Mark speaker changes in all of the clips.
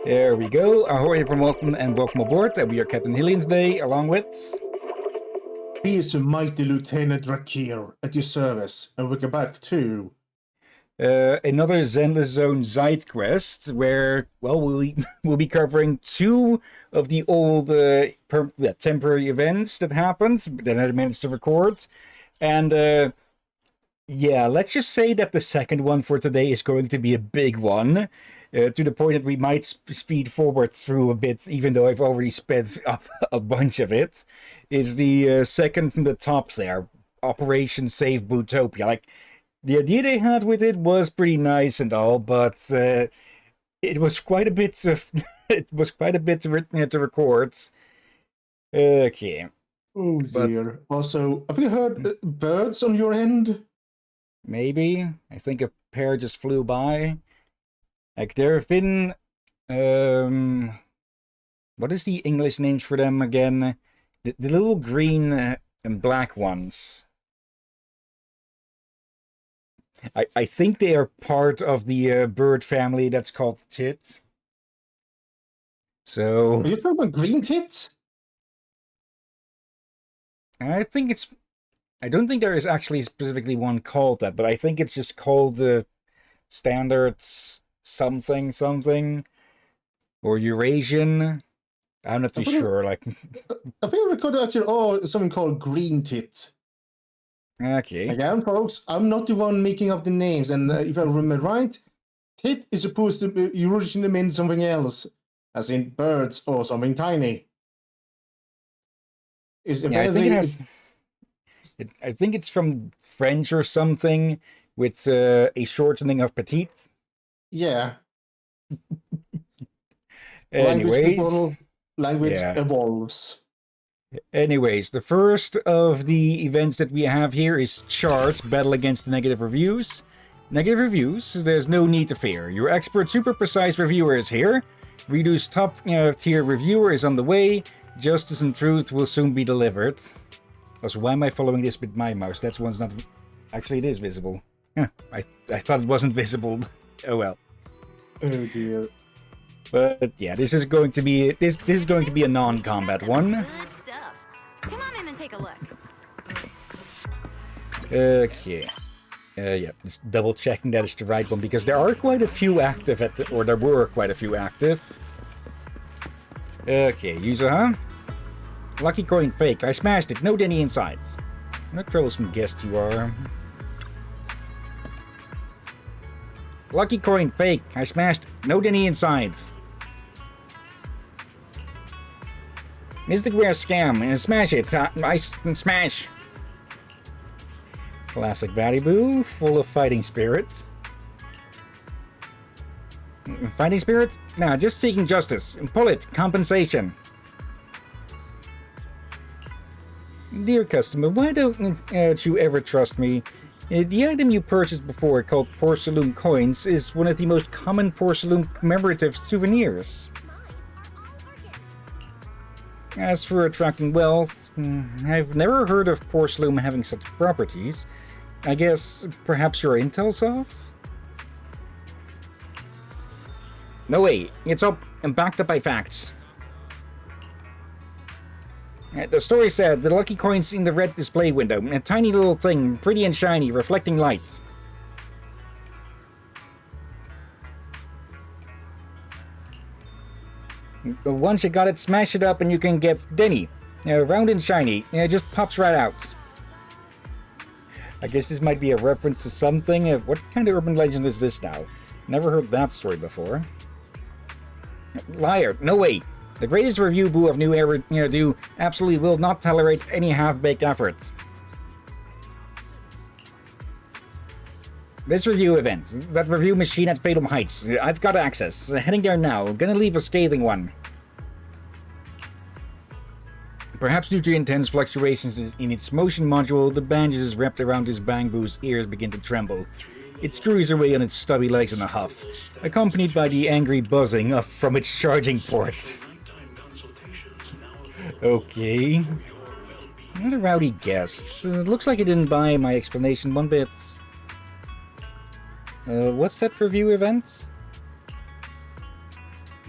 Speaker 1: There we go. Ahoy everyone, welcome and welcome aboard. We are Captain Hillyan today, along with...
Speaker 2: He is a mighty Lieutenant Drakir at your service, and welcome back to...
Speaker 1: another Zenless Zone Zidequest, where, well, we'll be covering two of the old temporary events that happened, that I managed to record. And, yeah, let's just say that the second one for today is going to be a big one. To the point that we might speed forward through a bit, even though I've already sped up a bunch of it. Is the second from the top there, Operation Save Bootopia. Like, the idea they had with it was pretty nice and all, but it was quite a bit of to record. Okay.
Speaker 2: Oh dear. Also, have you heard birds on your end?
Speaker 1: Maybe. I think a pair just flew by. Like, there have been, what is the English names for them again? The little green and black ones. I think they are part of the bird family that's called tit. So...
Speaker 2: Are you talking about green tits?
Speaker 1: I think it's... I don't think there is actually specifically one called that, but I think it's just called standards... something, or Eurasian. I'm not too sure. Like,
Speaker 2: I think we could actually something called green tit.
Speaker 1: Okay.
Speaker 2: Again, folks, I'm not the one making up the names, and if I remember right, tit is supposed to be originally mean something else, as in birds or something tiny.
Speaker 1: I think it's from French or something, with a shortening of petite.
Speaker 2: Yeah.
Speaker 1: Anyways,
Speaker 2: language evolves.
Speaker 1: Anyways, the first of the events that we have here is Charts Battle Against Negative Reviews. Negative reviews, there's no need to fear. Your expert, super precise reviewer is here. Redu's top tier reviewer is on the way. Justice and truth will soon be delivered. Also, why am I following this with my mouse? That one's not... Actually, it is visible. I thought it wasn't visible. Oh well.
Speaker 2: Oh dear.
Speaker 1: But yeah, this is going to be a non-combat one.
Speaker 3: Good stuff. Come on in and take a look.
Speaker 1: Okay. Yeah, just double checking that it's the right one because there are quite a few active there were quite a few active. Okay, user, huh? Lucky coin fake. I smashed it. No Denny insides. What a troublesome guest you are. Lucky coin fake. I smashed. No Denny insides. Mystic Rare scam. And smash it. I smash. Classic Batty Boo. Full of fighting spirits. Fighting spirits? Nah, just seeking justice. Pull it. Compensation. Dear customer, why don't you ever trust me? The item you purchased before, called porcelain coins, is one of the most common porcelain commemorative souvenirs. As for attracting wealth, I've never heard of porcelain having such properties. I guess perhaps your intel's off? No way, it's up and backed up by facts. The story said the lucky coin's in the red display window. A tiny little thing, pretty and shiny, reflecting light. Once you got it, smash it up and you can get Denny. Round and shiny. It just pops right out. I guess this might be a reference to something. What kind of urban legend is this now? Never heard that story before. Liar. No way. The greatest review boo of new ever do absolutely will not tolerate any half-baked efforts. This review event. That review machine at Fathom Heights. I've got access. Heading there now. Gonna leave a scathing one. Perhaps due to intense fluctuations in its motion module, the bandages wrapped around his Bangbu's ears begin to tremble. It screws away on its stubby legs in a huff, accompanied by the angry buzzing from its charging port. Okay. What a rowdy guest. It looks like he didn't buy my explanation one bit. What's that review event?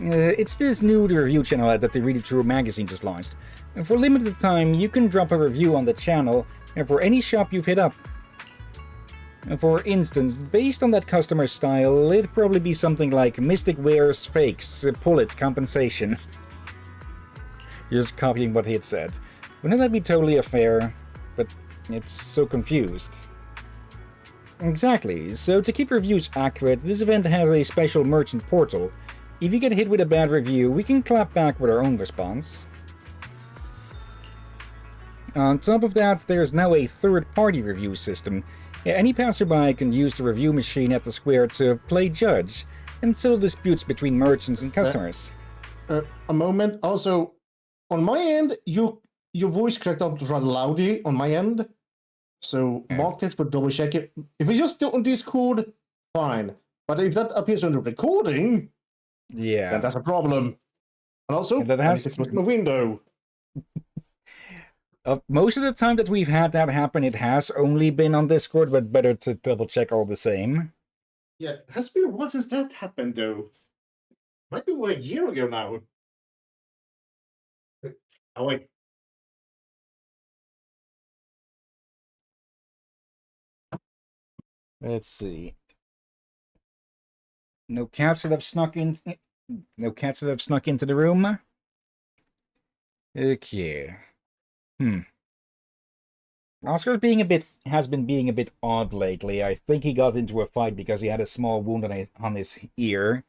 Speaker 1: It's this new review channel that the Read It Through magazine just launched. And for limited time, you can drop a review on the channel and for any shop you've hit up. And for instance, based on that customer style, it'd probably be something like Mystic Wears Fakes, Pull It, Compensation. You're just copying what he had said. Wouldn't that be totally fair? But it's so confused. Exactly, so to keep reviews accurate, this event has a special merchant portal. If you get hit with a bad review, we can clap back with our own response. On top of that, there's now a third-party review system. Any passerby can use the review machine at the square to play judge and settle disputes between merchants and customers.
Speaker 2: A moment. Also, on my end, your voice cracked up rather loudly on my end. So mark that for double check it. If we just do it on Discord, fine. But if that appears on the recording, then that's a problem. And also,
Speaker 1: that has
Speaker 2: I need to close my window.
Speaker 1: Most of the time that we've had that happen, it has only been on Discord, but better to double check all the same.
Speaker 2: Yeah, it has been a while since that happened, though. Might be over a year ago now. Oh, wait.
Speaker 1: Let's see. No cats that have snuck in. No cats that have snuck into the room. Okay. Oscar's has been being a bit odd lately. I think he got into a fight because he had a small wound on his ear,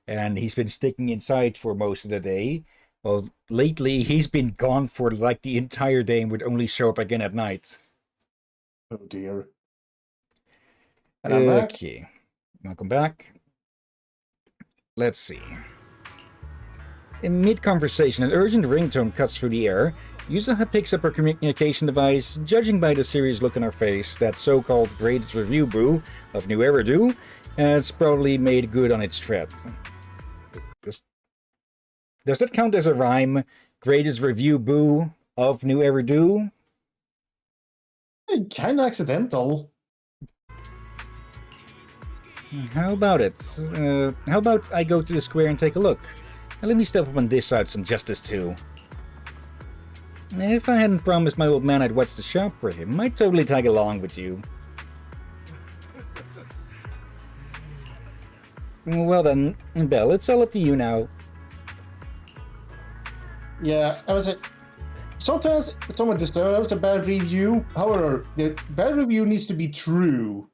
Speaker 1: and he's been sticking inside for most of the day. Well, lately he's been gone for like the entire day and would only show up again at night.
Speaker 2: Oh dear. And I'm back.
Speaker 1: Okay. Welcome back. Let's see. In mid-conversation, an urgent ringtone cuts through the air. User picks up her communication device. Judging by the serious look on her face, that so-called greatest review boo of New Eridu has probably made good on its threat. Does that count as a rhyme? Greatest review boo of New Eridu?
Speaker 2: Kinda accidental.
Speaker 1: How about it? How about I go to the square and take a look? And let me step up on this side some justice too. If I hadn't promised my old man I'd watch the shop for him, I'd totally tag along with you. Well then, Belle, it's all up to you now.
Speaker 2: Yeah, I was. Sometimes someone deserves a bad review. However, the bad review needs to be true.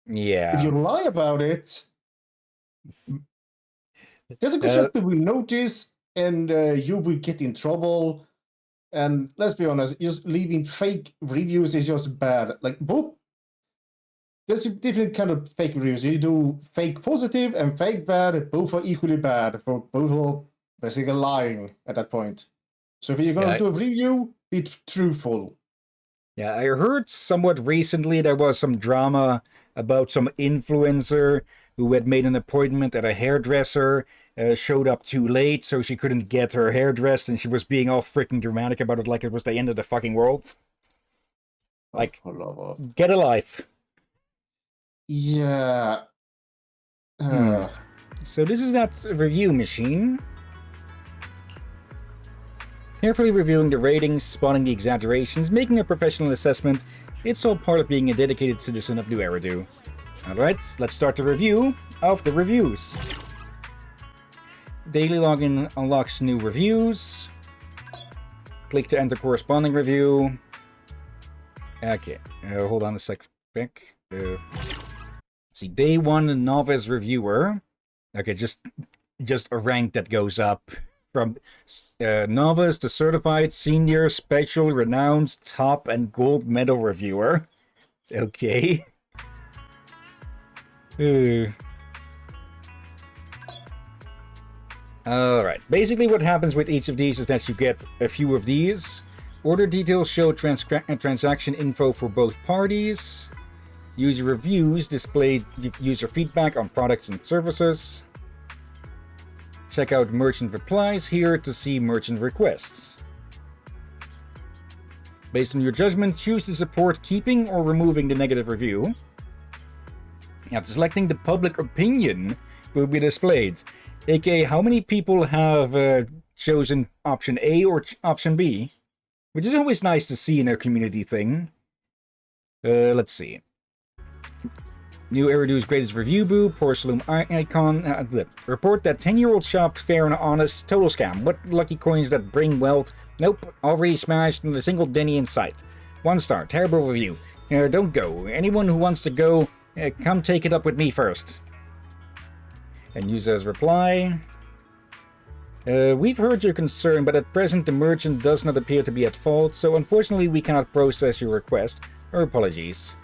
Speaker 1: Yeah.
Speaker 2: If you lie about it, there's a good chance people will notice, and you will get in trouble. And let's be honest, just leaving fake reviews is just bad. Like both, there's a different kind of fake reviews. You do fake positive and fake bad. Both are equally bad. For both are basically lying at that point. So if you're gonna do a review, be truthful.
Speaker 1: Yeah, I heard somewhat recently there was some drama about some influencer who had made an appointment at a hairdresser, showed up too late, so she couldn't get her hair dressed, and she was being all freaking dramatic about it like it was the end of the fucking world. Like, get a life.
Speaker 2: Yeah.
Speaker 1: So this is that review machine. Carefully reviewing the ratings, spotting the exaggerations, making a professional assessment, it's all part of being a dedicated citizen of New Eridu. Alright, let's start the review of the reviews. Daily login unlocks new reviews. Click to enter corresponding review. Okay, hold on a sec. Let's see, day 1 novice reviewer. Okay, just a rank that goes up from novice to certified, senior, special, renowned, top, and gold medal reviewer. Okay. Alright, basically what happens with each of these is that you get a few of these. Order details show transaction info for both parties. User reviews display user feedback on products and services. Check out merchant replies here to see merchant requests. Based on your judgment, choose to support keeping or removing the negative review. After selecting, the public opinion will be displayed. aka, how many people have chosen option A or option B? Which is always nice to see in a community thing. Let's see. New Eridu's greatest review boo, poor saloon icon. Report that 10-year-old shop fair and honest, total scam. What lucky coins that bring wealth? Nope, already smashed in a single Denny in sight. 1 star, terrible review. Don't go. Anyone who wants to go, come take it up with me first. And user's reply. We've heard your concern, but at present the merchant does not appear to be at fault, so unfortunately we cannot process your request. Our apologies.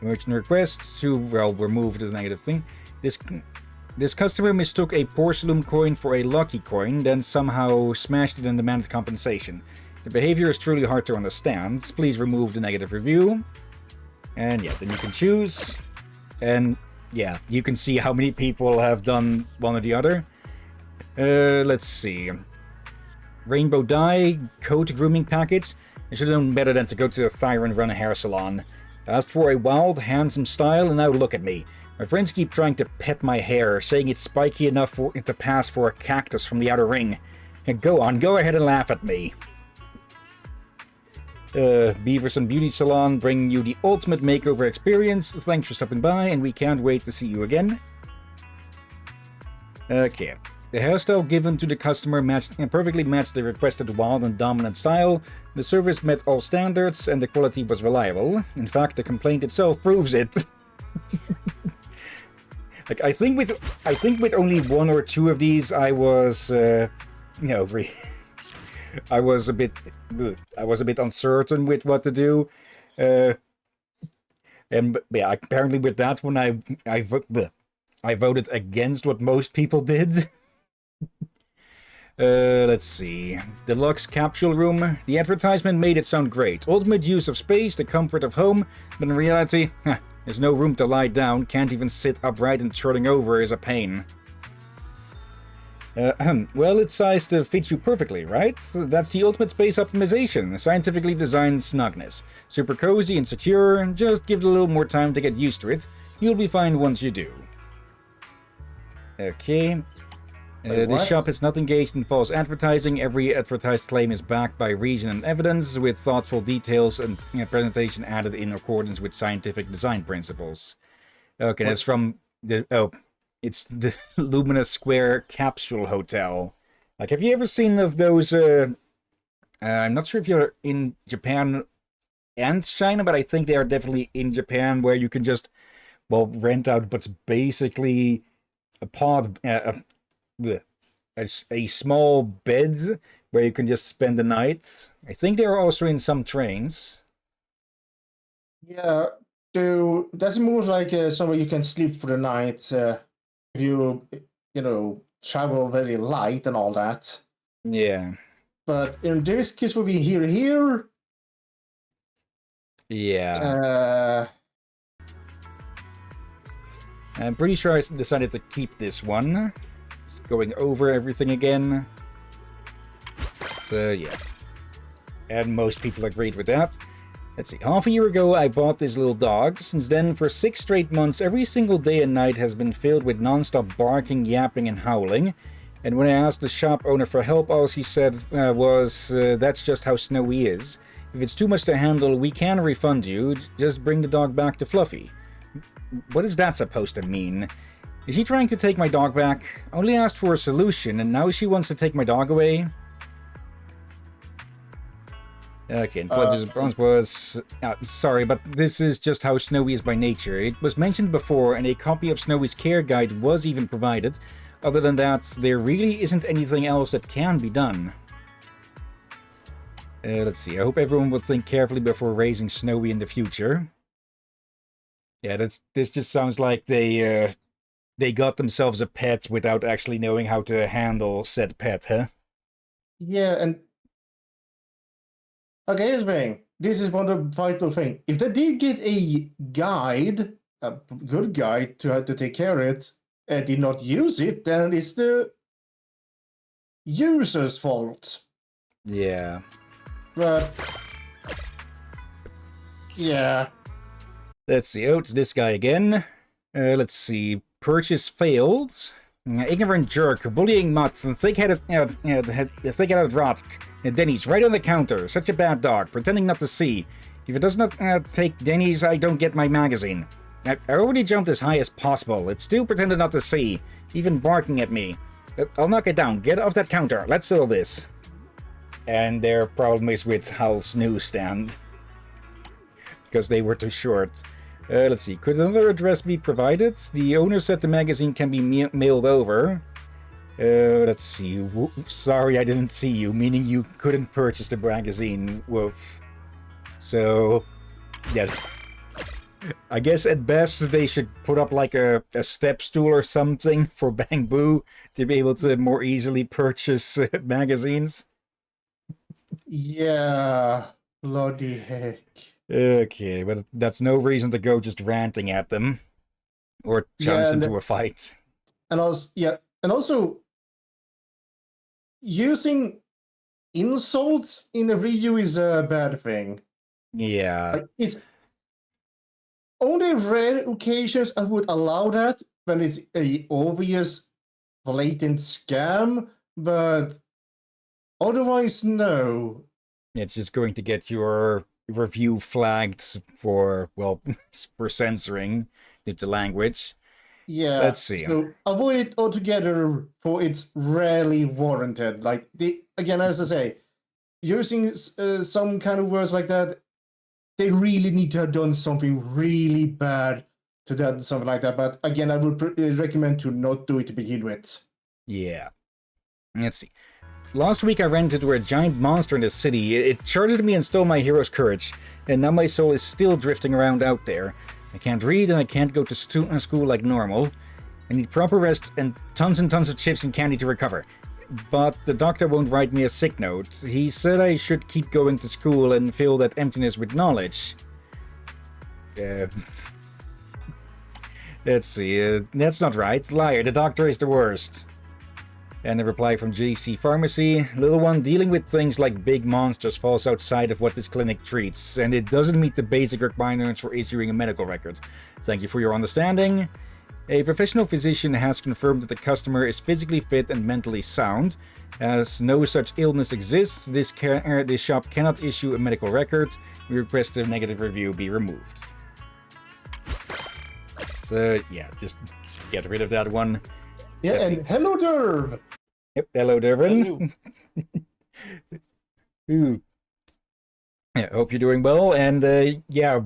Speaker 1: Merchant request to, well, remove the negative thing. This customer mistook a porcelain coin for a lucky coin, then somehow smashed it and demanded compensation. The behavior is truly hard to understand. Please remove the negative review. And yeah, then you can choose. And yeah, you can see how many people have done one or the other. Let's see. Rainbow dye, coat grooming package. I should have known better than to go to the Thyron Run hair salon. Asked for a wild, handsome style, and now look at me. My friends keep trying to pet my hair, saying it's spiky enough for it to pass for a cactus from the outer ring. And go on, go ahead and laugh at me. Beaverson Beauty Salon, bringing you the ultimate makeover experience. Thanks for stopping by, and we can't wait to see you again. Okay. The hairstyle given to the customer perfectly matched the requested wild and dominant style. The service met all standards, and the quality was reliable. In fact, the complaint itself proves it. Like, I think with only 1 or 2 of these, I was, I was a bit uncertain with what to do. And yeah, apparently with that one, I voted against what most people did. Let's see. Deluxe capsule room. The advertisement made it sound great. Ultimate use of space, the comfort of home. But in reality, there's no room to lie down. Can't even sit upright, and turning over is a pain. Well, it's sized to fit you perfectly, right? That's the ultimate space optimization. Scientifically designed snugness. Super cozy and secure. Just give it a little more time to get used to it. You'll be fine once you do. Okay. This shop is not engaged in false advertising. Every advertised claim is backed by reason and evidence, with thoughtful details and presentation added in accordance with scientific design principles. Okay, that's from the... Oh, it's the Luminous Square Capsule Hotel. Like, have you ever seen of those... I'm not sure if you're in Japan and China, but I think they are definitely in Japan, where you can just, well, rent out, but basically a pod... a small bed where you can just spend the night. I think they're also in some trains.
Speaker 2: Yeah, that's more like somewhere you can sleep for the night if you travel very light and all that.
Speaker 1: Yeah.
Speaker 2: But in this case, will be here.
Speaker 1: Yeah. I'm pretty sure I decided to keep this one. Just going over everything again. So, yeah. And most people agreed with that. Let's see. Half a year ago, I bought this little dog. Since then, for 6 straight months, every single day and night has been filled with non-stop barking, yapping, and howling. And when I asked the shop owner for help, all she said was, that's just how Snowy is. If it's too much to handle, we can refund you. Just bring the dog back to Fluffy. What is that supposed to mean? Is she trying to take my dog back? Only asked for a solution, and now she wants to take my dog away? Okay, and Fletcher's response was... sorry, but this is just how Snowy is by nature. It was mentioned before, and a copy of Snowy's care guide was even provided. Other than that, there really isn't anything else that can be done. Let's see, I hope everyone will think carefully before raising Snowy in the future. Yeah, this just sounds like they got themselves a pet without actually knowing how to handle said pet, huh?
Speaker 2: Yeah, and... Okay, here's the thing. This is one of the vital things. If they did get a guide, a good guide to how to take care of it, and did not use it, then it's the user's fault.
Speaker 1: Yeah.
Speaker 2: But... yeah.
Speaker 1: Let's see. Oh, it's this guy again. Let's see. Purchase failed. Ignorant jerk, bullying mutts, and thick-headed rot. Denny's right on the counter. Such a bad dog, pretending not to see. If it does not take Denny's, I don't get my magazine. I already jumped as high as possible. It still pretended not to see, even barking at me. I'll knock it down. Get off that counter. Let's settle this. And their problem is with Hal's newsstand. Because they were too short. Let's see. Could another address be provided? The owner said the magazine can be mailed over. Let's see. Sorry I didn't see you, meaning you couldn't purchase the magazine. Woof. So, yeah. I guess at best they should put up like a step stool or something for Bang Boo to be able to more easily purchase magazines.
Speaker 2: Yeah, bloody heck.
Speaker 1: Okay, but that's no reason to go just ranting at them or challenge them to a fight.
Speaker 2: And also, using insults in a review is a bad thing.
Speaker 1: Yeah.
Speaker 2: Like, it's only rare occasions I would allow that when it's a obvious, blatant scam, but otherwise, no.
Speaker 1: It's just going to get your review flagged for, well, for censoring due to language.
Speaker 2: Yeah.
Speaker 1: Let's see.
Speaker 2: So avoid it altogether, for it's rarely warranted. Like, again, as I say, using some kind of words like that, they really need to have done something really bad to do something like that. But again, I would recommend to not do it to begin with.
Speaker 1: Yeah. Let's see. Last week I ran into a giant monster in the city. It charged me and stole my hero's courage, and now my soul is still drifting around out there. I can't read and I can't go to school like normal. I need proper rest and tons of chips and candy to recover. But the doctor won't write me a sick note. He said I should keep going to school and fill that emptiness with knowledge. Let's see. That's not right. Liar, the doctor is the worst. And a reply from JC Pharmacy. Little one, dealing with things like big monsters falls outside of what this clinic treats, and it doesn't meet the basic requirements for issuing a medical record. Thank you for your understanding. A professional physician has confirmed that the customer is physically fit and mentally sound. As no such illness exists, this shop cannot issue a medical record. We request a negative review be removed. So, yeah, just get rid of that one.
Speaker 2: Yeah,
Speaker 1: Let's
Speaker 2: and hello, Derv!
Speaker 1: Yep, hello, Dervin. Ooh. Yeah, hope you're doing well. And, yeah,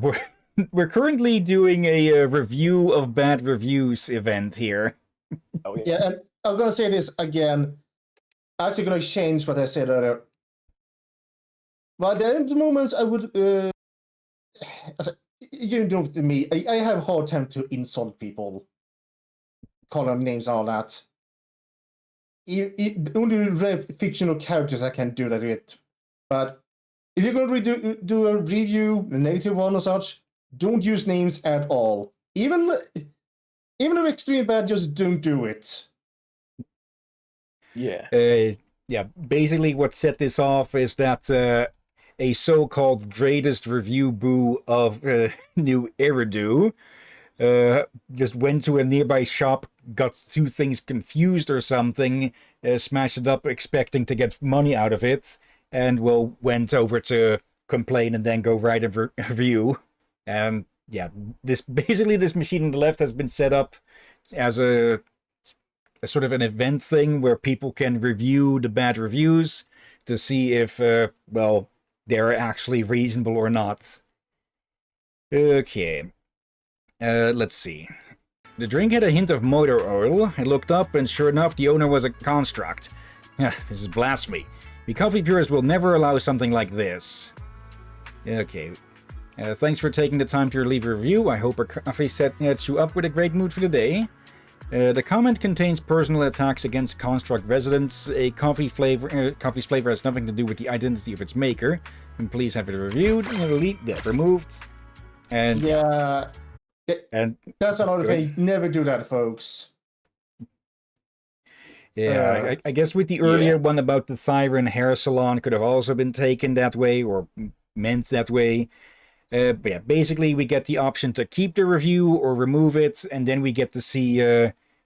Speaker 1: we're currently doing a review of bad reviews event here.
Speaker 2: Oh, yeah, and I'm gonna say this again. I'm actually gonna change what I said earlier. But at the moments I would, you know me, I have a hard time to insult people, call them names and all that. Only fictional characters I can do that with. But if you're going to do a review, a negative one or such, don't use names at all. Even if extremely bad, just don't do it.
Speaker 4: Yeah.
Speaker 1: Yeah, basically what set this off is that a so-called greatest review boo of New Eridu just went to a nearby shop, got two things confused or something, smashed it up expecting to get money out of it, and well, went over to complain and then go write a review. And yeah, this machine on the left has been set up as a sort of an event thing where people can review the bad reviews to see if, well, they're actually reasonable or not. Okay. Let's see. The drink had a hint of motor oil. I looked up, and sure enough, the owner was a construct. This is blasphemy. We coffee purists will never allow something like this. Okay. Thanks for taking the time to leave a review. I hope our coffee sets you up with a great mood for the day. The comment contains personal attacks against construct residents. Coffee's flavor has nothing to do with the identity of its maker. And please have it reviewed, removed. And
Speaker 2: yeah. And that's another thing. Never do that, folks.
Speaker 1: Yeah, I guess with the earlier one about the Thyron hair salon could have also been taken that way or meant that way. But yeah, basically we get the option to keep the review or remove it, and then we get to see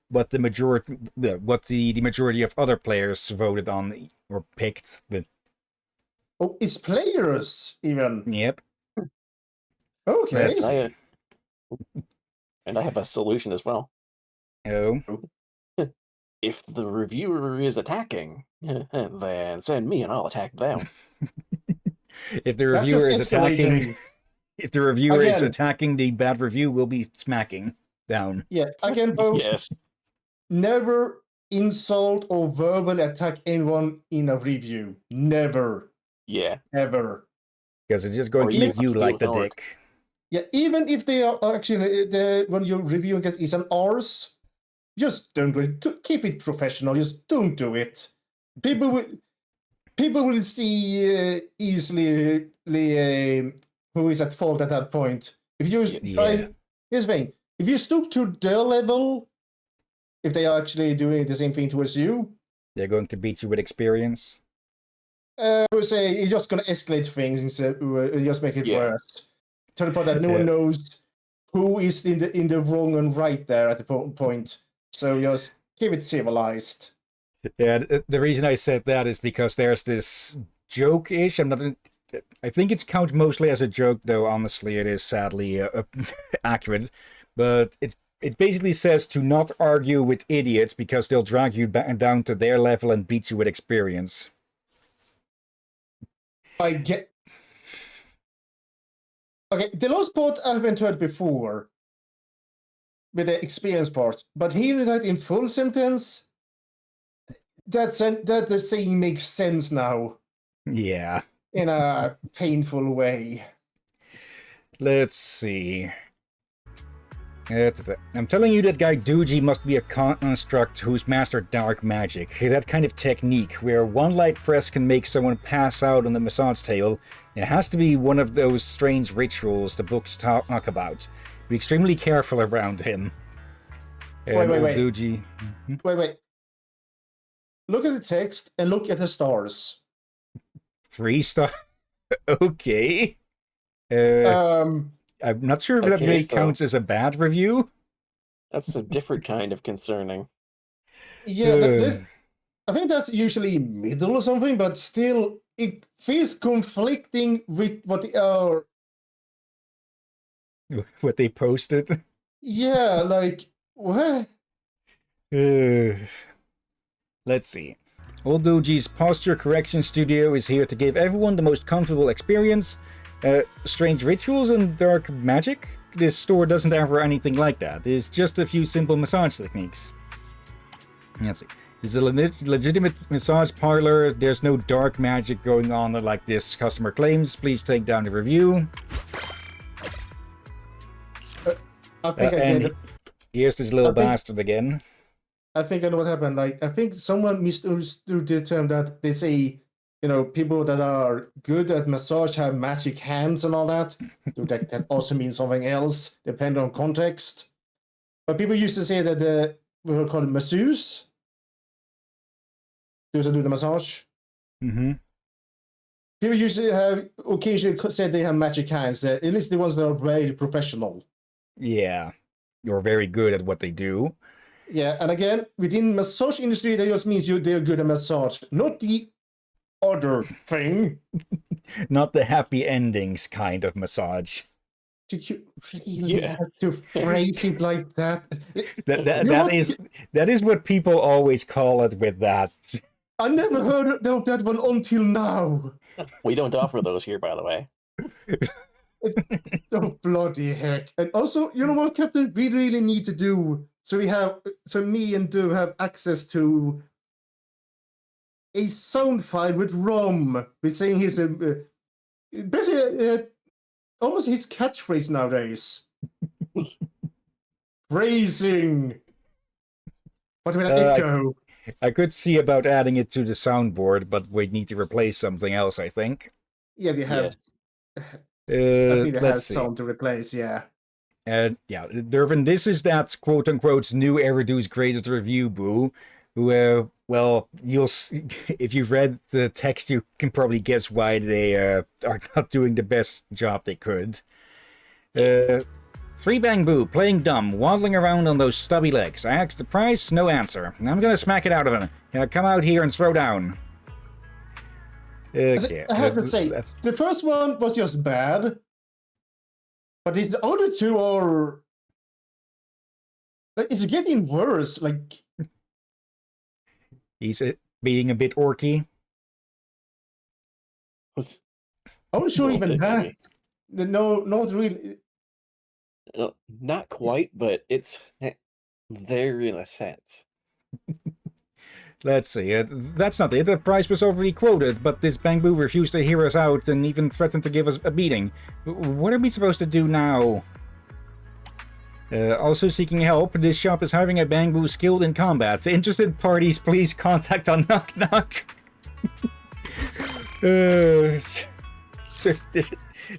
Speaker 1: what the majority of other players voted on or picked. But
Speaker 2: Oh, it's players even.
Speaker 1: yep,
Speaker 2: Okay.
Speaker 1: let's see.
Speaker 4: And I have a solution as well.
Speaker 1: Oh,
Speaker 4: If the reviewer is attacking, then send me and I'll attack them.
Speaker 1: if the
Speaker 2: That's
Speaker 1: reviewer
Speaker 2: just
Speaker 1: is attacking,
Speaker 2: escalating.
Speaker 1: if the reviewer is
Speaker 2: Again.
Speaker 1: attacking the bad review, we'll be smacking down.
Speaker 2: Yeah, again, folks,
Speaker 4: Yes.
Speaker 2: never insult or verbally attack anyone in a review. Never,
Speaker 4: Yeah.
Speaker 2: ever.
Speaker 1: Because it's just going
Speaker 4: Or
Speaker 1: to
Speaker 4: you
Speaker 1: make
Speaker 4: have
Speaker 1: you
Speaker 4: to deal
Speaker 1: like
Speaker 4: with
Speaker 1: the
Speaker 4: an orc.
Speaker 1: dick.
Speaker 2: Yeah, even if they are actually when you're reviewing it is an arse, just don't do it. Keep it professional. Just don't do it. People will see easily who is at fault at that point. If you
Speaker 1: Yeah.
Speaker 2: here's the thing: if you stoop to their level, if they are actually doing the same thing towards you,
Speaker 1: They're going to beat you with experience.
Speaker 2: I would say it's just going to escalate things instead, just make it
Speaker 4: Yeah.
Speaker 2: worse. To the point that no
Speaker 1: Yeah.
Speaker 2: one knows who is in the wrong and right there at the point. So just keep it civilized.
Speaker 1: Yeah, the reason I said that is because there's this joke-ish. I think it's count mostly as a joke, though honestly it is sadly accurate. But it basically says to not argue with idiots because they'll drag you down to their level and beat you with experience.
Speaker 2: I get. Okay, the last part I haven't heard before with the experience part, but hearing that in full sentence, that the saying makes sense now
Speaker 1: Yeah.
Speaker 2: in a painful way.
Speaker 1: Let's see. I'm telling you that guy Doogie must be a construct who's mastered dark magic. That kind of technique, where one light press can make someone pass out on the massage table, it has to be one of those strange rituals the books talk about. Be extremely careful around him.
Speaker 2: Wait.
Speaker 1: Doogie.
Speaker 2: Wait. Look at the text and look at the stars.
Speaker 1: 3-star? Okay. I'm not sure if that
Speaker 4: Okay,
Speaker 1: really
Speaker 4: so-
Speaker 1: counts as a bad review.
Speaker 4: That's a different kind of concerning.
Speaker 2: Yeah, I think that's usually middle or something, but still, it feels conflicting with what they are.
Speaker 1: What they posted.
Speaker 2: Yeah, like what?
Speaker 1: Let's see. Old Doji's Posture Correction Studio is here to give everyone the most comfortable experience. Strange rituals and dark magic? This store doesn't offer anything like that. It's just a few simple massage techniques. Let's see. This is a legitimate massage parlor. There's no dark magic going on like this customer claims. Please take down the review.
Speaker 2: I think I
Speaker 1: And
Speaker 2: get it.
Speaker 1: here's this little
Speaker 2: I think-
Speaker 1: bastard again.
Speaker 2: I think I know what happened. Like, I think someone misunderstood the term that they say, people that are good at massage have magic hands and all that. So that can also mean something else, depending on context. But people used to say that we were called masseuse. Those that do the massage.
Speaker 1: Mm-hmm.
Speaker 2: People usually have occasionally said they have magic hands. At least the ones that are very professional.
Speaker 1: Yeah. You're very good at what they do.
Speaker 2: Yeah, and again, within massage industry, that just means they're good at massage, not the other thing.
Speaker 1: Not the happy endings kind of massage.
Speaker 2: Did you really
Speaker 4: Yeah.
Speaker 2: have to phrase it like that?
Speaker 1: That is what people always call it with that.
Speaker 2: I never heard of that one until now.
Speaker 4: We don't offer those here, by the way.
Speaker 2: Oh, bloody heck. And also, you know what, Captain? We really need to do so me and Do have access to a sound file with Rom. We're saying his basically almost his catchphrase nowadays. Praising. What about echo?
Speaker 1: I could see about adding it to the soundboard, but we need to replace something else, I think.
Speaker 2: Yeah, we have.
Speaker 4: Yeah.
Speaker 2: I think they have
Speaker 1: Let's see.
Speaker 2: sound to replace. Yeah.
Speaker 1: Yeah, Dervin, this is that quote-unquote new Eridu's greatest review, boo. Who, well, if you've read the text, you can probably guess why they are not doing the best job they could. 3 Bamboo, playing dumb, waddling around on those stubby legs. I asked the price, no answer. I'm gonna smack it out of him. Come out here and throw down. Okay.
Speaker 2: I have to say,
Speaker 1: that's...
Speaker 2: the first one was just bad, but the other two are... It's getting worse, like...
Speaker 1: He's being a bit orky.
Speaker 2: I'm sure
Speaker 4: Well,
Speaker 2: even that... No, not really...
Speaker 4: Not quite, but it's there in a sense.
Speaker 1: Let's see. That's not it. The price was already quoted, but this Bamboo refused to hear us out and even threatened to give us a beating. What are we supposed to do now? Also seeking help, this shop is hiring a Bamboo skilled in combat. Interested parties, please contact on Knock Knock. So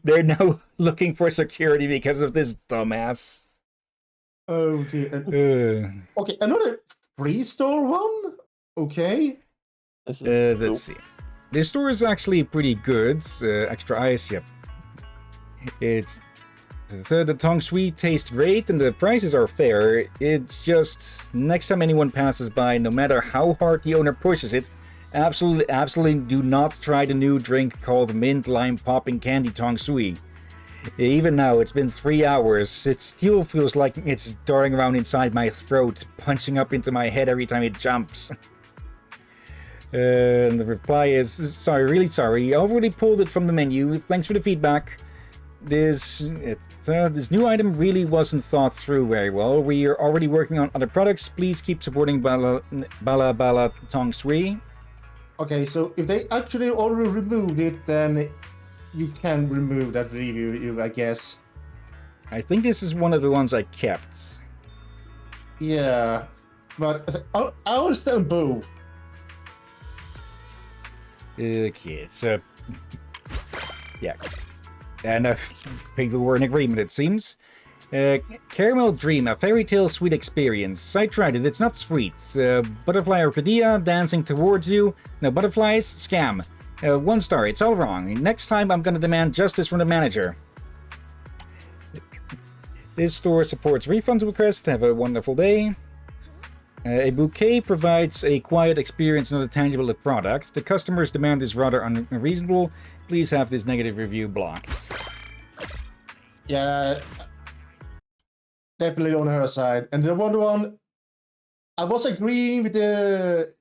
Speaker 1: they're now looking for security because of this dumbass.
Speaker 2: Oh dear. Okay, another free store one? Okay.
Speaker 1: Let's see. This store is actually pretty good. Extra ice, yep. It's... the Tong Sui tastes great and the prices are fair. It's just, next time anyone passes by, no matter how hard the owner pushes it, absolutely do not try the new drink called Mint Lime Popping Candy Tong Sui. Even now, it's been 3 hours, it still feels like it's darting around inside my throat, punching up into my head every time it jumps. And the reply is, sorry, really sorry, I already pulled it from the menu, thanks for the feedback. This new item really wasn't thought through very well. We are already working on other products. Please keep supporting Bala Tong Sui.
Speaker 2: Okay, so if they actually already removed it, then you can remove that review, I guess.
Speaker 1: I think this is one of the ones I kept.
Speaker 2: Yeah, but I understand both.
Speaker 1: Okay, so... yeah. And people were in agreement, it seems. Caramel Dream, a fairy tale sweet experience. I tried it, it's not sweet. Butterfly Orchidea, dancing towards you. No, butterflies, scam. 1 star, it's all wrong. Next time I'm gonna demand justice from the manager. This store supports refund requests. Have a wonderful day. A bouquet provides a quiet experience, not a tangible product. The customer's demand is rather unreasonable. Please have this negative review blocked.
Speaker 2: Yeah, definitely on her side. And the other one, I was agreeing with the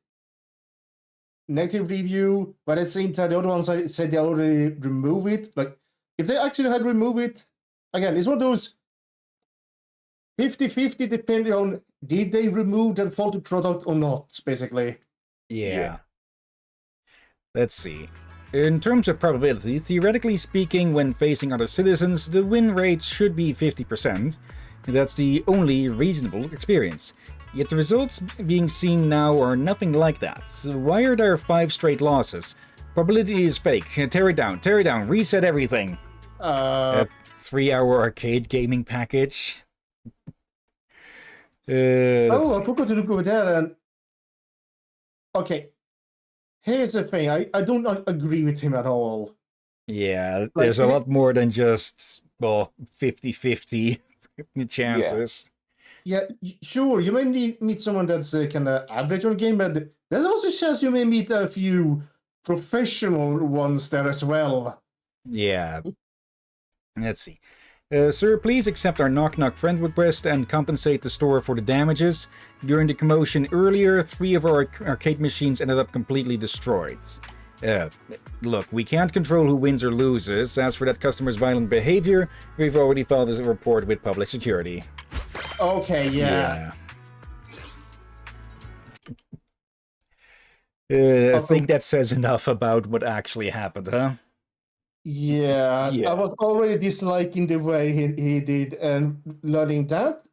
Speaker 2: negative review, but at the same time, the other ones said they already removed it. Like, if they actually had removed it, again, it's one of those 50-50 depending on did they remove that faulty product or not, basically.
Speaker 1: Yeah. Let's see. In terms of probability, theoretically speaking, when facing other citizens, the win rate should be 50%. That's the only reasonable experience. Yet the results being seen now are nothing like that. Why are there 5 straight losses? Probability is fake. Tear it down, reset everything. 3-hour arcade gaming package.
Speaker 2: I forgot to look over there and... Okay. Here's the thing, I don't agree with him at all.
Speaker 1: Yeah, there's a lot more than just, well, 50-50 chances.
Speaker 2: Yeah, sure, you may meet someone that's kind of average on the game, but there's also a chance you may meet a few professional ones there as well.
Speaker 1: Yeah. Let's see. Sir, please accept our Knock Knock friend request and compensate the store for the damages. During the commotion earlier, 3 of our arcade machines ended up completely destroyed. Look, we can't control who wins or loses. As for that customer's violent behavior, we've already filed a report with public security.
Speaker 2: Okay, yeah.
Speaker 1: I think that says enough about what actually happened, huh?
Speaker 2: Yeah, I was already disliking the way he did, and learning that,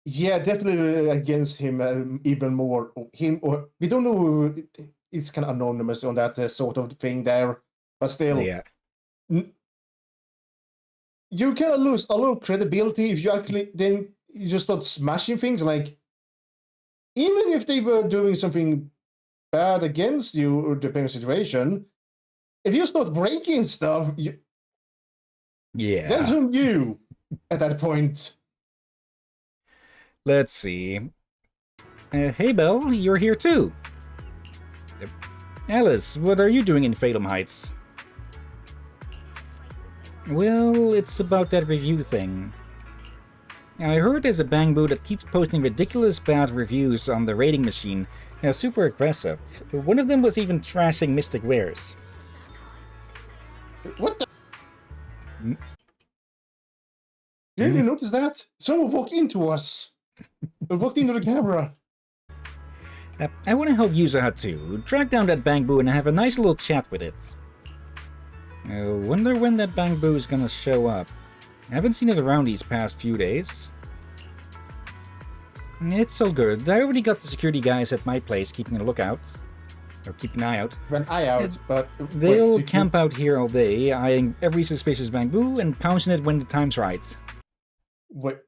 Speaker 2: yeah, definitely against him even more. Him or we don't know. It's kind of anonymous on that sort of thing there, but still,
Speaker 1: Yeah.
Speaker 2: You kind of lose a little credibility if you actually then you just start smashing things. Like, even if they were doing something bad against you or depending on the situation. If you start breaking stuff,
Speaker 1: Yeah.
Speaker 2: That's on you at that point.
Speaker 1: Let's see. Hey, Belle, you're here too. Alice, what are you doing in Phalum Heights? Well, it's about that review thing. I heard there's a Bangbu that keeps posting ridiculous bad reviews on the rating machine. Super aggressive. One of them was even trashing Mystic Wares.
Speaker 2: What the? Didn't you notice that? Someone walked into us. Walked into the camera.
Speaker 1: I want to help Yuza too. Track down that Bangbu and have a nice little chat with it. Wonder when that Bangbu is gonna show up. I haven't seen it around these past few days. It's all good. I already got the security guys at my place keeping a lookout. Or keeping an eye out.
Speaker 2: An eye out, but...
Speaker 1: They'll camp out here all day, eyeing every suspicious Bangbu and pouncing it when the time's right.
Speaker 2: Wait,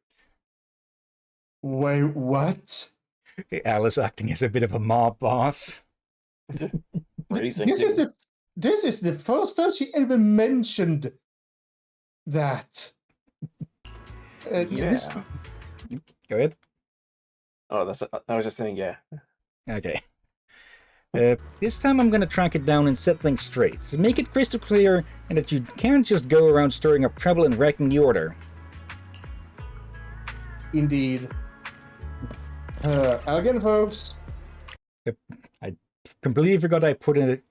Speaker 2: what?
Speaker 1: Alice acting as a bit of a mob boss.
Speaker 4: Racing
Speaker 2: This is the first time she ever mentioned that.
Speaker 4: Yeah.
Speaker 1: Go ahead.
Speaker 4: Oh, I was just saying, yeah.
Speaker 1: Okay. This time I'm gonna track it down and set things straight. Make it crystal clear and that you can't just go around stirring up trouble and wrecking the order.
Speaker 2: Indeed. Again, folks.
Speaker 1: I completely forgot I put in it.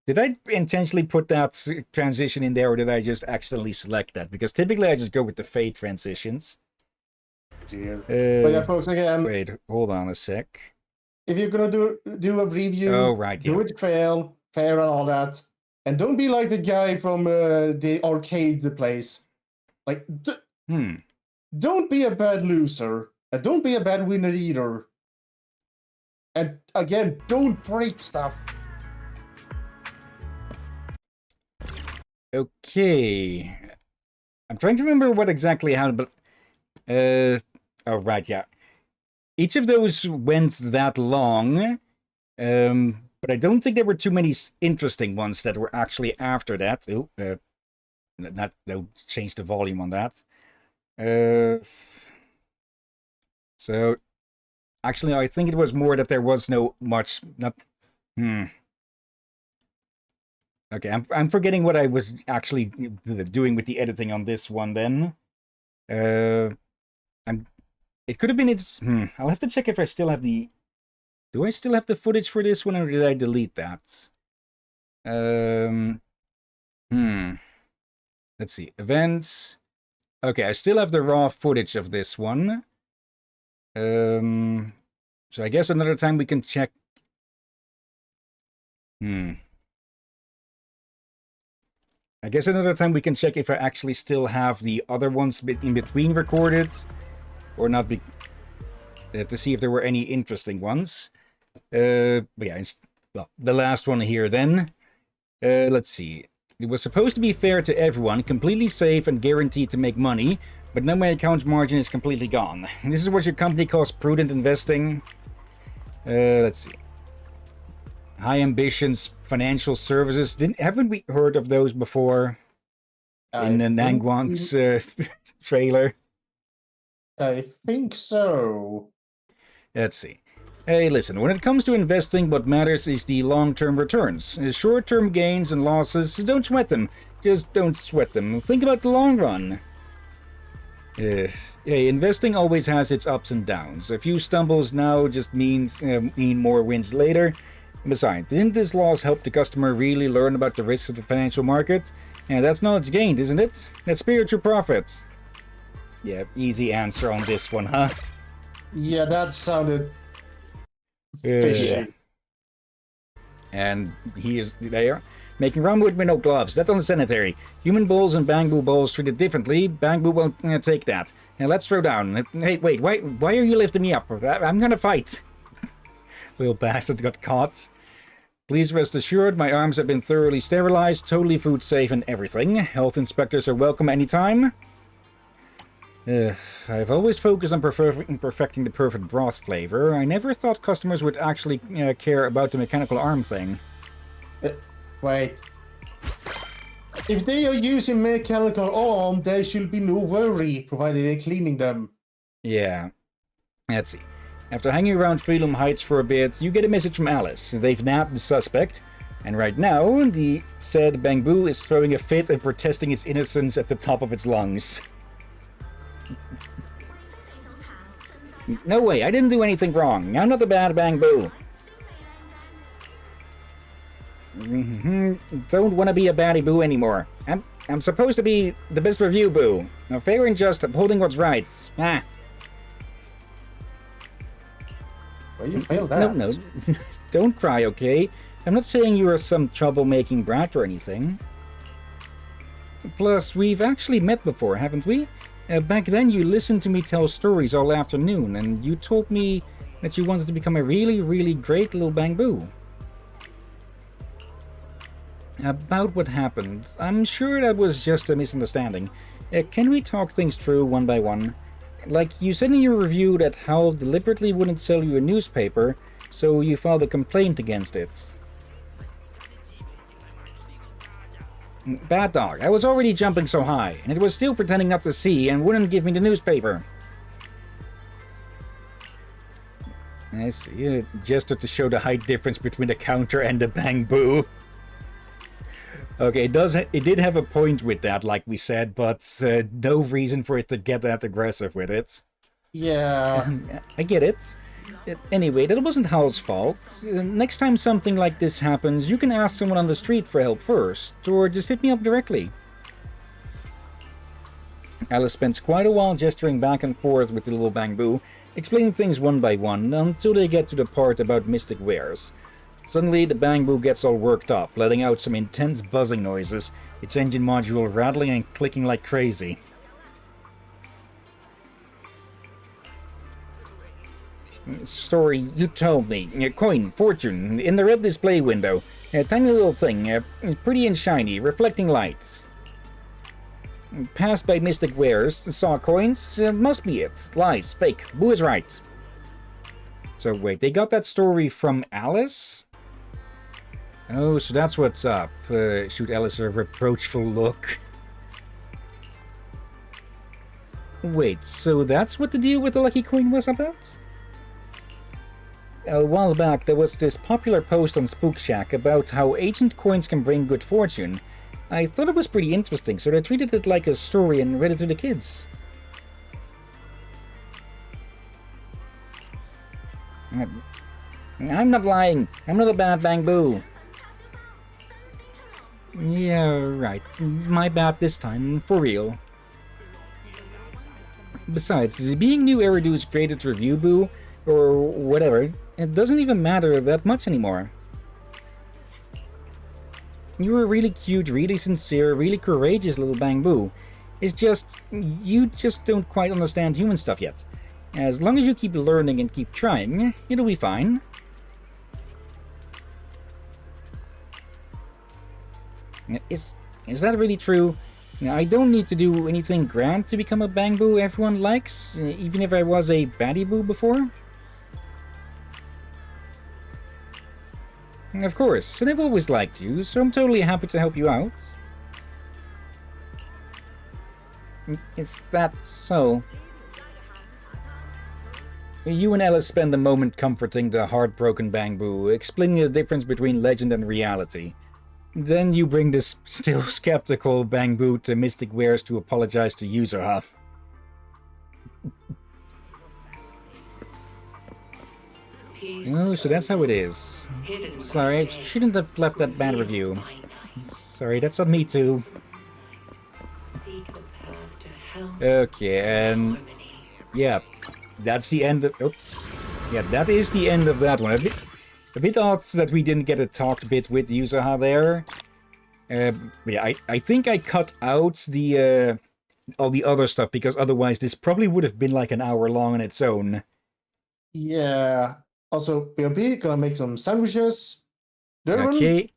Speaker 1: Did I intentionally put that transition in there, or did I just accidentally select that? Because typically I just go with the fade transitions.
Speaker 2: Dear. But yeah, folks, again.
Speaker 1: Wait, hold on a sec.
Speaker 2: If you're gonna do a review, do it fair and all that, and don't be like the guy from the arcade place. Like, don't be a bad loser, and don't be a bad winner either. And again, don't break stuff.
Speaker 1: Okay. I'm trying to remember what exactly happened, but... oh, right, yeah. Each of those went that long, but I don't think there were too many interesting ones that were actually after that. Oh, no, change the volume on that. So, actually, I think it was more that there was no much... Okay, I'm forgetting what I was actually doing with the editing on this one then. It could have been... I'll have to check if I still have the... Do I still have the footage for this one, or did I delete that? Let's see. Events. Okay, I still have the raw footage of this one. So I guess another time we can check... I guess another time we can check if I actually still have the other ones in between recorded. Or not, to see if there were any interesting ones. But yeah, well, the last one here then. Let's see. It was supposed to be fair to everyone, completely safe and guaranteed to make money, but now my account margin is completely gone. This is what your company calls prudent investing. Let's see. High ambitions, financial services. Haven't we heard of those before? In the Nangwang's trailer?
Speaker 2: I think so.
Speaker 1: Let's see. Hey, listen, when it comes to investing, what matters is the long-term returns. Short-term gains and losses, don't sweat them. Just don't sweat them. Think about the long run. Hey, investing always has its ups and downs. A few stumbles now just mean more wins later. Besides, didn't this loss help the customer really learn about the risks of the financial market? Yeah, that's knowledge gained, isn't it? That's spiritual profit. Yeah, easy answer on this one, huh?
Speaker 2: Yeah, that sounded fishy.
Speaker 1: And he is there, making rum with no gloves. That's unsanitary. Human bowls and Bangbu bowls treated differently. Bangbu won't take that. Now let's throw down. Hey, wait, why are you lifting me up? I'm gonna fight. Little bastard got caught. Please rest assured, my arms have been thoroughly sterilized, totally food safe and everything. Health inspectors are welcome anytime. I've always focused on perfecting the perfect broth flavor. I never thought customers would actually care about the mechanical arm thing.
Speaker 2: Wait. If they are using mechanical arm, there should be no worry, provided they're cleaning them.
Speaker 1: Yeah. Let's see. After hanging around Freedom Heights for a bit, you get a message from Alice. They've nabbed the suspect, and right now, the said Bangbu is throwing a fit and protesting its innocence at the top of its lungs. No way, I didn't do anything wrong. I'm not the bad Bangbu. Don't want to be a baddie boo anymore. I'm supposed to be the best review boo. Now, fair and just, upholding what's right. Ah.
Speaker 2: Well, you failed that.
Speaker 1: No. Don't cry, okay? I'm not saying you're some troublemaking brat or anything. Plus, we've actually met before, haven't we? Back then, you listened to me tell stories all afternoon, and you told me that you wanted to become a really, really great little Bangbu. About what happened, I'm sure that was just a misunderstanding. Can we talk things through one by one? Like, you said in your review that Hal deliberately wouldn't sell you a newspaper, so you filed a complaint against it. Bad dog, I was already jumping so high, and it was still pretending not to see and wouldn't give me the newspaper. I see, just to show the height difference between the counter and the Bangbu. Okay, it did have a point with that, like we said, but no reason for it to get that aggressive with it.
Speaker 2: Yeah.
Speaker 1: I get it. Anyway, that wasn't Hal's fault. Next time something like this happens, you can ask someone on the street for help first, or just hit me up directly. Alice spends quite a while gesturing back and forth with the little Bangbu, explaining things one by one, until they get to the part about mystic wares. Suddenly, the Bangbu gets all worked up, letting out some intense buzzing noises, its engine module rattling and clicking like crazy. Story you told me. Coin, fortune, in the red display window. A tiny little thing, pretty and shiny, reflecting light. Passed by mystic wares, saw coins, must be it. Lies, fake, Boo is right. So wait, they got that story from Alice? Oh, so that's what's up. Shoot Alice a reproachful look. Wait, so that's what the deal with the lucky coin was about? A while back, there was this popular post on Spook Shack about how ancient coins can bring good fortune. I thought it was pretty interesting, so I treated it like a story and read it to the kids. I'm not lying. I'm not a bad Bangbu. Yeah, right. My bad this time, for real. Besides, being New Eridu's greatest review boo, or whatever, it doesn't even matter that much anymore. You're a really cute, really sincere, really courageous little Bangbu. It's just, you just don't quite understand human stuff yet. As long as you keep learning and keep trying, it'll be fine. Is that really true? I don't need to do anything grand to become a Bangbu everyone likes, even if I was a baddie boo before. Of course, and I've always liked you, so I'm totally happy to help you out. Is that so? You and Alice spend a moment comforting the heartbroken Bangbu, explaining the difference between legend and reality. Then you bring this still skeptical Bangbu to Mystic Wares to apologize to Yuzuha. Oh, so that's how it is. Sorry, I shouldn't have left that bad review. Sorry, that's on me too. Okay, and yeah, that's the end of. Oh, yeah, that is the end of that one. A bit odd that we didn't get a talked bit with Yuzuha there. Yeah, I think I cut out the all the other stuff because otherwise this probably would have been like an hour long on its own.
Speaker 2: Yeah. Also, BLB, gonna make some sandwiches. Durban?
Speaker 1: Okay.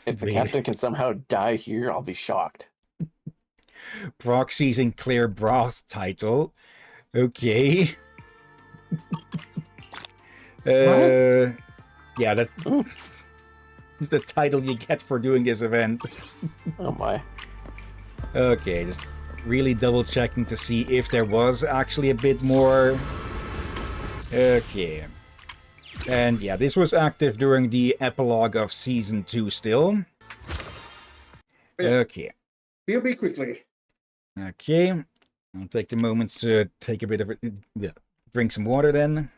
Speaker 4: If the captain can somehow die here, I'll be shocked.
Speaker 1: Proxies in Clear Broth title. Okay. Yeah, that. is the title you get for doing this event.
Speaker 4: Oh my.
Speaker 1: Okay, just really double checking to see if there was actually a bit more. Okay. And yeah, this was active during the epilogue of Season 2 still.
Speaker 2: Yeah.
Speaker 1: Okay.
Speaker 2: BRB quickly.
Speaker 1: Okay. I'll take the moment to take a bit of yeah, drink some water then.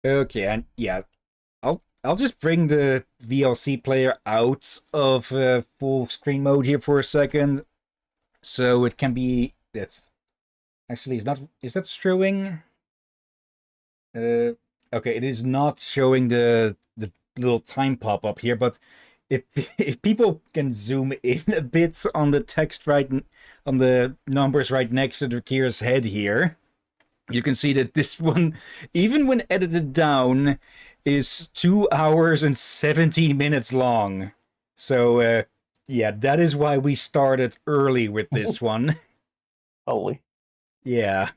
Speaker 1: Okay, and yeah, I'll just bring the VLC player out of full screen mode here for a second, so it can be. That's actually it's not. Is that showing? Okay, it is not showing the little time pop up here, but if if people can zoom in a bit on the text on the numbers right next to the Kira's head here. You can see that this one, even when edited down, is 2 hours and 17 minutes long. So, yeah, that is why we started early with this one.
Speaker 4: Holy.
Speaker 1: Yeah.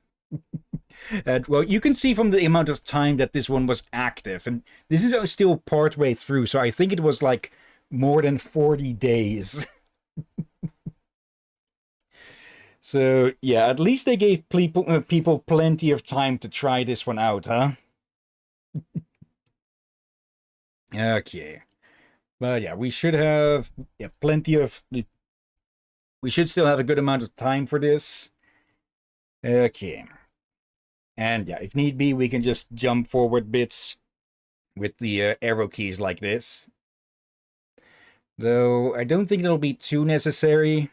Speaker 1: And, well, you can see from the amount of time that this one was active, and this is still partway through, so I think it was like more than 40 days. So, yeah, at least they gave people plenty of time to try this one out, huh? Okay. But yeah, we should have plenty of... We should still have a good amount of time for this. Okay. And yeah, if need be, we can just jump forward bits with the arrow keys like this. Though, I don't think it'll be too necessary.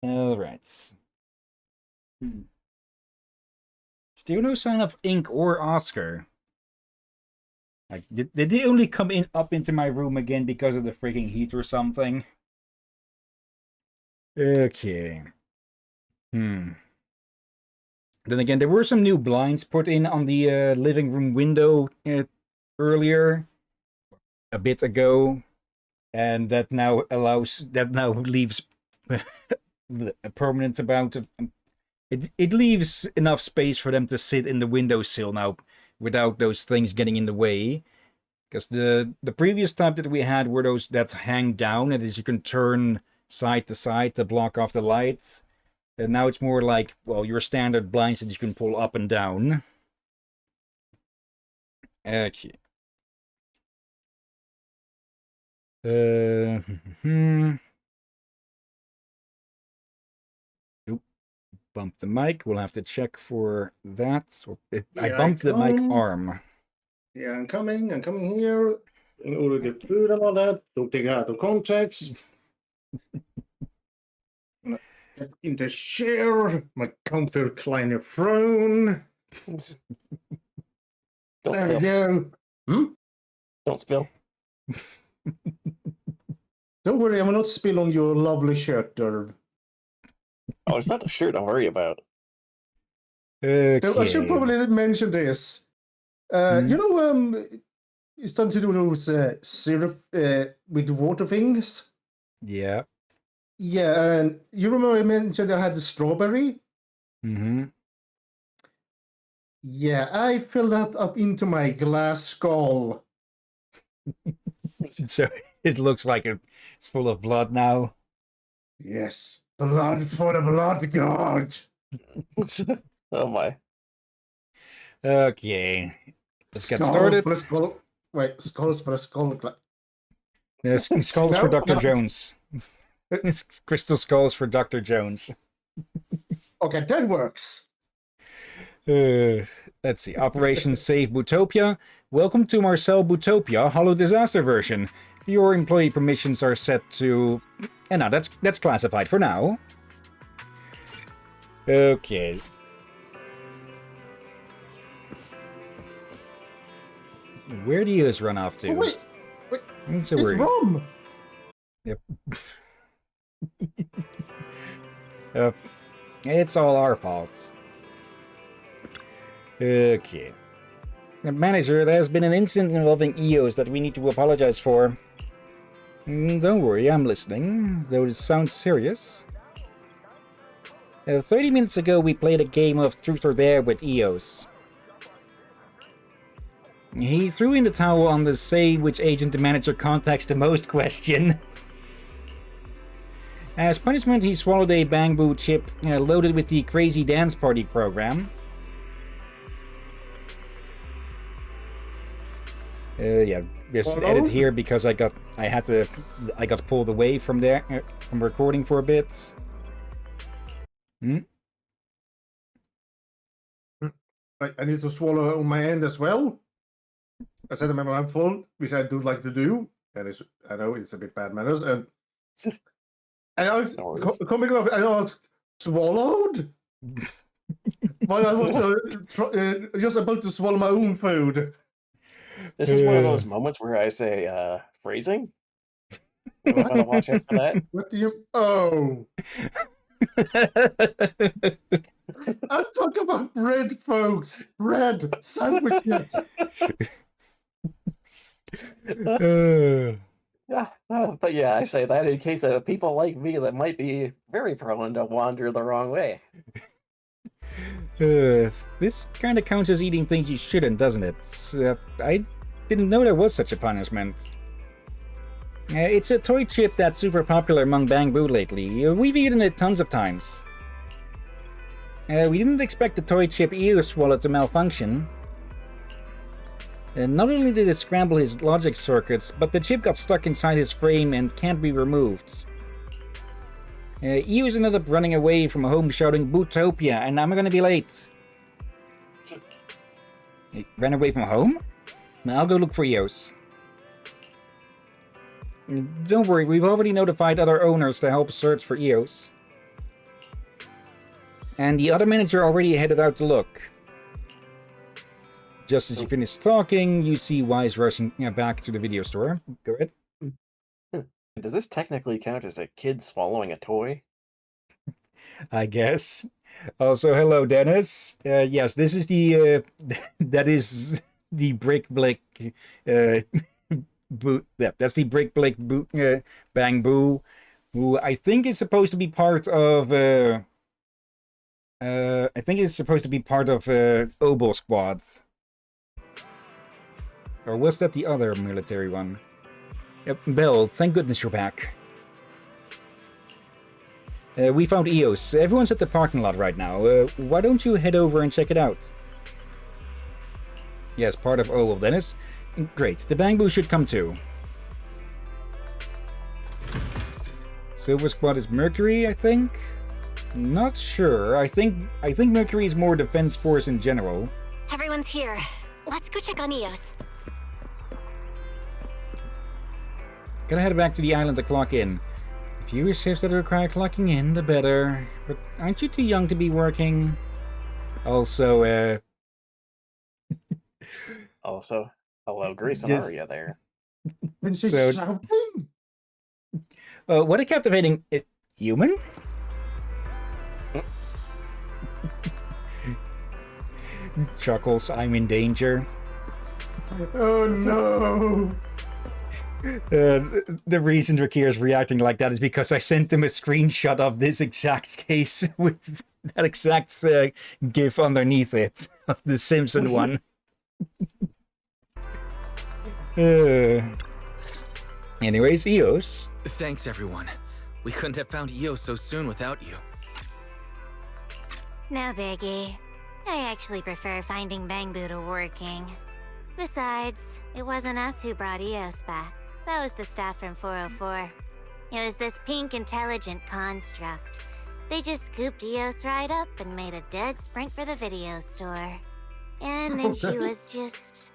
Speaker 1: Alright. Still no sign of Ink or Oscar. Like, did they only come up into my room again because of the freaking heat or something? Okay. Then again, there were some new blinds put in on the living room window earlier, a bit ago, and that now leaves a permanent amount of. It leaves enough space for them to sit in the windowsill now, without those things getting in the way. Because the previous type that we had were those that hang down, and as you can turn side to side to block off the light. And now it's more like, well, your standard blinds that you can pull up and down. Okay. Oop, bumped the mic. We'll have to check for that. I bumped the mic arm.
Speaker 2: Yeah, I'm coming here. In order to get through and all that, don't take it out of context. Get in the chair, my comfy recliner throne. There we go.
Speaker 4: Don't spill.
Speaker 2: Don't worry, I will not spill on your lovely shirt, Derb.
Speaker 4: Oh, it's not the shirt I'm worried about.
Speaker 1: Okay.
Speaker 2: I should probably mention this. You know, it's time to do those syrup with water things.
Speaker 1: Yeah.
Speaker 2: Yeah, and you remember I mentioned I had the strawberry? Yeah, I filled that up into my glass skull.
Speaker 1: So it looks like it's full of blood now.
Speaker 2: Yes, blood for the blood god.
Speaker 4: Oh my.
Speaker 1: Okay. Let's get
Speaker 2: Skulls
Speaker 1: started.
Speaker 2: for the skull. Wait, skulls for the skull.
Speaker 1: Skulls for Dr. Jones. It's crystal skulls for Dr. Jones.
Speaker 2: Okay, that works.
Speaker 1: Let's see. Operation Save Bootopia. Welcome to Marcel Bootopia Hollow Disaster version. Your employee permissions are set to... And now that's classified for now. Okay. Where do you run off to?
Speaker 2: Oh, wait.
Speaker 1: It's
Speaker 2: It's rum.
Speaker 1: Yep. It's all our fault. Okay. Manager, there has been an incident involving EOS that we need to apologize for. Don't worry, I'm listening, though it sounds serious. 30 minutes ago, we played a game of Truth or Dare with EOS. He threw in the towel on the say which agent the manager contacts the most question. As punishment, he swallowed a bamboo chip loaded with the Crazy Dance Party program. Yeah, just edit here because I got pulled away from there from recording for a bit.
Speaker 2: I need to swallow on my end as well. I said in my mouthful, which I do like to do, and I know it's a bit bad manners, and I was coming off. I was swallowed, but I was just about to swallow my own food.
Speaker 4: This is one of those moments where I say, phrasing? We gotta watch out for that.
Speaker 2: What do you... Oh. I'm talking about bread, folks. Bread. Sandwiches.
Speaker 4: But yeah, I say that in case of people like me that might be very prone to wander the wrong way.
Speaker 1: This kind of counts as eating things you shouldn't, doesn't it? I didn't know there was such a punishment. It's a toy chip that's super popular among Bangbu lately. We've eaten it tons of times. We didn't expect the toy chip EOS wallet to malfunction. Not only did it scramble his logic circuits, but the chip got stuck inside his frame and can't be removed. EOS ended up running away from home shouting Bootopia, and I'm gonna be late. He ran away from home? Now I'll go look for EOS. Don't worry, we've already notified other owners to help search for EOS. And the other manager already headed out to look. Just as you finish talking, you see Wise rushing back to the video store. Go ahead.
Speaker 4: Does this technically count as a kid swallowing a toy?
Speaker 1: I guess. Also, hello, Dennis. Yes, this is the that is the Brick Blick boot. Yeah, that's the Brick Blick boot Bangbu, who I think is supposed to be part of. I think it's supposed to be part of Obo Squad. Or was that the other military one? Yep, Belle, thank goodness you're back. We found EOS. Everyone's at the parking lot right now. Why don't you head over and check it out? Yes, part of Oval, Dennis. Great, the Bangbu should come too. Silver Squad is Mercury, I think? Not sure. I think Mercury is more Defense Force in general.
Speaker 3: Everyone's here. Let's go check on EOS.
Speaker 1: Gotta head back to the island to clock in. The fewer shifts that require clocking in, the better. But aren't you too young to be working? Also,
Speaker 4: Also, hello, Grace and Aria there.
Speaker 2: And she's
Speaker 1: So-
Speaker 2: shouting.
Speaker 1: what a captivating... human? Chuckles, I'm in danger.
Speaker 2: Oh no.
Speaker 1: The reason Rakir is reacting like that is because I sent him a screenshot of this exact case with that exact GIF underneath it of the Simpson one. Anyways, EOS.
Speaker 5: Thanks, everyone. We couldn't have found EOS so soon without you.
Speaker 3: No biggie. I actually prefer finding Bangbu to working. Besides, it wasn't us who brought EOS back. That was the staff from 404. It was this pink intelligent construct. They just scooped EOS right up and made a dead sprint for the video store. And then she was just...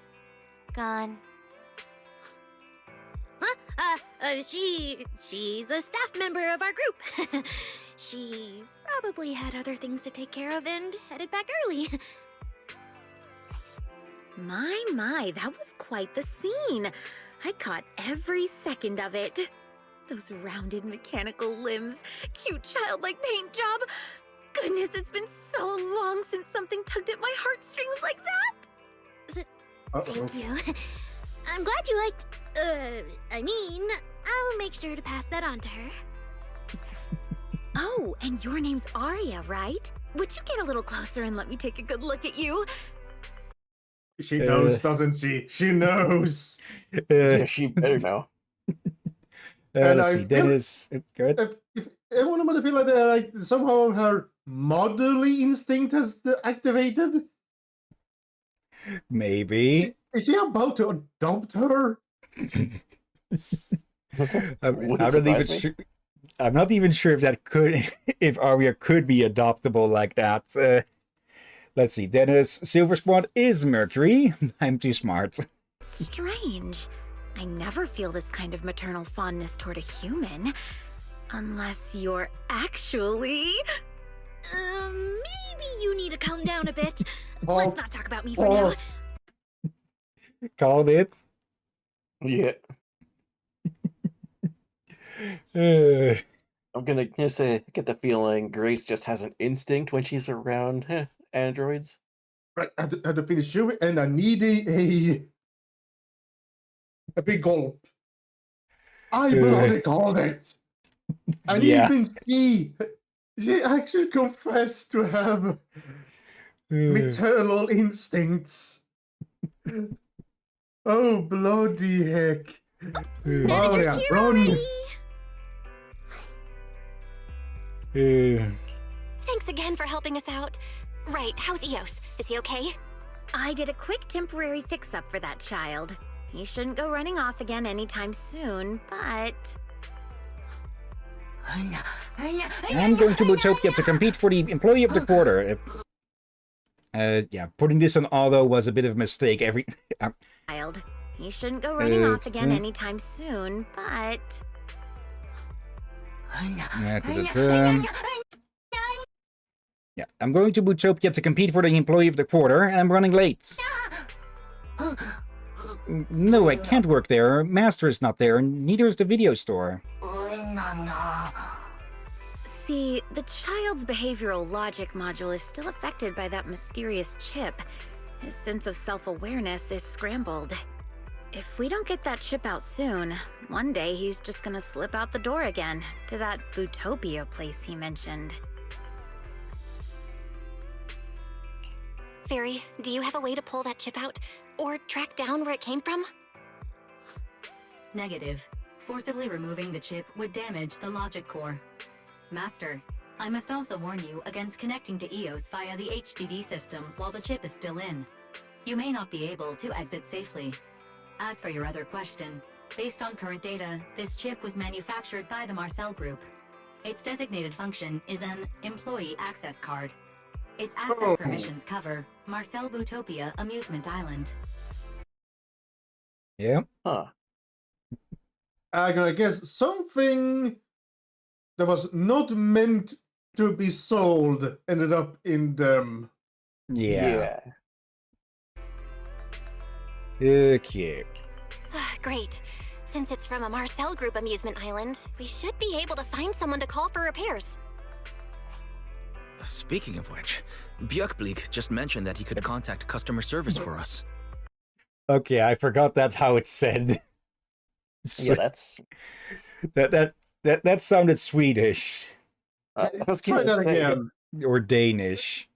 Speaker 3: gone.
Speaker 6: She's a staff member of our group. She probably had other things to take care of and headed back early. My, that was quite the scene. I caught every second of it. Those rounded mechanical limbs, cute childlike paint job. goodness, it's been so long since something tugged at my heartstrings like that. Thank you. I'm glad you liked. I'll make sure to pass that on to her. Oh, and your name's Arya, right? Would you get a little closer and let me take a good look at you?
Speaker 2: She knows, doesn't she? She knows.
Speaker 4: Yeah, she better know.
Speaker 2: And
Speaker 1: let's
Speaker 2: I
Speaker 1: see.
Speaker 2: feel-
Speaker 1: Dennis, good.
Speaker 2: If everyone might feel like somehow her motherly instinct has activated.
Speaker 1: Maybe.
Speaker 2: Is she about to adopt her?
Speaker 1: I'm not even sure if that could, if Arya could be adoptable like that. Let's see. Dennis, Silver Squad is Mercury. I'm too smart.
Speaker 6: Strange. I never feel this kind of maternal fondness toward a human. Unless you're actually... maybe you need to calm down a bit. Let's not talk about me for now.
Speaker 1: Called it.
Speaker 4: Yeah. I'm gonna say, get the feeling Grace just has an instinct when she's around androids.
Speaker 2: Right, I had to finish chewing, and I needed a big gulp. I bloody called it. And even she actually confessed to have maternal instincts. Oh, bloody heck.
Speaker 6: Manager's here already. Thanks again for helping us out. Right, how's Eos? Is he okay? I did a quick temporary fix-up for that child. He shouldn't go running off again anytime soon, but...
Speaker 1: I'm going to Bootopia to compete for the Employee of the Quarter. Yeah, putting this on auto was a bit of a mistake.
Speaker 6: Child. He shouldn't go running off again anytime soon, but...
Speaker 1: Yeah, I'm going to Bootopia to compete for the Employee of the Quarter, and I'm running late. No, I can't work there. Master is not there, and neither is the video store.
Speaker 6: See, the child's behavioral logic module is still affected by that mysterious chip. His sense of self-awareness is scrambled. If we don't get that chip out soon, one day he's just gonna slip out the door again, to that Bootopia place he mentioned. Fairy, do you have a way to pull that chip out? Or track down where it came from?
Speaker 7: Negative. Forcibly removing the chip would damage the logic core. Master, I must also warn you against connecting to EOS via the HDD system while the chip is still in. You may not be able to exit safely. As for your other question, based on current data, this chip was manufactured by the Marcel Group. Its designated function is an Employee Access Card. Its access permissions cover Marcel Bootopia Amusement Island.
Speaker 1: Yeah.
Speaker 4: Huh.
Speaker 2: I'm gonna guess something that was not meant to be sold ended up in them.
Speaker 1: Yeah. Okay.
Speaker 3: Great. Since it's from a Marcel Group amusement island, we should be able to find someone to call for repairs.
Speaker 5: Speaking of which, Björkbleek just mentioned that he could contact customer service for us.
Speaker 1: Okay, I forgot that's how it's said.
Speaker 4: Yeah, that's...
Speaker 1: That sounded Swedish.
Speaker 4: I was
Speaker 2: Try
Speaker 4: gonna
Speaker 2: that
Speaker 4: say,
Speaker 2: again.
Speaker 1: Or Danish.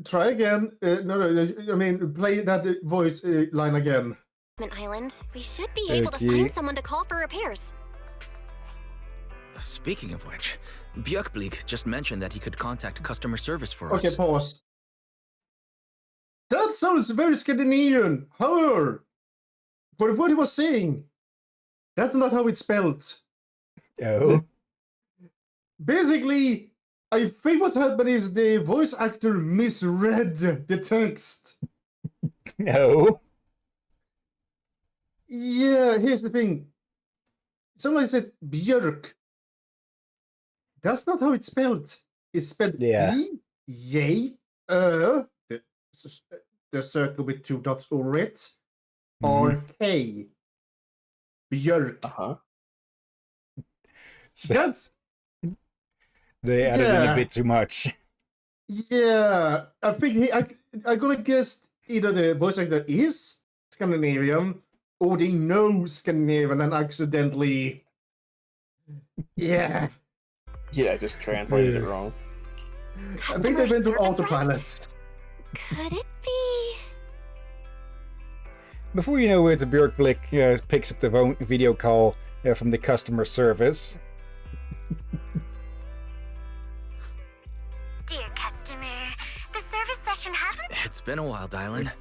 Speaker 2: Try again. No, I mean, play that voice line again.
Speaker 3: Island, we should be able to find someone to call for repairs.
Speaker 5: Speaking of which, Björkbleek just mentioned that he could contact customer service for us.
Speaker 2: Okay, pause. That sounds very Scandinavian. However, for what he was saying, that's not how it's spelled.
Speaker 1: Oh.
Speaker 2: Basically, I think what happened is the voice actor misread the text.
Speaker 1: No.
Speaker 2: Yeah, here's the thing. Somebody said Björk. That's not how it's spelled. It's spelled B-J, the circle with two dots over it, or K. Björk.
Speaker 4: Uh-huh.
Speaker 1: So
Speaker 2: That's...
Speaker 1: they added in a bit too much.
Speaker 2: Yeah, I think I'm gonna guess either the voice actor is Scandinavian or they know Scandinavian and accidentally. Yeah,
Speaker 4: Yeah, just translated it
Speaker 1: Yeah.
Speaker 4: wrong.
Speaker 2: I think they
Speaker 6: Customer
Speaker 2: went to
Speaker 6: service rep?
Speaker 2: autopilot.
Speaker 6: Could it be?
Speaker 1: Before you know it, Björkblick picks up the video call from the customer service.
Speaker 3: Dear customer, the service session hasn't.
Speaker 5: It's been a while, Dylan.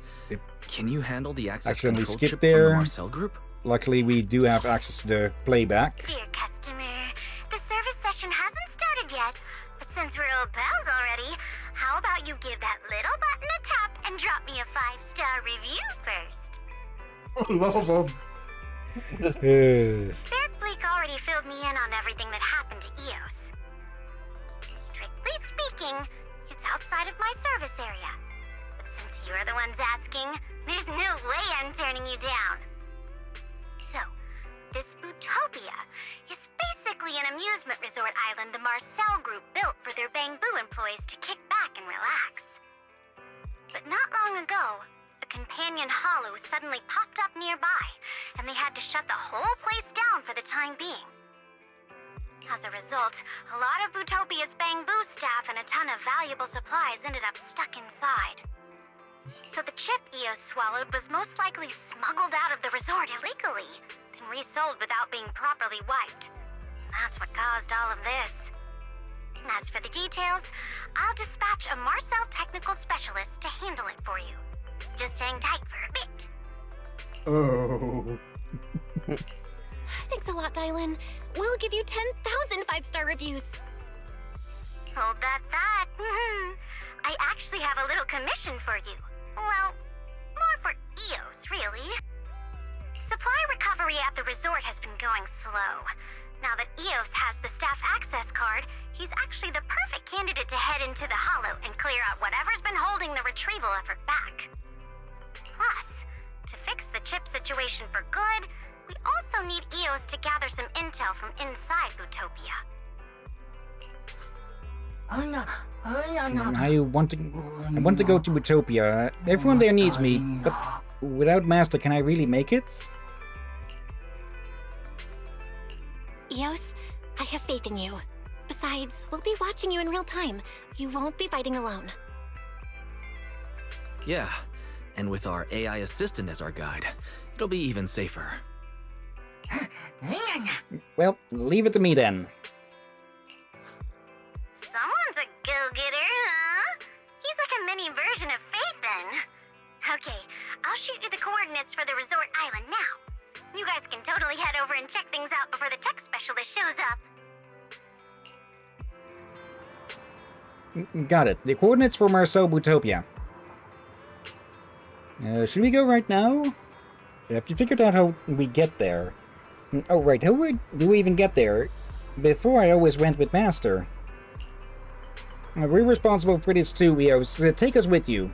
Speaker 5: Can you handle the access
Speaker 1: Accidentally
Speaker 5: control
Speaker 1: skipped
Speaker 5: chip
Speaker 1: there.
Speaker 5: from the Marcel group?
Speaker 1: Luckily, we do have access to the playback.
Speaker 3: Dear customer, the service session hasn't started yet, but since we're old pals already, how about you give that little button a tap and drop me a 5-star review first?
Speaker 2: Love them.
Speaker 3: Bleak already filled me in on everything that happened to Eos. Strictly speaking, it's outside of my service area. But since you're the ones asking, there's no way I'm turning you down. So, this Bootopia is basically an amusement resort island the Marcel group built for their Bangbu employees to kick back and relax. But not long ago, a companion hollow suddenly popped up nearby, and they had to shut the whole place down for the time being. As a result, a lot of Bootopia's Bangbu staff and a ton of valuable supplies ended up stuck inside. So the chip Eos swallowed was most likely smuggled out of the resort illegally, then resold without being properly wiped. That's what caused all of this. And as for the details, I'll dispatch a Marcel technical specialist to handle it for you. Just hang tight for a bit.
Speaker 2: Oh.
Speaker 6: Thanks a lot, Dylan. We'll give you 10,000 5-star reviews.
Speaker 3: Hold that thought. I actually have a little commission for you. Well, more for Eos, really. Supply recovery at the resort has been going slow. Now that Eos has the staff access card, he's actually the perfect candidate to head into the hollow and clear out whatever's been holding the retrieval effort back. Plus, to fix the chip situation for good, we also need Eos to gather some intel from inside Bootopia.
Speaker 1: I want to go to Bootopia. Everyone there needs me, but without Master, can I really make it?
Speaker 6: Eos, I have faith in you. Besides, we'll be watching you in real time. You won't be fighting alone.
Speaker 5: Yeah, and with our AI assistant as our guide, it'll be even safer.
Speaker 1: Well, leave it to me then.
Speaker 3: Someone's a go-getter, huh? He's like a mini version of Faith, then. Okay, I'll shoot you the coordinates for the resort island now. You guys can totally head over and check things out before the tech specialist shows up.
Speaker 1: Got it. The coordinates for Marcel Bootopia. Should we go right now? Have you figured out how we get there? Oh, right. How do we even get there? Before, I always went with Master. We're responsible for this too, Eos. Take us with you.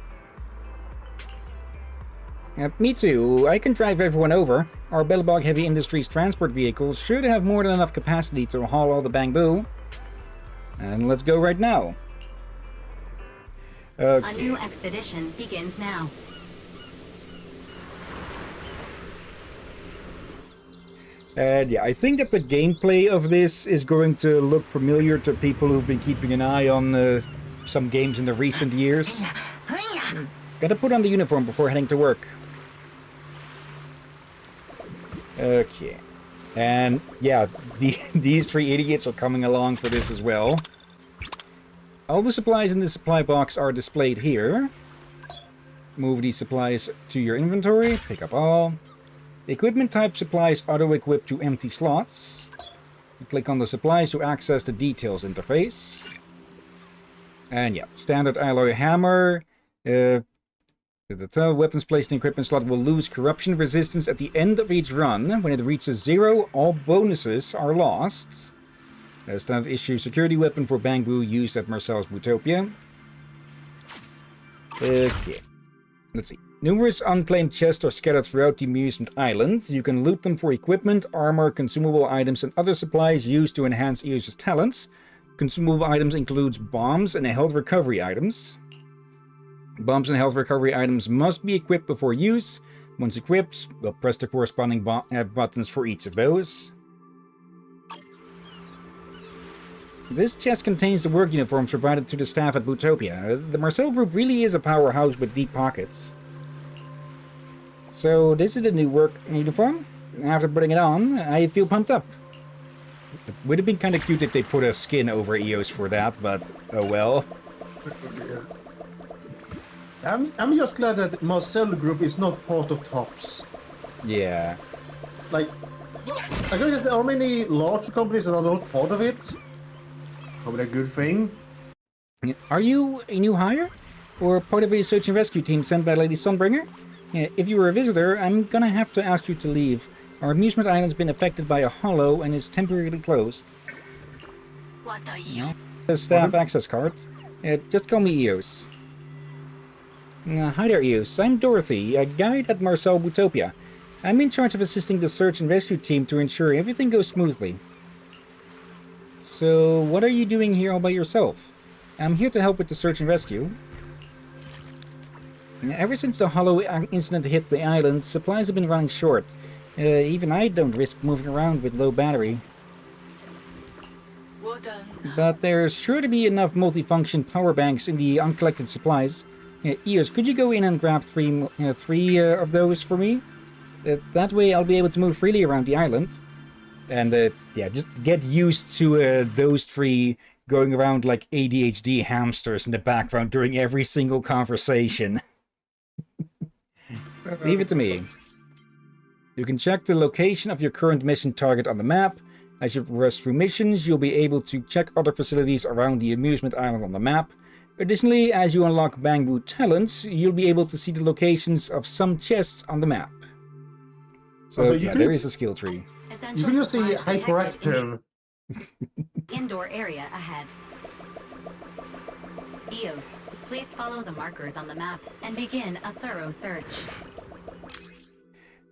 Speaker 1: Me too. I can drive everyone over. Our Bellabog Heavy Industries transport vehicle should have more than enough capacity to haul all the Bangbu. And let's go right now.
Speaker 7: A new expedition begins now.
Speaker 1: And yeah, I think that the gameplay of this is going to look familiar to people who've been keeping an eye on some games in the recent years. Gotta put on the uniform before heading to work. Okay. And yeah, these three idiots are coming along for this as well. All the supplies in the supply box are displayed here. Move these supplies to your inventory. Pick up all. Equipment type supplies auto-equip to empty slots. Click on the supplies to access the details interface. And yeah, standard alloy hammer. The weapons placed in equipment slot will lose corruption resistance at the end of each run. When it reaches 0, all bonuses are lost. Standard issue security weapon for Bangbu used at Marcel's Bootopia. Okay. Let's see. Numerous unclaimed chests are scattered throughout the amusement island. You can loot them for equipment, armor, consumable items, and other supplies used to enhance Eos' talents. consumable items includes bombs and health recovery items. Bombs and health recovery items must be equipped before use. Once equipped, we'll press the corresponding buttons for each of those. This chest contains the work uniforms provided to the staff at Bootopia. The Marcel group really is a powerhouse with deep pockets. So this is the new work uniform. After putting it on, I feel pumped up. It would have been kind of cute if they put a skin over EOS for that, but oh well.
Speaker 2: I'm just glad that Marcel group is not part of TOPS.
Speaker 1: Yeah.
Speaker 2: Like, I guess there are many large companies that are not part of it. Probably a good thing.
Speaker 1: Are you a new hire? Or part of a search and rescue team sent by Lady Sunbringer? If you were a visitor, I'm gonna have to ask you to leave. Our amusement island's been affected by a hollow and is temporarily closed.
Speaker 7: What are you?
Speaker 1: The staff access card. Just call me EOS. Hi there, EOS. I'm Dorothy, a guide at Marcel Bootopia. I'm in charge of assisting the search and rescue team to ensure everything goes smoothly. So, what are you doing here all by yourself? I'm here to help with the search and rescue. Ever since the hollow incident hit the island, supplies have been running short. Even I don't risk moving around with low battery. But there's sure to be enough multifunction power banks in the uncollected supplies. EOS, could you go in and grab three of those for me? That way I'll be able to move freely around the island. And yeah, just get used to those three going around like ADHD hamsters in the background during every single conversation. Leave it to me. You can check the location of your current mission target on the map. As you progress through missions, you'll be able to check other facilities around the amusement island on the map. Additionally, as you unlock Bamboo talents, you'll be able to see the locations of some chests on the map. So yeah, there is a skill tree.
Speaker 2: You can just see hyperactive.
Speaker 7: Indoor area ahead. EOS, please follow the markers on the map and begin a thorough search.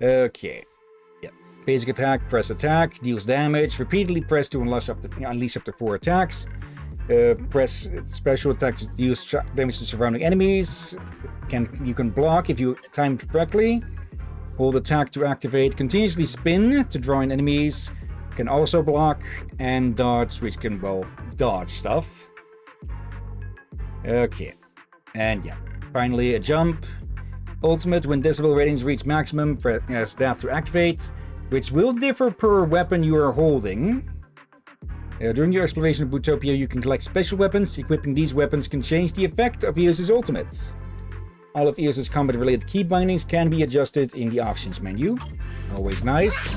Speaker 1: Okay. Yeah. Basic attack, press attack, deals damage. Repeatedly press to unleash up to 4 attacks. Press special attacks to deals damage to surrounding enemies. You can block if you time it correctly. Hold attack to activate. Continuously spin to draw in enemies. Can also block and dodge, which can, well, dodge stuff. Okay. And yeah. Finally, a jump. Ultimate, when decibel ratings reach maximum, press that to activate, which will differ per weapon you are holding. During your exploration of Bootopia, you can collect special weapons. Equipping these weapons can change the effect of EOS's ultimates. All of EOS's combat-related key bindings can be adjusted in the options menu. Always nice.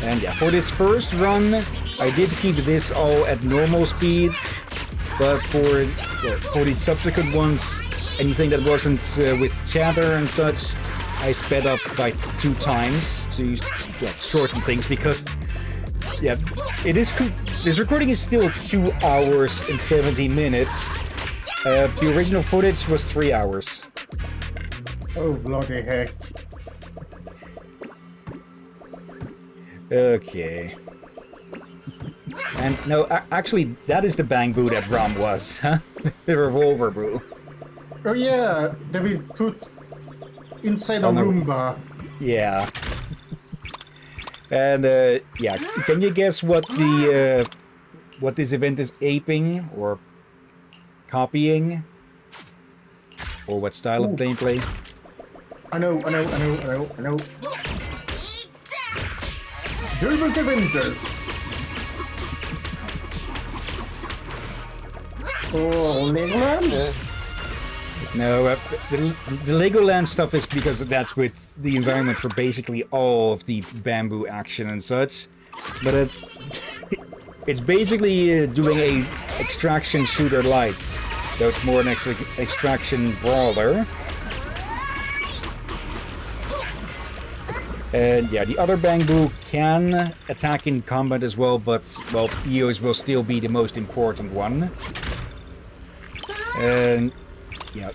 Speaker 1: And yeah, for this first run, I did keep this all at normal speed, but for the subsequent ones, anything that wasn't with chatter and such, I sped up by 2 times to shorten things because, yeah, this recording is still 2 hours and 17 minutes. The original footage was 3 hours.
Speaker 2: Oh, bloody heck.
Speaker 1: Okay. And no, actually, that is the Bamboo that Rom was, huh? The revolver brew.
Speaker 2: Oh yeah, that we put inside a Roomba.
Speaker 1: Yeah. And yeah, can you guess what the what this event is aping or copying, or what style of gameplay?
Speaker 2: I know. Devil's Avenger. Oh, Legoland?
Speaker 1: No, the Legoland stuff is because that's with the environment for basically all of the Bamboo action and such. But it's basically doing a extraction shooter light, though it's more an extraction brawler. And yeah, the other Bamboo can attack in combat as well, but, well, EOS will still be the most important one. And yeah,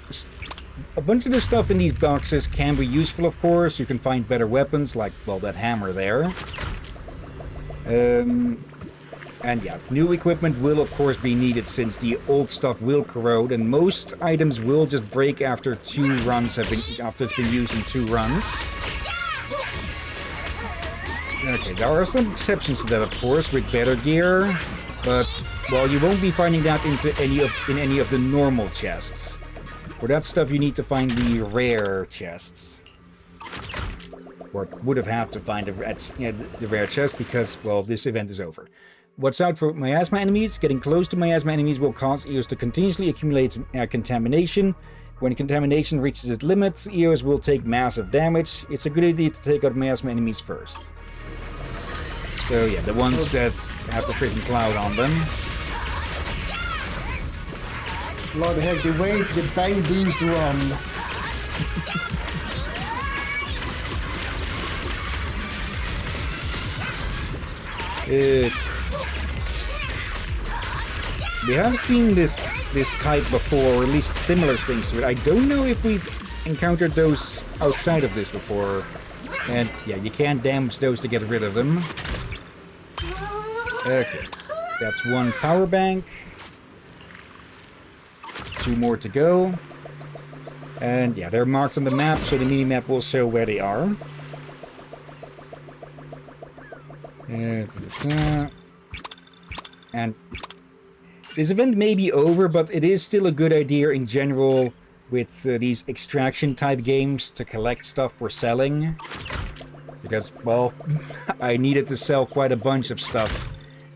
Speaker 1: a bunch of the stuff in these boxes can be useful, of course. You can find better weapons, like, well, that hammer there. And yeah, new equipment will of course be needed since the old stuff will corrode, and most items will just break after after it's been used in 2 runs. Okay, there are some exceptions to that, of course, with better gear, but well, you won't be finding that in any of the normal chests. For that stuff, you need to find the rare chests. Or would have had to find the rare chest because, well, this event is over. Watch out for miasma enemies. Getting close to miasma enemies will cause Eos to continuously accumulate contamination. When contamination reaches its limit, Eos will take massive damage. It's a good idea to take out miasma enemies first. So yeah, the ones that have the freaking cloud on them.
Speaker 2: Bloody heck, the way the bang beams run.
Speaker 1: We have seen this type before, or at least similar things to it. I don't know if we've encountered those outside of this before. And yeah, you can't damage those to get rid of them. Okay, that's 1 power bank. 2 more to go. And yeah, they're marked on the map, so the mini-map will show where they are. And this event may be over, but it is still a good idea in general with these extraction type games to collect stuff for selling. Because, well, I needed to sell quite a bunch of stuff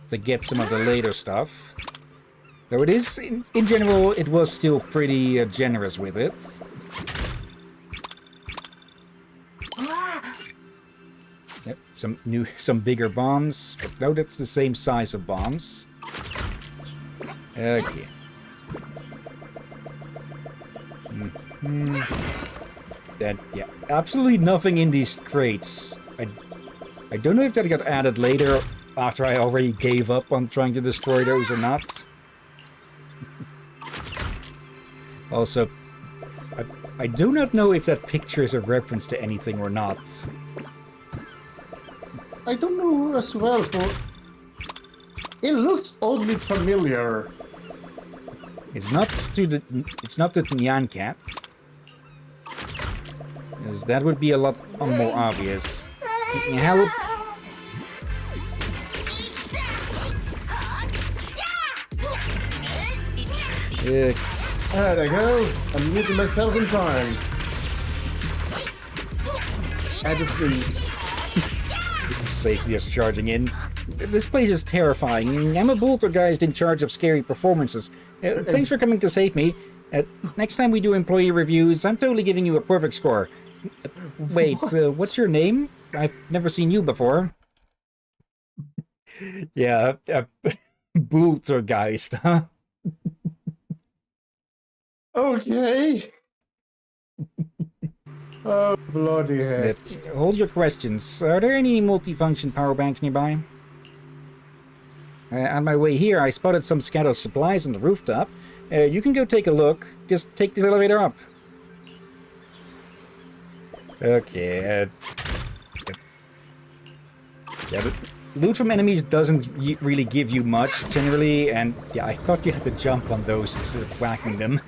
Speaker 1: to get some of the later stuff. Though it is, in general, it was still pretty generous with it. Yep, some bigger bombs. But no, that's the same size of bombs. Okay. Then, yeah, absolutely nothing in these crates. I don't know if that got added later after I already gave up on trying to destroy those or not. Also, I do not know if that picture is a reference to anything or not.
Speaker 2: I don't know as well, so it looks oddly familiar.
Speaker 1: It's not to the Nyan cats. Because that would be a lot more obvious. Help!
Speaker 2: There I go. I'm muting myself in time. Added 3.
Speaker 1: Safe just charging in. This place is terrifying. I'm a poltergeist in charge of scary performances. Thanks for coming to save me. Next time we do employee reviews, I'm totally giving you a perfect score. Wait, what's your name? I've never seen you before. Yeah, poltergeist, huh?
Speaker 2: Okay. Oh, bloody heck.
Speaker 1: Hold your questions. Are there any multifunction power banks nearby? On my way here, I spotted some scattered supplies on the rooftop. You can go take a look. Just take this elevator up. Okay, yeah, but loot from enemies doesn't really give you much, generally, and yeah, I thought you had to jump on those instead of whacking them.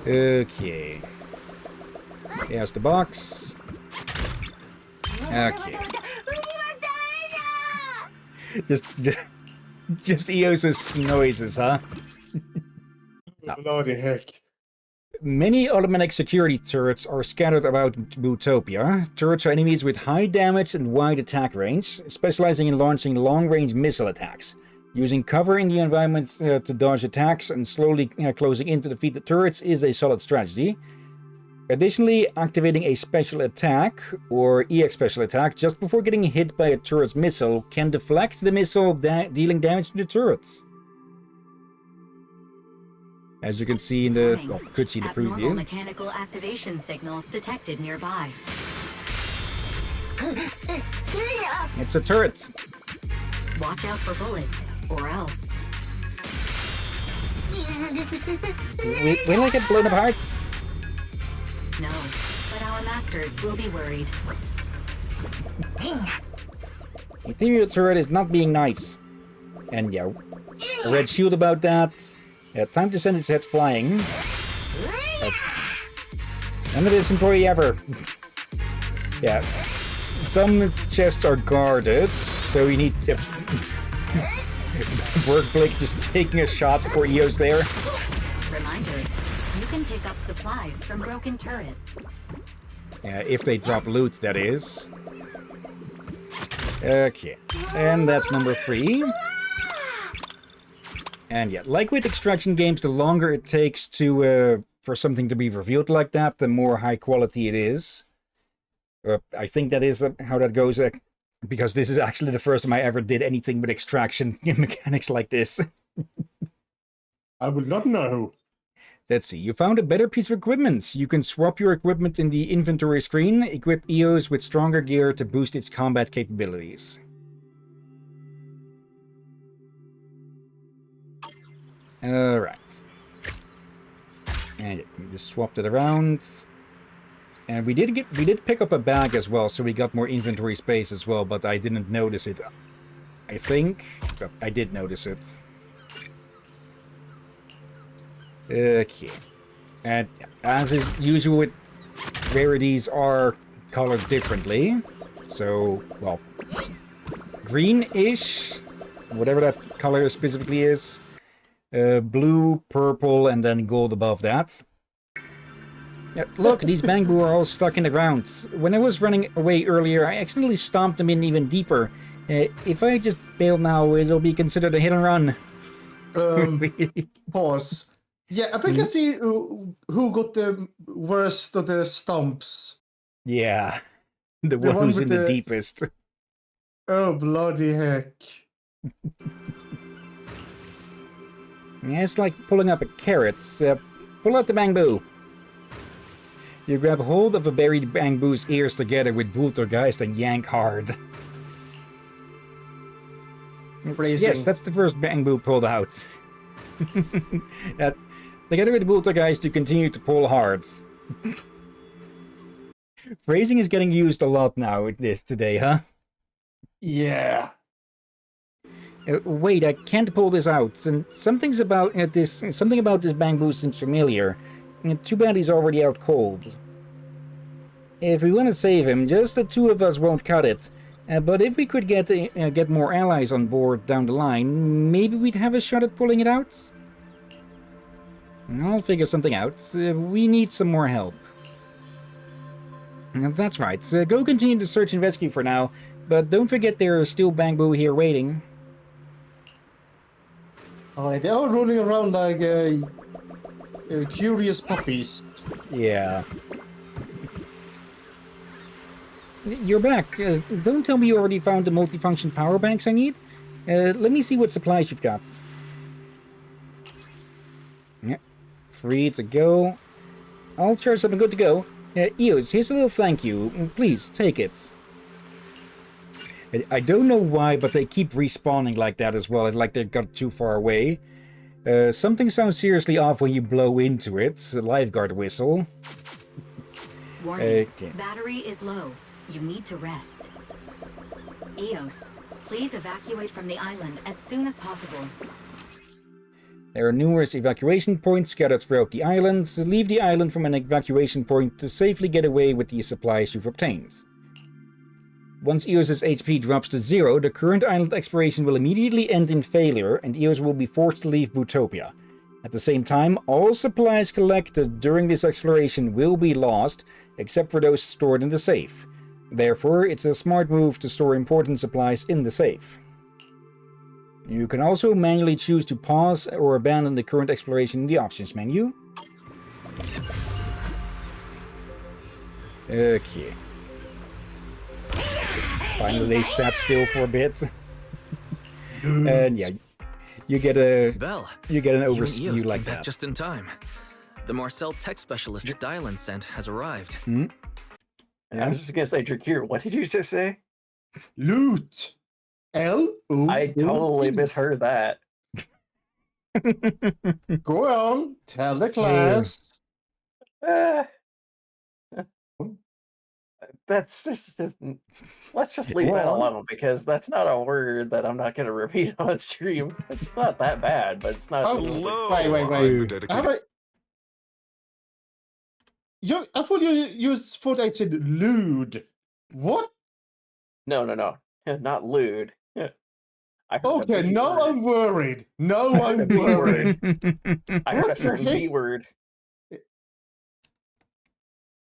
Speaker 1: Okay. Here's the box. Okay. Just Eos's noises, huh?
Speaker 2: Bloody heck.
Speaker 1: Many automatic security turrets are scattered about Bootopia. Turrets are enemies with high damage and wide attack range, specializing in launching long-range missile attacks. Using cover in the environment to dodge attacks and slowly closing in to defeat the turrets is a solid strategy. Additionally, activating a special attack, or EX special attack, just before getting hit by a turret's missile can deflect the missile, dealing damage to the turrets. As you can see in the, well, could see the
Speaker 7: Abnormal
Speaker 1: preview.
Speaker 7: mechanical activation signals detected nearby.
Speaker 1: It's a turret.
Speaker 7: Watch out for bullets, or else.
Speaker 1: Will I get blown apart?
Speaker 7: No, but our masters will be worried.
Speaker 1: Ethereal turret is not being nice. And yeah, a red shield about that. Time to send its head flying. Limited employee ever. Yeah. Some chests are guarded, so you need to... Workblick just taking a shot for EOS there.
Speaker 7: Reminder, you can pick up supplies from broken turrets.
Speaker 1: If they drop loot, that is. Okay. And that's number 3. And yeah, like with extraction games, the longer it takes to for something to be revealed like that, the more high quality it is. I think that is how that goes, because this is actually the first time I ever did anything with extraction mechanics like this.
Speaker 2: I would not know.
Speaker 1: Let's see, you found a better piece of equipment. You can swap your equipment in the inventory screen, equip EOS with stronger gear to boost its combat capabilities. Alright. And we just swapped it around. And we did pick up a bag as well, so we got more inventory space as well, but I didn't notice it. I think, but I did notice it. Okay. And as is usual with rarities, are colored differently. So, well, green-ish, whatever that color specifically is. Blue, purple, and then gold above that. Look, these bamboo are all stuck in the ground. When I was running away earlier, I accidentally stomped them in even deeper. If I just bail now, it'll be considered a hit and run.
Speaker 2: Pause. Yeah, I think I see who got the worst of the stumps.
Speaker 1: Yeah, the
Speaker 2: The
Speaker 1: one
Speaker 2: one
Speaker 1: who's
Speaker 2: with
Speaker 1: in the
Speaker 2: the-
Speaker 1: deepest.
Speaker 2: Oh, bloody heck.
Speaker 1: Yeah, it's like pulling up a carrot. Pull out the bamboo. You grab hold of a buried bamboo's ears together with Bootopia and yank hard.
Speaker 2: Phrasing.
Speaker 1: Yes, that's the first bamboo pulled out. Together with Bootopia, you continue to pull hard. Phrasing is getting used a lot now with this today, huh?
Speaker 2: Yeah.
Speaker 1: Wait, I can't pull this out. And something about this bamboo seems familiar. Too bad he's already out cold. If we want to save him, just the two of us won't cut it. But if we could get more allies on board down the line, maybe we'd have a shot at pulling it out? I'll figure something out. We need some more help. That's right. Go continue to search and rescue for now. But don't forget there are still bamboo here waiting.
Speaker 2: Alright, they're all rolling around like curious puppies.
Speaker 1: Yeah. You're back. Don't tell me you already found the multifunction power banks I need. Let me see what supplies you've got. Yep. 3 to go. I'll charge up and good to go. EOS, here's a little thank you. Please, take it. I don't know why, but they keep respawning like that as well. It's like they got too far away. Something sounds seriously off when you blow into it. A lifeguard whistle.
Speaker 7: Warning,
Speaker 1: Okay.
Speaker 7: battery is low. You need to rest. EOS, please evacuate from the island as soon as possible.
Speaker 1: There are numerous evacuation points scattered throughout the island. Leave the island from an evacuation point to safely get away with the supplies you've obtained. Once EOS's HP drops to 0, the current island exploration will immediately end in failure, and EOS will be forced to leave Bootopia. At the same time, all supplies collected during this exploration will be lost, except for those stored in the safe. Therefore, it's a smart move to store important supplies in the safe. You can also manually choose to pause or abandon the current exploration in the options menu. Okay. Finally, they sat still for a bit. And yeah, you get an
Speaker 5: Bell, you and
Speaker 1: overview
Speaker 5: EOS
Speaker 1: like
Speaker 5: came back
Speaker 1: that.
Speaker 5: just in time. The Marcel tech specialist Dylan sent has arrived.
Speaker 4: I was just gonna say, Drakir, what did you just say?
Speaker 2: Loot. L-O-O-T.
Speaker 4: I totally misheard that.
Speaker 2: Go on, tell the class.
Speaker 4: Uh, That's just let's just leave that alone because that's not a word that I'm not going to repeat on stream. It's not that bad, but it's not.
Speaker 2: Oh,
Speaker 8: Hello,
Speaker 2: wait.
Speaker 8: I'm the dedicated.
Speaker 2: I thought you thought I said lewd. What?
Speaker 4: No, not lewd. I heard a
Speaker 2: Okay,
Speaker 4: B
Speaker 2: now
Speaker 4: word.
Speaker 2: I'm worried. Now
Speaker 4: I heard
Speaker 2: I'm
Speaker 4: a B
Speaker 2: worried.
Speaker 4: word. I heard a
Speaker 2: What?
Speaker 4: certain B word.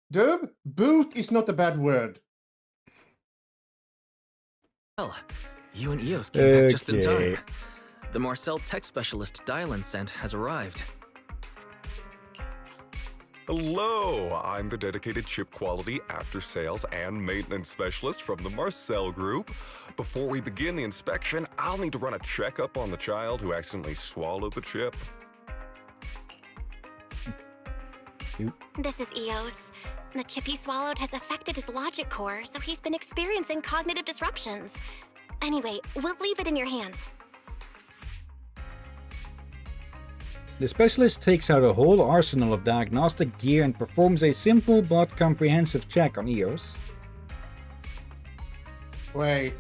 Speaker 2: Dude, boot is not a bad word.
Speaker 5: Well, you and Eos came back just in
Speaker 1: Okay.
Speaker 5: time. The Marcel tech specialist Dylan sent has arrived.
Speaker 8: Hello, I'm the dedicated chip quality, after sales, and maintenance specialist from the Marcel Group. Before we begin the inspection, I'll need to run a checkup on the child who accidentally swallowed the chip.
Speaker 3: This is Eos. The chip he swallowed has affected his logic core, so he's been experiencing cognitive disruptions. Anyway, we'll leave it in your hands.
Speaker 1: The specialist takes out a whole arsenal of diagnostic gear and performs a simple but comprehensive check on Eos.
Speaker 2: Wait,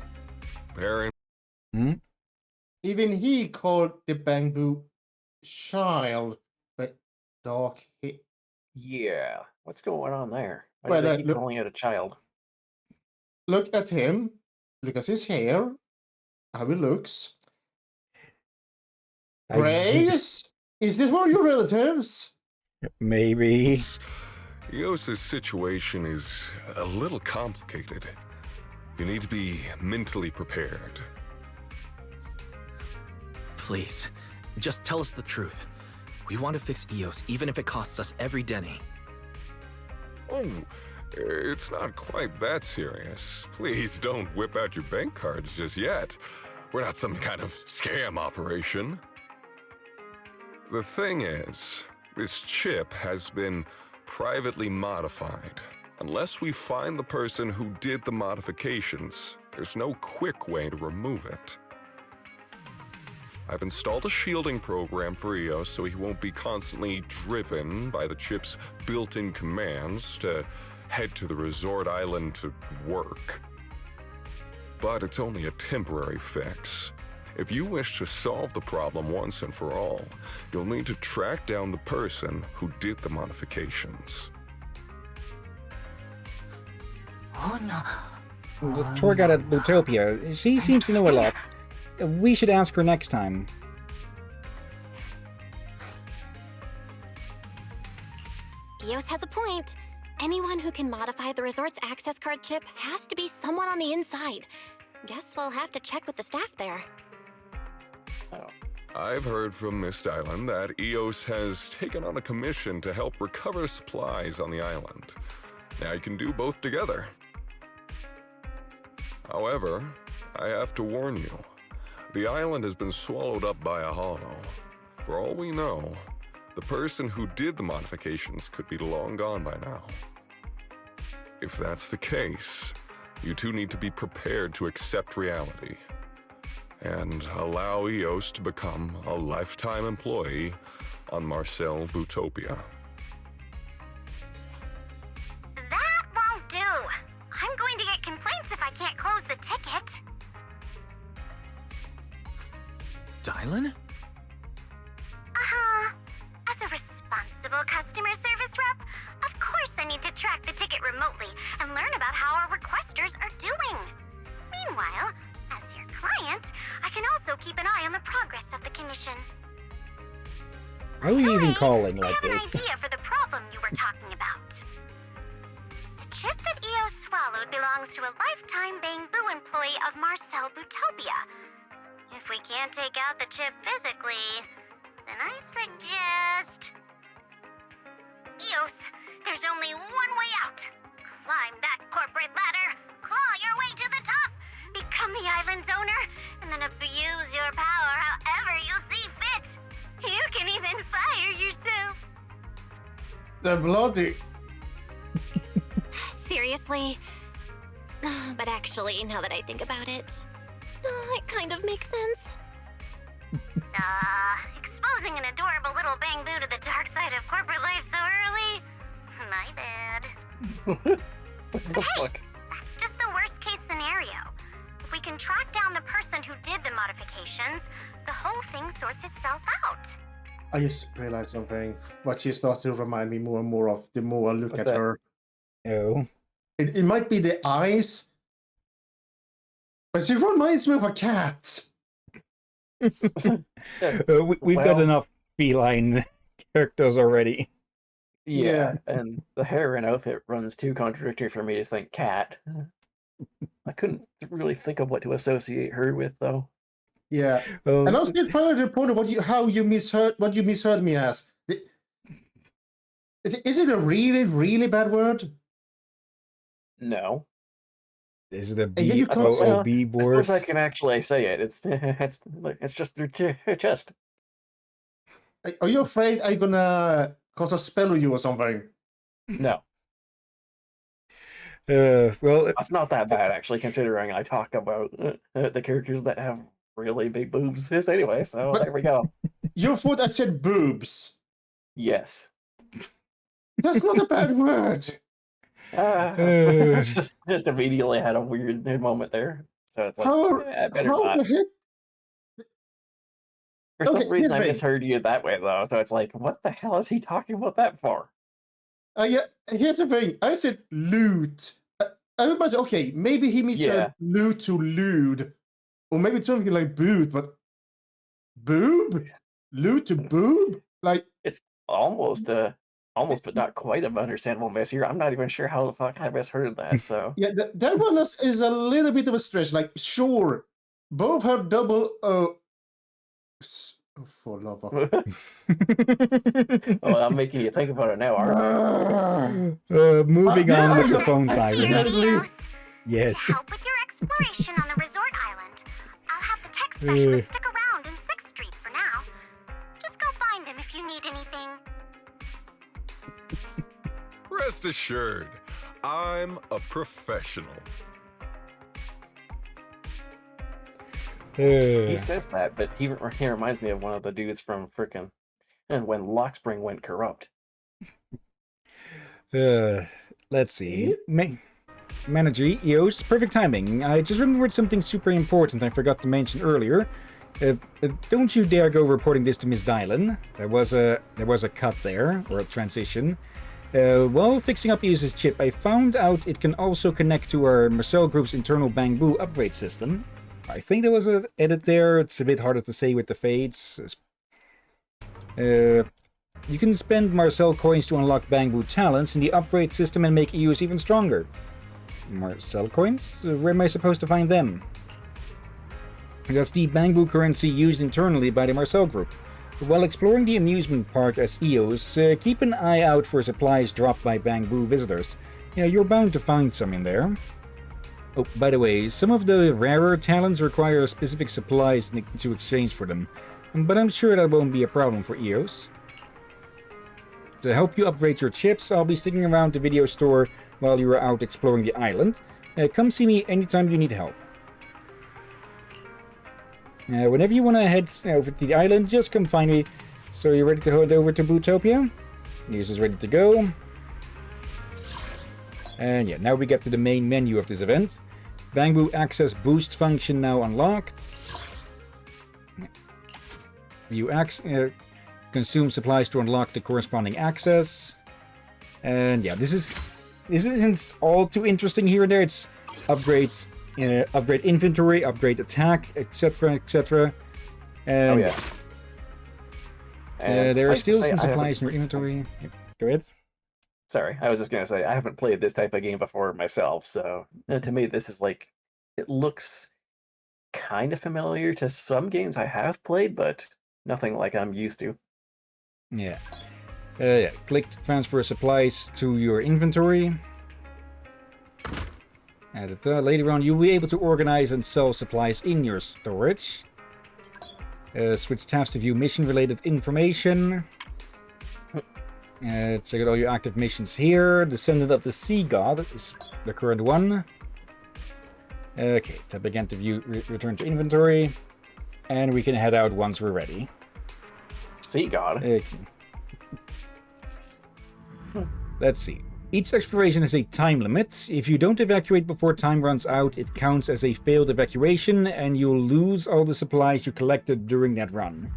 Speaker 8: Aaron,
Speaker 2: even he called the bamboo child. Wait, dog.
Speaker 4: Yeah, what's going on there? Why
Speaker 2: Well,
Speaker 4: do they keep
Speaker 2: look-
Speaker 4: calling it a child?
Speaker 2: Look at him. Look at his hair. How he looks. Grace? Is this one of your relatives?
Speaker 1: Maybe.
Speaker 8: Eos's situation is a little complicated. You need to be mentally prepared.
Speaker 5: Please, just tell us the truth. We want to fix Eos, even if it costs us every Denny.
Speaker 8: Oh, it's not quite that serious. Please don't whip out your bank cards just yet. We're not some kind of scam operation. The thing is, this chip has been privately modified. Unless we find the person who did the modifications, there's no quick way to remove it. I've installed a shielding program for Eos so he won't be constantly driven by the chip's built-in commands to head to the resort island to work. But it's only a temporary fix. If you wish to solve the problem once and for all, you'll need to track down the person who did the modifications.
Speaker 1: The tour guide at Bootopia, she seems to know a lot. We should ask her next time.
Speaker 3: Eos has a point. Anyone who can modify the resort's access card chip has to be someone on the inside. Guess we'll have to check with the staff there.
Speaker 4: Oh.
Speaker 8: I've heard from Miss Island that Eos has taken on a commission to help recover supplies on the island. Now you can do both together. However, I have to warn you, the island has been swallowed up by a hollow. For all we know, the person who did the modifications could be long gone by now. If that's the case, you two need to be prepared to accept reality and allow Eos to become a lifetime employee on Marcel Bootopia.
Speaker 3: That won't do. I'm going to get complaints if I can't close the ticket.
Speaker 5: Dylan?
Speaker 3: As a responsible customer service rep, of course I need to track the ticket remotely and learn about how our requesters are doing. Meanwhile, as your client, I can also keep an eye on the progress of the commission.
Speaker 1: Why are you even
Speaker 3: Hey,
Speaker 1: calling like
Speaker 3: I have
Speaker 1: this?
Speaker 3: an idea for the problem you were talking about. The chip that Eos swallowed belongs to a lifetime Bamboo employee of Marcel Bootopia. If we can't take out the chip physically, then I suggest... Eos, there's only one way out. Climb that corporate ladder, claw your way to the top, become the island's owner, and then abuse your power however you see fit. You can even fire yourself.
Speaker 2: The bloody...
Speaker 3: Seriously? But actually, now that I think about it, it kind of makes sense. Exposing an adorable little Bamboo to the dark side of corporate life so early? My bad.
Speaker 4: The fuck?
Speaker 3: That's just the worst case scenario. If we can track down the person who did the modifications, the whole thing sorts itself out.
Speaker 2: I just realized something. What she started to remind me more and more of the more I look
Speaker 4: What's
Speaker 2: at
Speaker 4: that?
Speaker 2: her.
Speaker 1: Oh.
Speaker 2: It might be the eyes, but she reminds me of a cat.
Speaker 1: We've got
Speaker 4: Well-
Speaker 1: enough feline characters already.
Speaker 4: Yeah, and the hair and outfit runs too contradictory for me to think cat. I couldn't really think of what to associate her with, though.
Speaker 2: Yeah, and I'm still trying to point out what you misheard me as. Is it a really, really bad word?
Speaker 4: No.
Speaker 1: Is it a
Speaker 2: And yet you can't say-
Speaker 1: BOOB
Speaker 4: I
Speaker 1: board?
Speaker 4: suppose I can actually say it. It's just through her chest.
Speaker 2: Are you afraid I'm gonna cause a spell on you or something?
Speaker 4: No,
Speaker 1: Well,
Speaker 4: that's not that bad, actually, considering I talk about the characters that have really big boobs anyway, so
Speaker 2: But-
Speaker 4: there we go.
Speaker 2: You thought I said boobs.
Speaker 4: Yes.
Speaker 2: That's not a bad word.
Speaker 4: Just immediately had a weird moment there. So it's like,
Speaker 2: How,
Speaker 4: I better
Speaker 2: how
Speaker 4: not.
Speaker 2: the heck?
Speaker 4: For some
Speaker 2: Okay,
Speaker 4: reason, I
Speaker 2: here's the thing.
Speaker 4: misheard you that way, though. So it's like, what the hell is he talking about that for?
Speaker 2: Yeah, here's the thing. I said loot. Everybody said, okay, maybe he misheard
Speaker 4: Yeah.
Speaker 2: loot to lewd. Or maybe it's something like boot, but boob? Loot to boob? Like,
Speaker 4: Almost, but not quite of understandable miss here. I'm not even sure how the fuck I misheard that. So
Speaker 2: yeah, that one is a little bit of a stretch. Like, sure, both have double for love of
Speaker 4: well, I'm making you think about it now, aren't
Speaker 1: moving
Speaker 2: yeah,
Speaker 1: on with the
Speaker 2: yeah,
Speaker 1: phone
Speaker 2: excuse
Speaker 1: siren.
Speaker 2: me.
Speaker 3: Eos,
Speaker 1: Yes.
Speaker 3: to help with your exploration on the resort island, I'll have the tech specialist stick around in 6th Street for now. Just go find him if you need anything.
Speaker 8: Rest assured, I'm a professional.
Speaker 4: he says that, but he reminds me of one of the dudes from frickin' and when Lockspring went corrupt.
Speaker 1: Let's see. Manager EOS, perfect timing. I just remembered something super important I forgot to mention earlier. Don't you dare go reporting this to Miss Dylan. There was a cut there, or a transition. While fixing up EOS's chip, I found out it can also connect to our Marcel Group's internal Bangbu upgrade system. I think there was an edit there. It's a bit harder to say with the fades. You can spend Marcel coins to unlock Bangbu talents in the upgrade system and make EOS even stronger. Marcel coins? Where am I supposed to find them? That's the Bangbu currency used internally by the Marcel Group. While exploring the amusement park as EOS, keep an eye out for supplies dropped by Bangbu visitors. Yeah, you're bound to find some in there. Oh, by the way, some of the rarer talents require specific supplies to exchange for them, but I'm sure that won't be a problem for EOS. To help you upgrade your chips, I'll be sticking around the video store while you are out exploring the island. Come see me anytime you need help. Whenever you want to head over to the island, just come find me. So you're ready to head over to Bootopia? News is ready to go. And yeah, now we get to the main menu of this event. Bangbu Access Boost function now unlocked. View consume supplies to unlock the corresponding access. And yeah, this isn't all too interesting here and there. It's upgrades, upgrade inventory, upgrade attack, etc., etc. And
Speaker 4: Oh yeah. And
Speaker 1: there are
Speaker 4: suffice to
Speaker 1: still
Speaker 4: say,
Speaker 1: some
Speaker 4: I haven't-
Speaker 1: supplies in your inventory. Yep, go ahead.
Speaker 4: Sorry, I was just gonna say I haven't played this type of game before myself, so to me this is like it looks kind of familiar to some games I have played, but nothing like I'm used to.
Speaker 1: Yeah. Yeah. Click to transfer supplies to your inventory. And later on, you'll be able to organize and sell supplies in your storage. Switch tabs to view mission-related information. Check out all your active missions here. Descendant of the Sea God is the current one. Okay, tap again to view, return to inventory. And we can head out once we're ready.
Speaker 4: Sea God.
Speaker 1: Okay. Let's see. Each exploration has a time limit. If you don't evacuate before time runs out, it counts as a failed evacuation, and you'll lose all the supplies you collected during that run.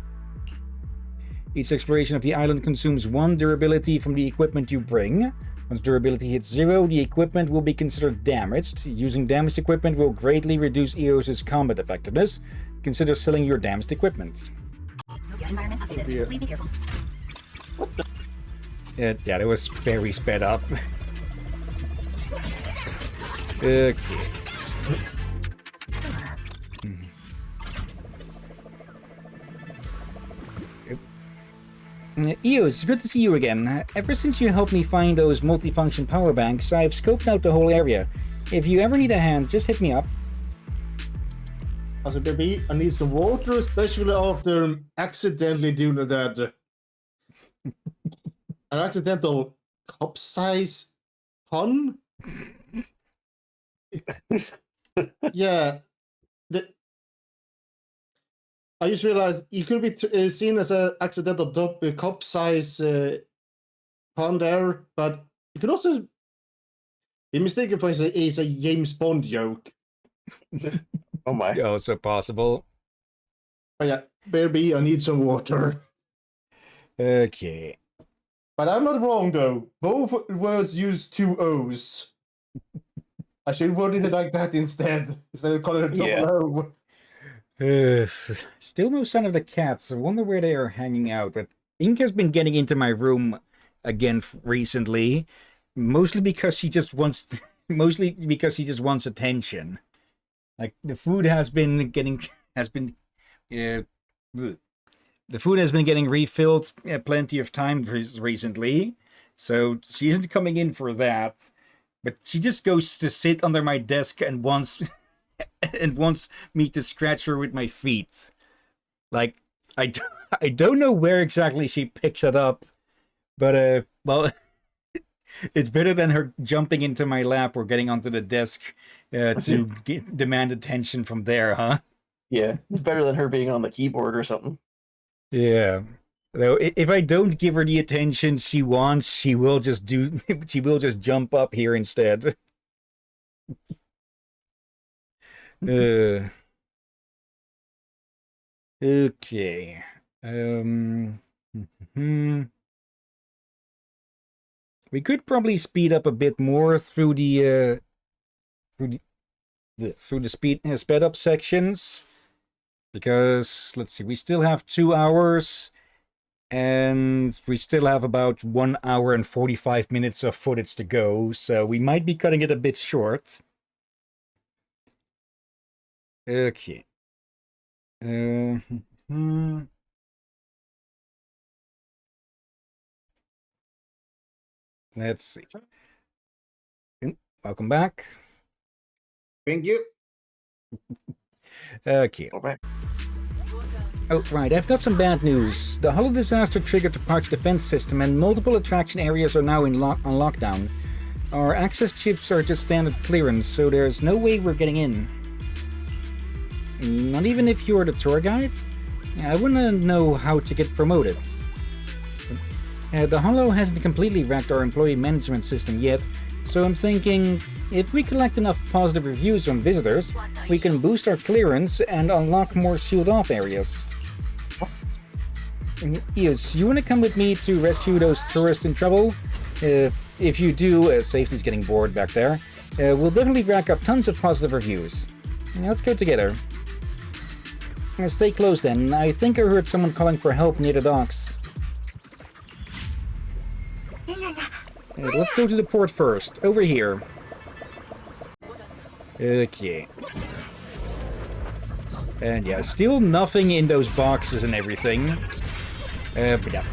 Speaker 1: Each exploration of the island consumes 1 durability from the equipment you bring. Once durability hits 0, the equipment will be considered damaged. Using damaged equipment will greatly reduce EOS's combat effectiveness. Consider selling your damaged equipment.
Speaker 7: Environment updated. Please be careful.
Speaker 1: Yeah, that was very sped up. Okay. EOS, good to see you again. Ever since you helped me find those multifunction power banks, I've scoped out the whole area. If you ever need a hand, just hit me up.
Speaker 2: Also, baby, I need some water, especially after accidentally doing that. An accidental cup-size pun? Yeah. I just realized you could be seen as an accidental cup-size pun there, but you could also be mistaken for is a James Bond joke.
Speaker 4: Oh my.
Speaker 1: Also possible.
Speaker 2: But yeah, baby, I need some water.
Speaker 1: Okay.
Speaker 2: But I'm not wrong, though. Both words use 2 O's. I should word it like that instead of calling it double O.
Speaker 1: Still no sign of the cats. I wonder where they are hanging out. But Ink has been getting into my room again recently, mostly because she just wants attention. Like the food has been getting refilled plenty of time recently, so she isn't coming in for that. But she just goes to sit under my desk and wants me to scratch her with my feet. Like I don't know where exactly she picks it up, but well, it's better than her jumping into my lap or getting onto the desk to demand attention from there, huh?
Speaker 4: Yeah, it's better than her being on the keyboard or something.
Speaker 1: Yeah. Though if I don't give her the attention she wants, she will just jump up here instead. Okay. We could probably speed up a bit more through the sped up sections, because let's see, we still have 2 hours and we still have about 1 hour and 45 minutes of footage to go, so we might be cutting it a bit short. Okay. Let's see. Welcome back.
Speaker 2: Thank you.
Speaker 1: Okay.
Speaker 4: Okay.
Speaker 1: Oh, right, I've got some bad news. The Hollow disaster triggered the park's defense system and multiple attraction areas are now on lockdown. Our access chips are just standard clearance, so there's no way we're getting in. Not even if you're the tour guide? I wanna know how to get promoted. The Hollow hasn't completely wrecked our employee management system yet, so I'm thinking, if we collect enough positive reviews from visitors, we can boost our clearance and unlock more sealed-off areas. Yes, you wanna come with me to rescue those tourists in trouble? If you do, safety's getting bored back there, we'll definitely rack up tons of positive reviews. Let's go together. Stay close then. I think I heard someone calling for help near the docks. Let's go to the port first. Over here. Okay. And yeah, still nothing in those boxes and everything. But yeah.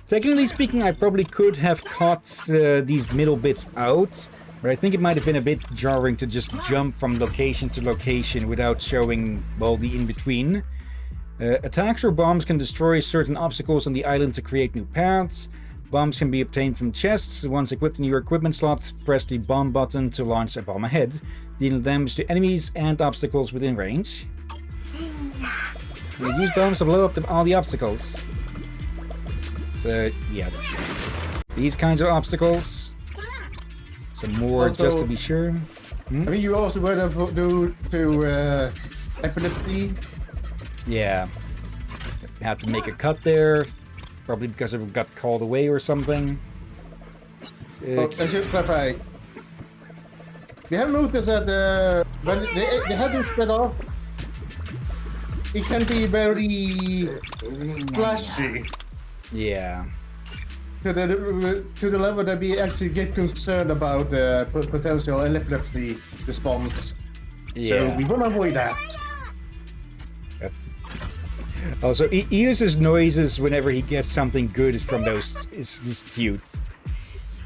Speaker 1: Technically speaking, I probably could have cut these middle bits out, but I think it might have been a bit jarring to just jump from location to location without showing, well, the in-between. Attacks or bombs can destroy certain obstacles on the island to create new paths. Bombs can be obtained from chests. Once equipped in your equipment slot, press the bomb button to launch a bomb ahead, dealing damage to enemies and obstacles within range. Use bombs to blow up all the obstacles. So, yeah. These kinds of obstacles. Some more just to
Speaker 2: Also-
Speaker 1: be sure.
Speaker 2: I mean, you also went up to epilepsy.
Speaker 1: Yeah. Had to make a cut there. Probably because it got called away or something.
Speaker 2: I should clarify. We have noticed that when they have been sped off, it can be very flashy
Speaker 1: Yeah.
Speaker 2: to the level that we actually get concerned about the potential epilepsy response. So
Speaker 1: Yeah.
Speaker 2: we want to avoid that.
Speaker 1: Also, he uses noises whenever he gets something good from those. It's just cute.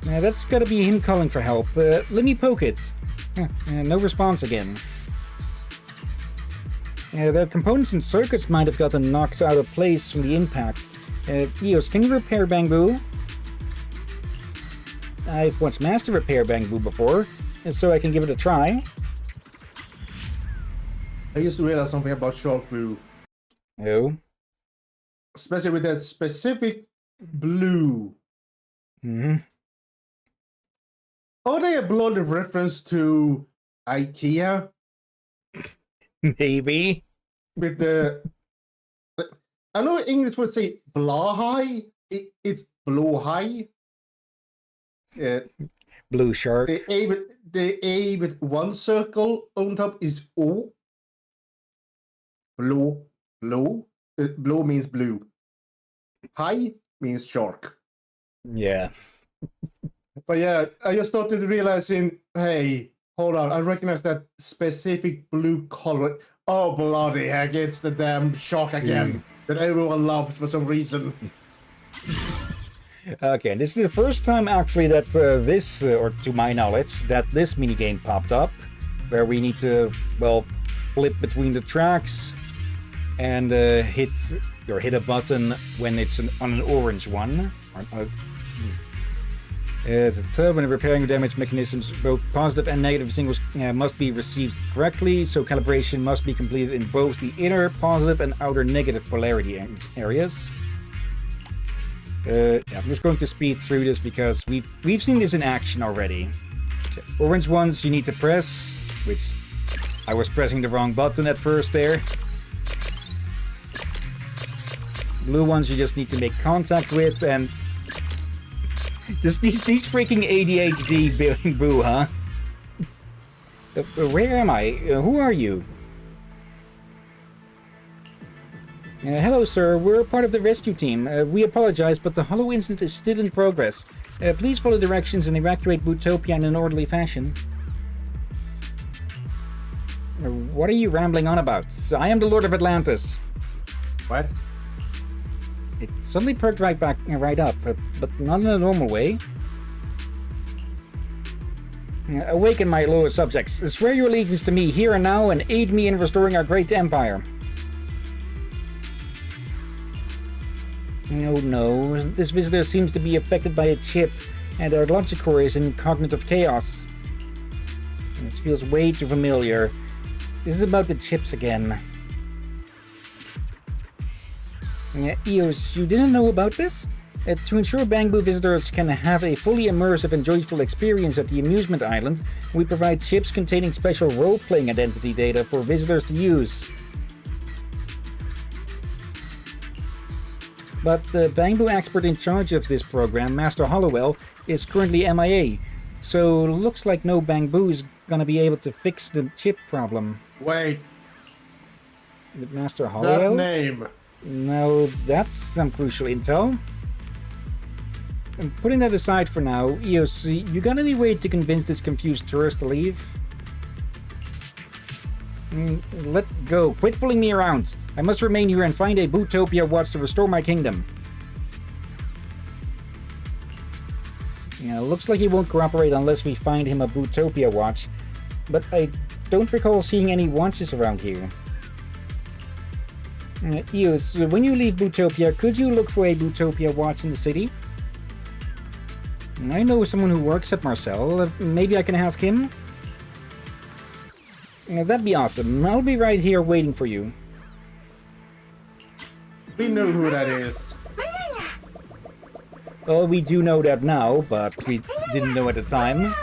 Speaker 1: That's gotta be him calling for help. Let me poke it. No response again. The components and circuits might have gotten knocked out of place from the impact. Eos, can you repair Bangbu? I've watched Master repair Bangbu before, so I can give it a try.
Speaker 2: I used to realize something about shark brew,
Speaker 1: Oh.
Speaker 2: especially with that specific blue.
Speaker 1: Hmm.
Speaker 2: Are they a bloody reference to IKEA
Speaker 1: Maybe.
Speaker 2: with the? I know English would say blahai. It's blowhai.
Speaker 1: Blue shark.
Speaker 2: The A with one circle on top is O. Blow. Blow means blue. High means shark.
Speaker 1: Yeah.
Speaker 2: But yeah, I just started realizing, hey, hold on, I recognize that specific blue color. Oh, bloody heck, it's the damn shark again that everyone loves for some reason.
Speaker 1: Okay, and this is the first time actually that or to my knowledge, that this minigame popped up, where we need to, well, flip between the tracks and hit a button when it's on an orange one. When repairing damage mechanisms, both positive and negative signals must be received correctly, so calibration must be completed in both the inner positive and outer negative polarity areas. I'm just going to speed through this because we've seen this in action already. Orange ones you need to press, which I was pressing the wrong button at first there. Blue ones you just need to make contact with, and just these freaking ADHD boo, huh? Where am I? Who are you? Hello, sir. We're part of the rescue team. We apologize, but the Hollow incident is still in progress. Please follow directions and evacuate Bootopia in an orderly fashion. What are you rambling on about? I am the Lord of Atlantis.
Speaker 2: What?
Speaker 1: It suddenly perked right up, but not in a normal way. Awaken my lower subjects. Swear your allegiance to me here and now and aid me in restoring our great empire. Oh no, this visitor seems to be affected by a chip, and our logic core is in cognitive chaos. This feels way too familiar. This is about the chips again. Eos, you didn't know about this? To ensure Bangbu visitors can have a fully immersive and joyful experience at the amusement island, we provide chips containing special role-playing identity data for visitors to use. But the Bangbu expert in charge of this program, Master Hollowell, is currently MIA, so looks like no Bangbu is gonna be able to fix the chip problem.
Speaker 2: Wait,
Speaker 1: Master Hollowell?
Speaker 2: that name.
Speaker 1: No, that's some crucial intel. And putting that aside for now, Eos, you got any way to convince this confused tourist to leave? Let go. Quit pulling me around. I must remain here and find a Bootopia watch to restore my kingdom. Looks like he won't cooperate unless we find him a Bootopia watch, but I don't recall seeing any watches around here. Eos, when you leave Bootopia, could you look for a Bootopia watch in the city? I know someone who works at Marcel. Maybe I can ask him? That'd be awesome. I'll be right here waiting for you.
Speaker 2: We know who that is.
Speaker 1: Well, we do know that now, but we didn't know at the time.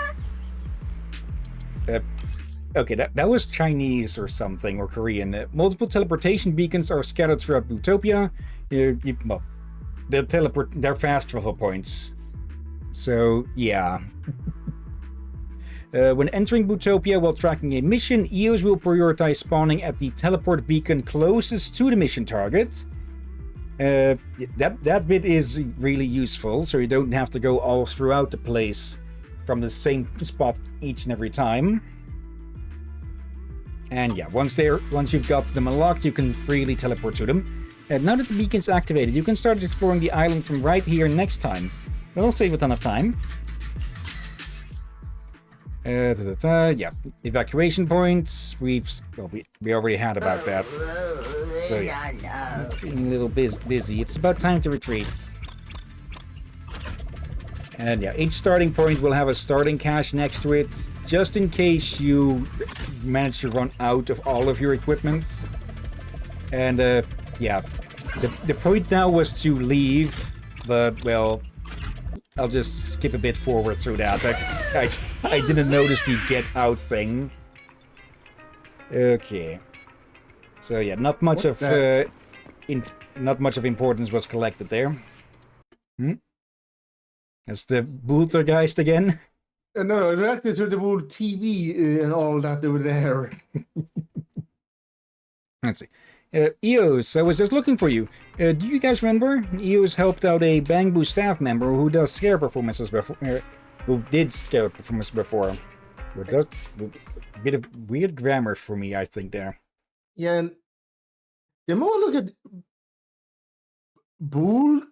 Speaker 1: Okay, that was Chinese or something, or Korean. Multiple teleportation beacons are scattered throughout Bootopia. Well, they're fast travel points. So, yeah. When entering Bootopia while tracking a mission, EOS will prioritize spawning at the teleport beacon closest to the mission target. That bit is really useful, so you don't have to go all throughout the place from the same spot each and every time. And yeah, once you've got them unlocked, you can freely teleport to them. Now that the beacon's activated, you can start exploring the island from right here next time. It'll save a ton of time. Yeah, evacuation points. We already had about that. So yeah, getting a little busy. It's about time to retreat. And yeah, each starting point will have a starting cache next to it, just in case you manage to run out of all of your equipment. And yeah, the point now was to leave, but well, I'll just skip a bit forward through that. I didn't notice the get out thing. Okay. So yeah, not much of importance was collected there. That's the Bootopia again.
Speaker 2: No, reacted to the whole TV and all that over there.
Speaker 1: Let's see. EOS, I was just looking for you. Do you guys remember? EOS helped out a Bangbu staff member who does scare performances before. Who did scare performances before. A bit of weird grammar for me, I think, there.
Speaker 2: Yeah, and the more I look at Bootopia,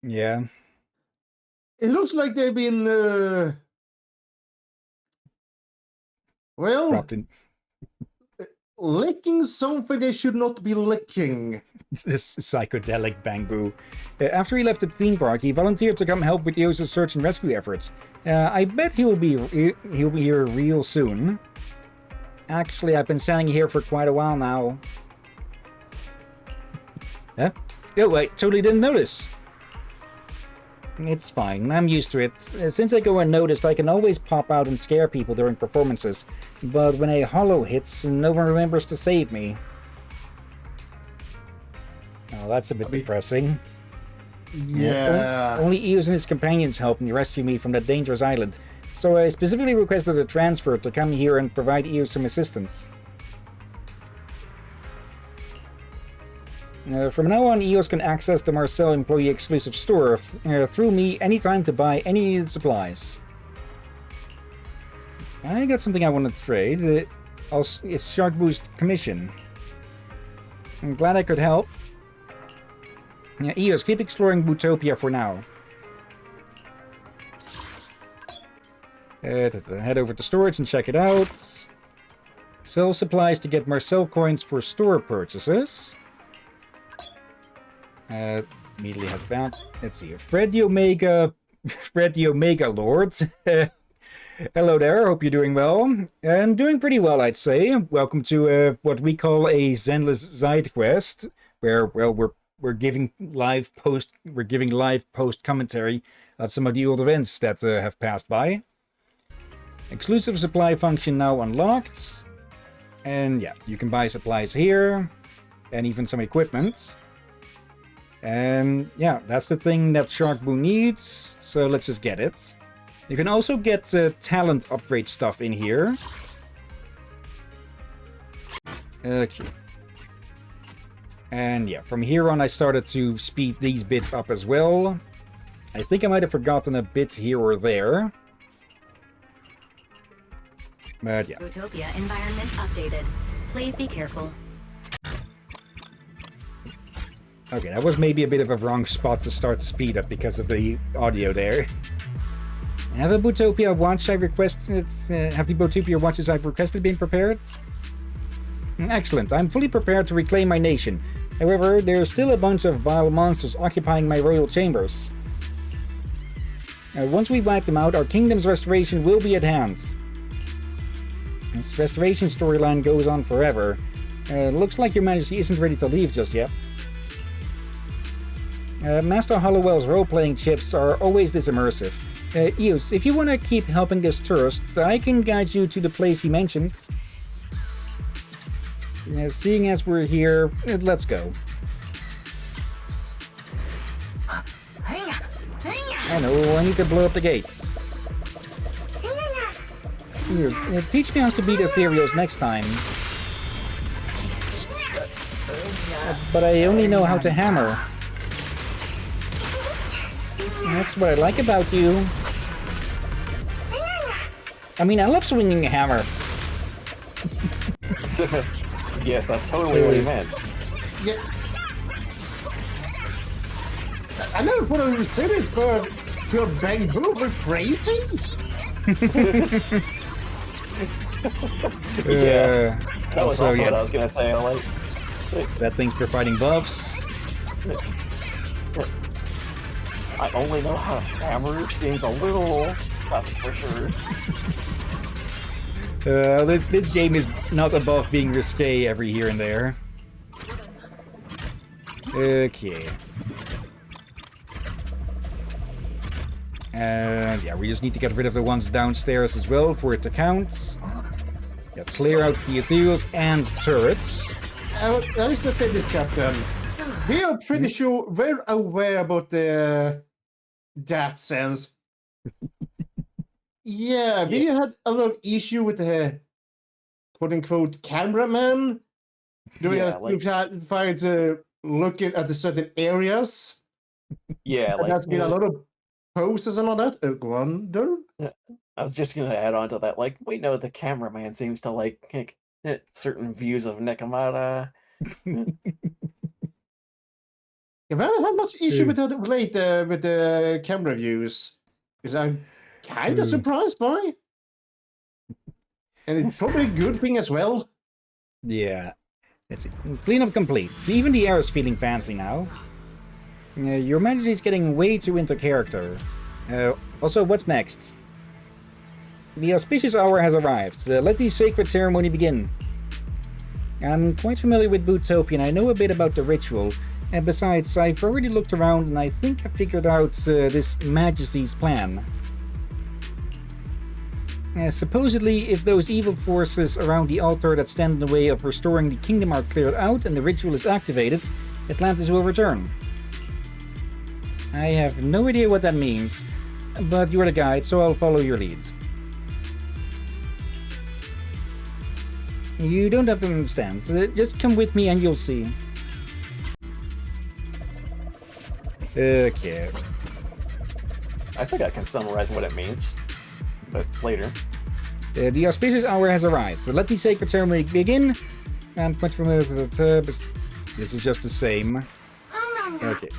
Speaker 1: yeah,
Speaker 2: it looks like they've been well, licking something they should not be licking.
Speaker 1: This psychedelic Bangbu. After he left the theme park, he volunteered to come help with EOS's search and rescue efforts. I bet he'll be here real soon. Actually, I've been standing here for quite a while now. Huh? Oh, I totally didn't notice. It's fine, I'm used to it. Since I go unnoticed, I can always pop out and scare people during performances. But when a hollow hits, no one remembers to save me. Oh, that's a bit depressing.
Speaker 2: Yeah.
Speaker 1: Only Eos and his companions helped me rescue me from that dangerous island. So I specifically requested a transfer to come here and provide Eos some assistance. From now on, EOS can access the Marcel employee exclusive store through me anytime to buy any needed supplies. I got something I wanted to trade. It's Shark Boost commission. I'm glad I could help. EOS, keep exploring Bootopia for now. Head over to storage and check it out. Sell supplies to get Marcel coins for store purchases. Immediately head back. Let's see. Fred the Omega Lords. Hello there. Hope you're doing well. I'm doing pretty well, I'd say. Welcome to what we call a Zenless Zidequest, where we're giving live post commentary on some of the old events that have passed by. Exclusive supply function now unlocked, and yeah, you can buy supplies here, and even some equipment. And yeah, that's the thing that Sharkboo needs, so let's just get it. You can also get talent upgrade stuff in here. Okay. And yeah, from here on I started to speed these bits up as well. I think I might have forgotten a bit here or there. But yeah.
Speaker 7: Bootopia environment updated. Please be careful.
Speaker 1: Okay, that was maybe a bit of a wrong spot to start the speed up because of the audio there. Have the Bootopia watch I've requested? Have the Bootopia watches I've requested been prepared? Excellent. I'm fully prepared to reclaim my nation. However, there's still a bunch of vile monsters occupying my royal chambers. Once we wipe them out, our kingdom's restoration will be at hand. This restoration storyline goes on forever. Looks like Your Majesty isn't ready to leave just yet. Master Hollowell's role-playing chips are always this immersive. Eos, if you want to keep helping this tourist, I can guide you to the place he mentioned. Seeing as we're here, let's go. I know, I need to blow up the gates. Eos, teach me how to beat ethereals next time. But I only know how to hammer. That's what I like about you. I mean, I love swinging a hammer.
Speaker 4: Yes, that's totally what he meant.
Speaker 2: Yeah. I never thought I would say this, but your bamboo were phrasing?
Speaker 4: That was also what I was gonna say. Like,
Speaker 1: that thing's providing buffs.
Speaker 4: I only know how to hammer seems a little, that's for sure.
Speaker 1: This game is not above being risque every here and there. Okay. And yeah, we just need to get rid of the ones downstairs as well for it to count. Yeah, clear out the ethereals and turrets.
Speaker 2: I was gonna say this, Captain. We are pretty sure we're aware about that sense. Yeah, we had a lot of issue with the quote-unquote cameraman doing fights looking at the certain areas.
Speaker 4: Yeah,
Speaker 2: and
Speaker 4: like
Speaker 2: that's been a lot of poses and all that. Wonder.
Speaker 4: I was just gonna add on to that. Like, we know the cameraman seems to like certain views of Nekomata.
Speaker 2: If I had much issue with that late with the camera views, because I'm kind of surprised by, and it's probably a good thing as well.
Speaker 1: Yeah, that's it. Cleanup complete. Even the air is feeling fancy now. Your Majesty's getting way too into character. Also, what's next? The auspicious hour has arrived. Let the sacred ceremony begin. I'm quite familiar with Bootopia and I know a bit about the ritual. And besides, I've already looked around and I think I figured out this Majesty's plan. Supposedly, if those evil forces around the altar that stand in the way of restoring the kingdom are cleared out and the ritual is activated, Atlantis will return. I have no idea what that means, but you're the guide, so I'll follow your leads. You don't have to understand. Just come with me and you'll see. Okay.
Speaker 4: I think I can summarize what it means, but later.
Speaker 1: The auspicious hour has arrived. So let the sacred ceremony begin. And point from this is just the same. Okay.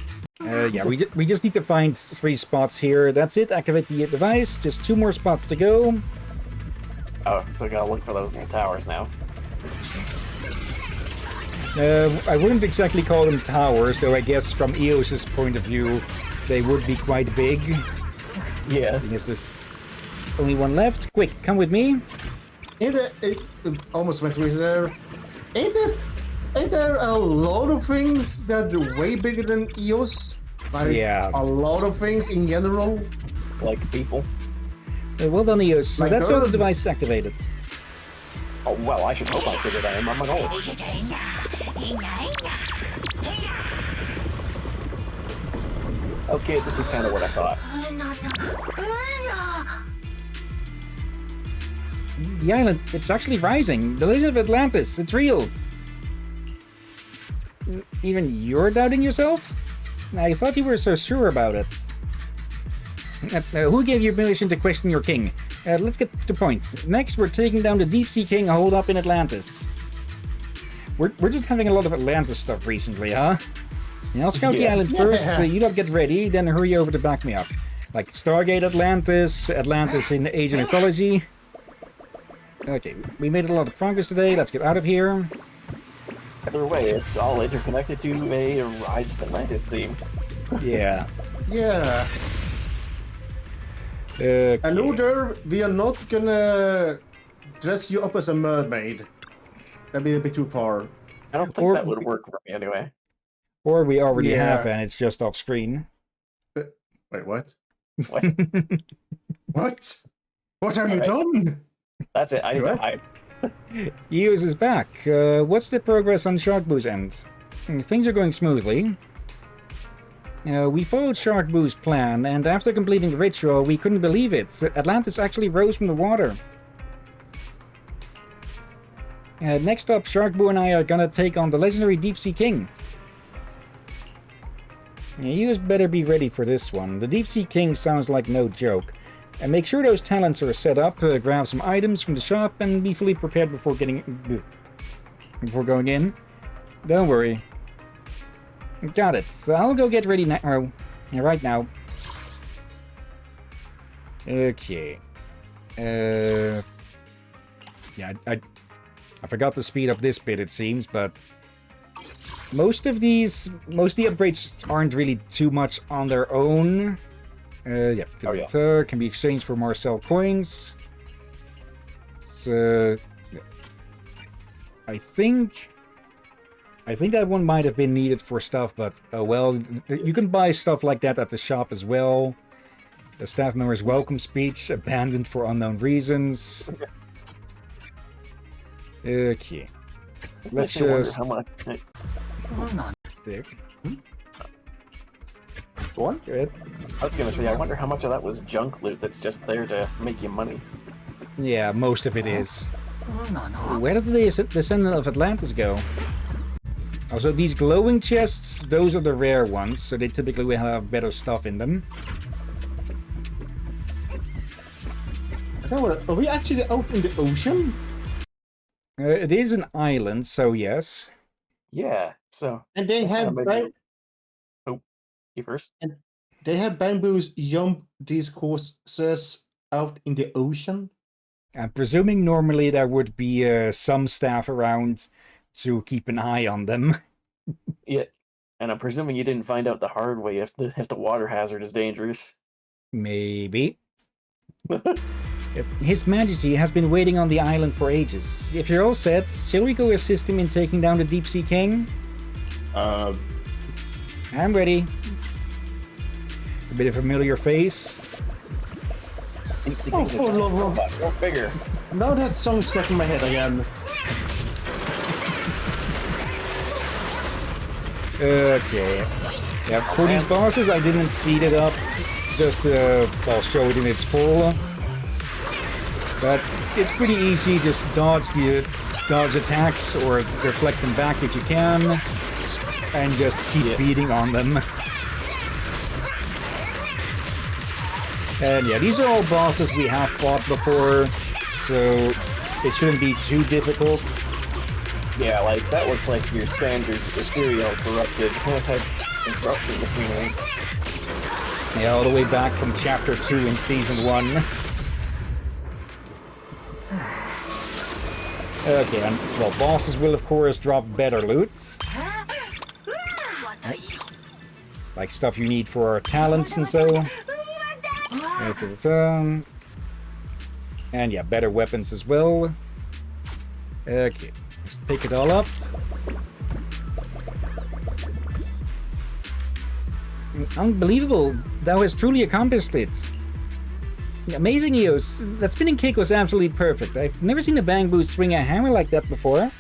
Speaker 1: Yeah, we just need to find 3 spots here. That's it. Activate the device. Just 2 more spots to go.
Speaker 4: Oh, so gotta look for those little towers now.
Speaker 1: I wouldn't exactly call them towers, though I guess from Eos's point of view, they would be quite big.
Speaker 4: Yeah.
Speaker 1: I guess there's only one left. Quick, come with me.
Speaker 2: It almost went through there. Ain't there a lot of things that are way bigger than EOS? Like,
Speaker 1: yeah.
Speaker 2: A lot of things in general?
Speaker 4: Like people?
Speaker 1: Well done, Eos. So
Speaker 2: Like
Speaker 1: that's all the
Speaker 2: Earth?
Speaker 1: device activated.
Speaker 4: Oh, well, I should hope I figured that I'm on goal. Okay, this is kind of what I thought.
Speaker 1: The island, it's actually rising. The legend of Atlantis, it's real. Even you're doubting yourself? I thought you were so sure about it. Who gave you permission to question your king? Let's get to the point. Next, we're taking down the Deep Sea King holed up in Atlantis. We're just having a lot of Atlantis stuff recently, huh? I'll scout the island first, so you lot get ready, then hurry over to back me up. Like Stargate Atlantis, Atlantis in Asian mythology. Okay, we made a lot of progress today, let's get out of here.
Speaker 4: Either way, it's all interconnected to a Rise of Atlantis theme.
Speaker 1: Yeah.
Speaker 2: Yeah.
Speaker 1: Okay.
Speaker 2: And Oder, we are not gonna dress you up as a mermaid. That'd be a bit too far.
Speaker 4: I don't think that would work for me anyway.
Speaker 1: Or we already
Speaker 2: Yeah.
Speaker 1: have and it's just off screen.
Speaker 2: Wait, what?
Speaker 4: What?
Speaker 2: What? What have you
Speaker 4: Alright.
Speaker 2: done?
Speaker 4: That's it. I need to
Speaker 2: What?
Speaker 4: hide.
Speaker 1: Eos is back. What's the progress on Shark Boo's end? Things are going smoothly. We followed Shark Boo's plan, and after completing the ritual, we couldn't believe it. Atlantis actually rose from the water. Next up, Shark Boo and I are gonna take on the legendary Deep Sea King. You just better be ready for this one. The Deep Sea King sounds like no joke. And make sure those talents are set up, grab some items from the shop, and be fully prepared before going in. Don't worry. Got it. So I'll go get ready now. Right now. Okay. Yeah, I forgot to speed up this bit, it seems, but most of the upgrades aren't really too much on their own. Yeah, because it can be exchanged for Marcel coins. So, yeah. I think that one might have been needed for stuff, but oh well, you can buy stuff like that at the shop as well. The staff member's welcome speech, abandoned for unknown reasons. Okay. Let's just...
Speaker 4: How much...
Speaker 1: There.
Speaker 4: Go on.
Speaker 1: Go ahead.
Speaker 4: I was gonna say, I wonder how much of that was junk loot that's just there to make you money.
Speaker 1: Yeah, most of it is. Where did the Descendant of Atlantis go? Also, these glowing chests, those are the rare ones, so they typically will have better stuff in them.
Speaker 2: Are we actually out in the ocean?
Speaker 1: It is an island, so yes.
Speaker 4: Yeah, so...
Speaker 2: And they have
Speaker 4: You first?
Speaker 2: and they have bamboos jump these courses out in the ocean.
Speaker 1: I'm presuming normally there would be some staff around to keep an eye on them.
Speaker 4: Yeah, and I'm presuming you didn't find out the hard way if the water hazard is dangerous.
Speaker 1: Maybe. His Majesty has been waiting on the island for ages. If you're all set, shall we go assist him in taking down the Deep Sea King? I'm ready. A bit of familiar face.
Speaker 4: Deep Sea
Speaker 2: Oh,
Speaker 4: King,
Speaker 2: Lord.
Speaker 4: go figure.
Speaker 2: Now that song's stuck in my head again.
Speaker 1: Okay. Yeah, for these bosses, I didn't speed it up. Just, I'll show it in its full. But it's pretty easy. Just dodge attacks or deflect them back if you can. And just keep beating on them. And yeah, these are all bosses we have fought before, so it shouldn't be too difficult.
Speaker 4: Yeah, like, that looks like your standard ethereal corrupted instruction machine.
Speaker 1: Yeah, all the way back from Chapter 2 in Season 1. Okay, and, well, bosses will of course drop better loot. Like stuff you need for talents and so. And yeah, better weapons as well. Okay, let's pick it all up. Unbelievable, thou hast truly accomplished it. Amazing, Eos. That spinning kick was absolutely perfect. I've never seen a Bang swing a hammer like that before.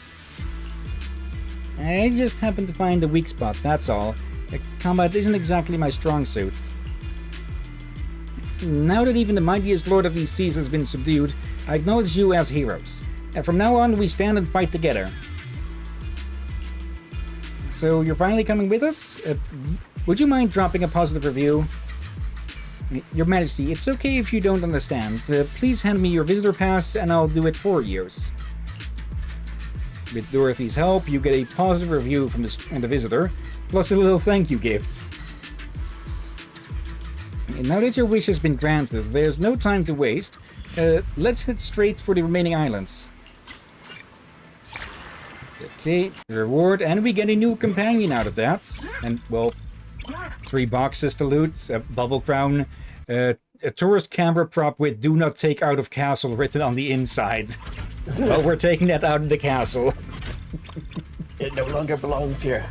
Speaker 1: I just happened to find a weak spot, that's all. Combat isn't exactly my strong suit. Now that even the mightiest lord of these seas has been subdued, I acknowledge you as heroes. And from now on, we stand and fight together. So, you're finally coming with us? Would you mind dropping a positive review? Your Majesty, it's okay if you don't understand. Please hand me your visitor pass and I'll do it for you. With Dorothy's help, you get a positive review from the visitor, plus a little thank you gift. And now that your wish has been granted, there's no time to waste. Let's head straight for the remaining islands. Okay, reward, and we get a new companion out of that. And, well, 3 boxes to loot, a bubble crown, a tourist camera prop with "Do not take out of castle" written on the inside. Well, we're taking that out of the castle.
Speaker 4: It no longer belongs here.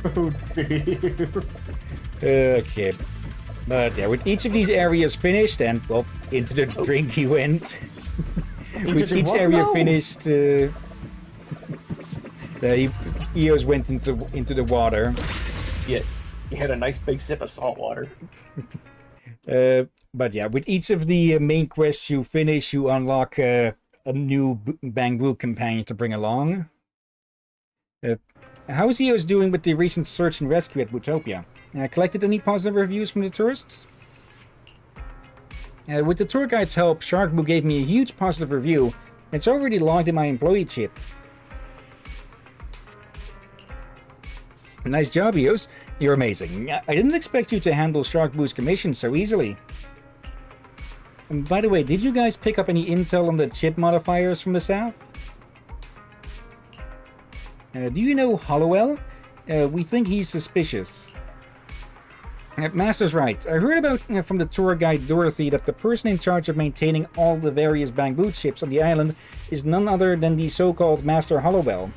Speaker 2: Oh dear.
Speaker 1: Okay. But yeah, with each of these areas finished, and well, into the drink he went. With each area finished, Eos went into the water.
Speaker 4: Yeah, you had a nice big sip of salt water.
Speaker 1: But yeah, with each of the main quests you finish, you unlock a new Bangbu companion to bring along. How's Eos doing with the recent search and rescue at Bootopia? Collected any positive reviews from the tourists? With the tour guide's help, Sharkboo gave me a huge positive review. It's already logged in my employee chip. Nice job, Eos. You're amazing. I didn't expect you to handle Sharkboo's commission so easily. And by the way, did you guys pick up any intel on the chip modifiers from the south? Do you know Hollowell? We think he's suspicious. Master's right. I heard about from the tour guide Dorothy that the person in charge of maintaining all the various Bangbu chips on the island is none other than the so-called Master Hollowell.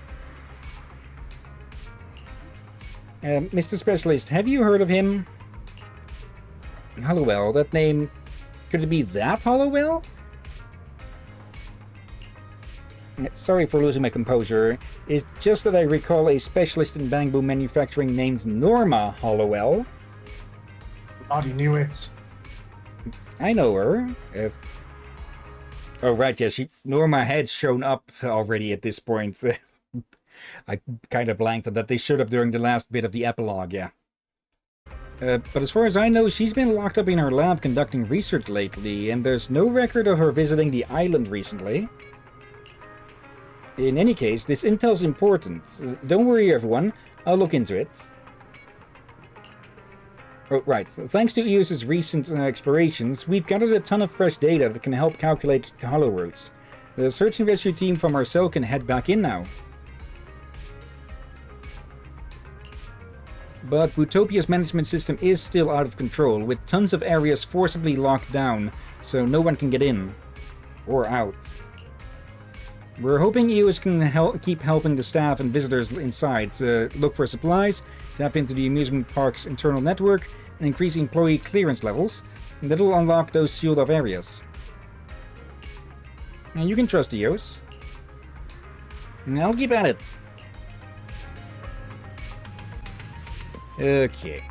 Speaker 1: Mr. Specialist, have you heard of him? Hollowell, that name... Could it be that Hollowell? Sorry for losing my composure. It's just that I recall a specialist in Bangbu manufacturing named Norma Hollowell.
Speaker 2: God, you knew it.
Speaker 1: I know her. Oh, right, yes. Norma had shown up already at this point. I kind of blanked on that. They showed up during the last bit of the epilogue, yeah. But as far as I know, she's been locked up in her lab conducting research lately, and there's no record of her visiting the island recently. In any case, this intel's important. Don't worry, everyone. I'll look into it. Oh, right. Thanks to EOS's recent explorations, we've gathered a ton of fresh data that can help calculate hollow routes. The search and rescue team from our cell can head back in now. But Bootopia's management system is still out of control, with tons of areas forcibly locked down, so no one can get in. Or out. We're hoping EOS can keep helping the staff and visitors inside to look for supplies, tap into the amusement park's internal network, and increase employee clearance levels, and that'll unlock those sealed-off areas. And you can trust EOS. And I'll keep at it. Okay.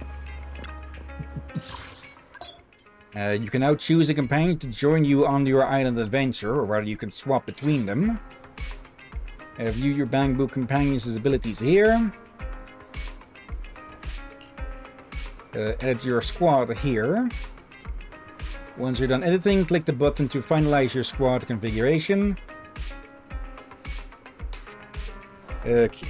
Speaker 1: You can now choose a companion to join you on your island adventure, or rather you can swap between them. View your Bangbu companion's abilities here. Edit your squad here. Once you're done editing, click the button to finalize your squad configuration. Okay.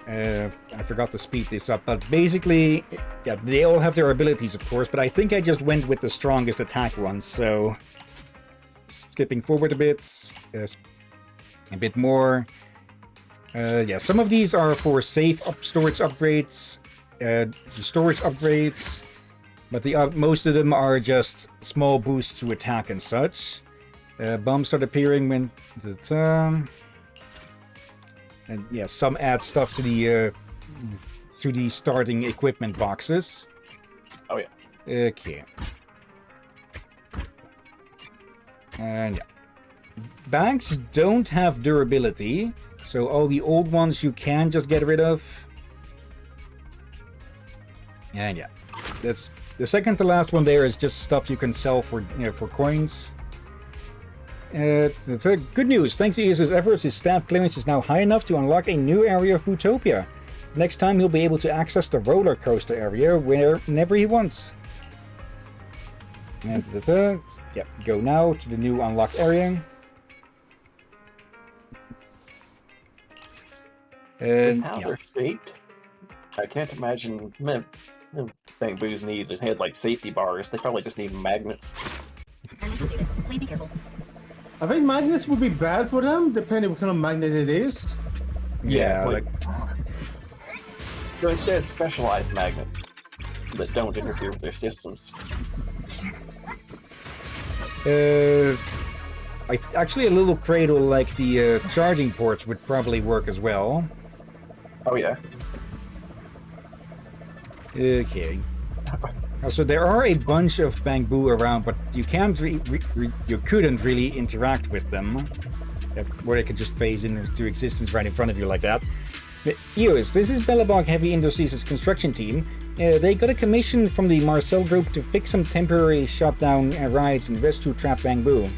Speaker 1: I forgot to speed this up, but basically, yeah, they all have their abilities, of course, but I think I just went with the strongest attack ones, so... Skipping forward a bit, a bit more. Yeah, some of these are for safe storage upgrades, but most of them are just small boosts to attack and such. Bombs start appearing when... And yeah, some add stuff to the starting equipment boxes.
Speaker 4: Oh yeah.
Speaker 1: Okay. And yeah. Bags don't have durability, so all the old ones you can just get rid of. And yeah, that's the second to last one. There is just stuff you can sell for coins. Good news. Thanks to EOS's efforts, his staff clearance is now high enough to unlock a new area of Bootopia. Next time, he'll be able to access the roller coaster area whenever he wants. And yeah, go now to the new unlocked area.
Speaker 4: With how they're shaped, I can't imagine Bangbu's had like safety bars. They probably just need magnets.
Speaker 7: Please be careful.
Speaker 2: I think magnets would be bad for them, depending what kind of magnet it is.
Speaker 1: Yeah, like...
Speaker 4: So instead, specialized magnets that don't interfere with their systems.
Speaker 1: Actually, a little cradle like the charging ports would probably work as well.
Speaker 4: Oh yeah.
Speaker 1: Okay. Also, there are a bunch of bamboo around, but you can't you couldn't really interact with them. Where they could just phase into existence right in front of you like that. But, Eos, this is Bellabog Heavy Industries' construction team. They got a commission from the Marcel Group to fix some temporary shutdown rides and rescue trapped bamboo.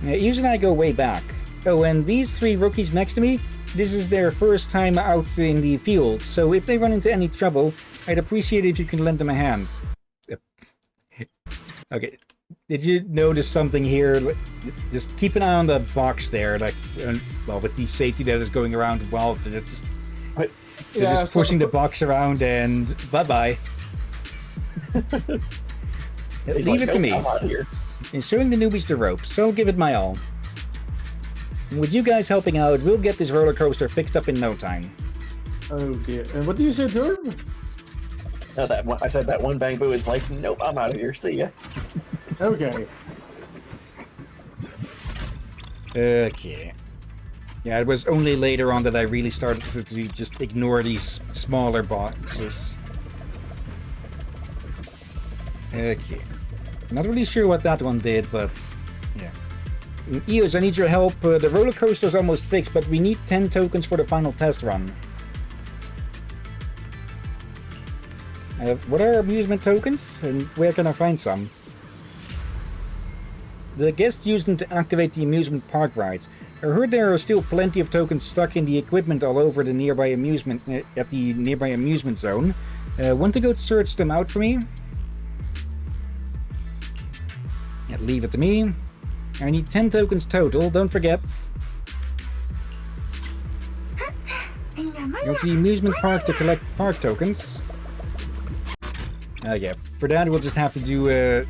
Speaker 1: Eos and I go way back. Oh, and these three rookies next to me, this is their first time out in the field, so if they run into any trouble, I'd appreciate it if you can lend them a hand. Okay, did you notice something here? Just keep an eye on the box there, like, well, with the safety that is going around while they're just pushing the box around and bye-bye. Leave it to me. And showing the newbies the ropes, so I'll give it my all. With you guys helping out, we'll get this roller coaster fixed up in no time.
Speaker 2: Oh dear. And what do you say, Herb?
Speaker 4: No, I said that one bamboo is like, nope, I'm out of here. See ya.
Speaker 2: Okay.
Speaker 1: Okay. Yeah, it was only later on that I really started to just ignore these smaller boxes. Okay. Not really sure what that one did, but yeah. Eos, I need your help. The roller coaster's almost fixed, but we need 10 tokens for the final test run. What are amusement tokens, and where can I find some? The guests use them to activate the amusement park rides. I heard there are still plenty of tokens stuck in the equipment all over the nearby amusement at the nearby amusement zone. Want to go search them out for me? Yeah, leave it to me. I need 10 tokens total, don't forget. Go to the amusement park to collect park tokens. Yeah, for that we'll just have to do a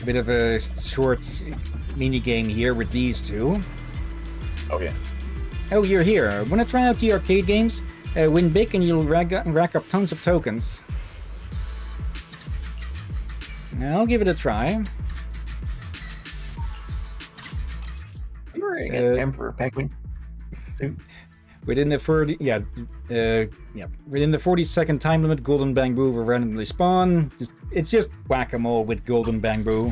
Speaker 1: bit of a short mini-game here with these two.
Speaker 4: Oh, yeah.
Speaker 1: Oh, you're here. Wanna try out the arcade games? Win big and you'll rack up tons of tokens. I'll give it a try.
Speaker 4: You're an Emperor Penguin suit.
Speaker 1: Within the 40-second time limit, golden bamboo will randomly spawn. It's just whack-a-mole with golden bamboo.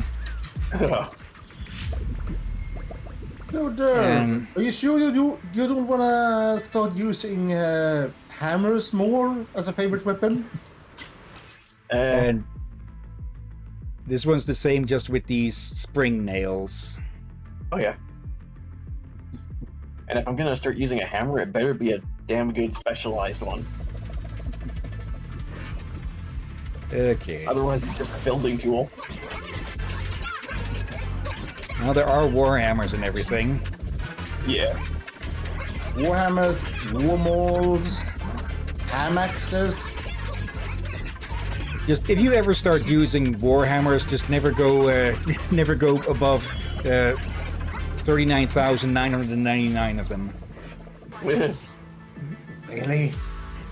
Speaker 2: No, are you sure you don't wanna start using hammers more as a favorite weapon?
Speaker 1: And this one's the same, just with these spring nails.
Speaker 4: Oh yeah. And if I'm gonna start using a hammer, it better be a damn good specialized one.
Speaker 1: Okay.
Speaker 4: Otherwise, it's just a building tool.
Speaker 1: Now there are war hammers and everything.
Speaker 4: Yeah.
Speaker 2: Warhammers, war mauls, ham axes.
Speaker 1: Just if you ever start using war hammers, just never go above 39,999 of them.
Speaker 2: Really?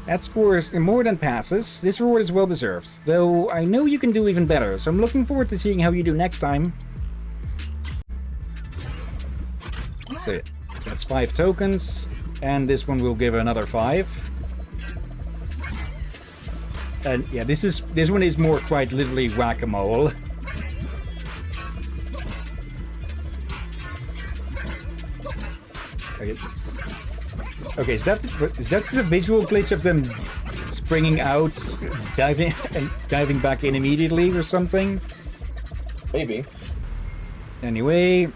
Speaker 1: That score is more than passes. This reward is well deserved, though I know you can do even better, so I'm looking forward to seeing how you do next time. So that's 5 tokens, and this one will give another 5. And yeah, this one is more quite literally whack-a-mole. Okay, is that the visual glitch of them springing out, diving back in immediately or something?
Speaker 4: Maybe.
Speaker 1: Anyway,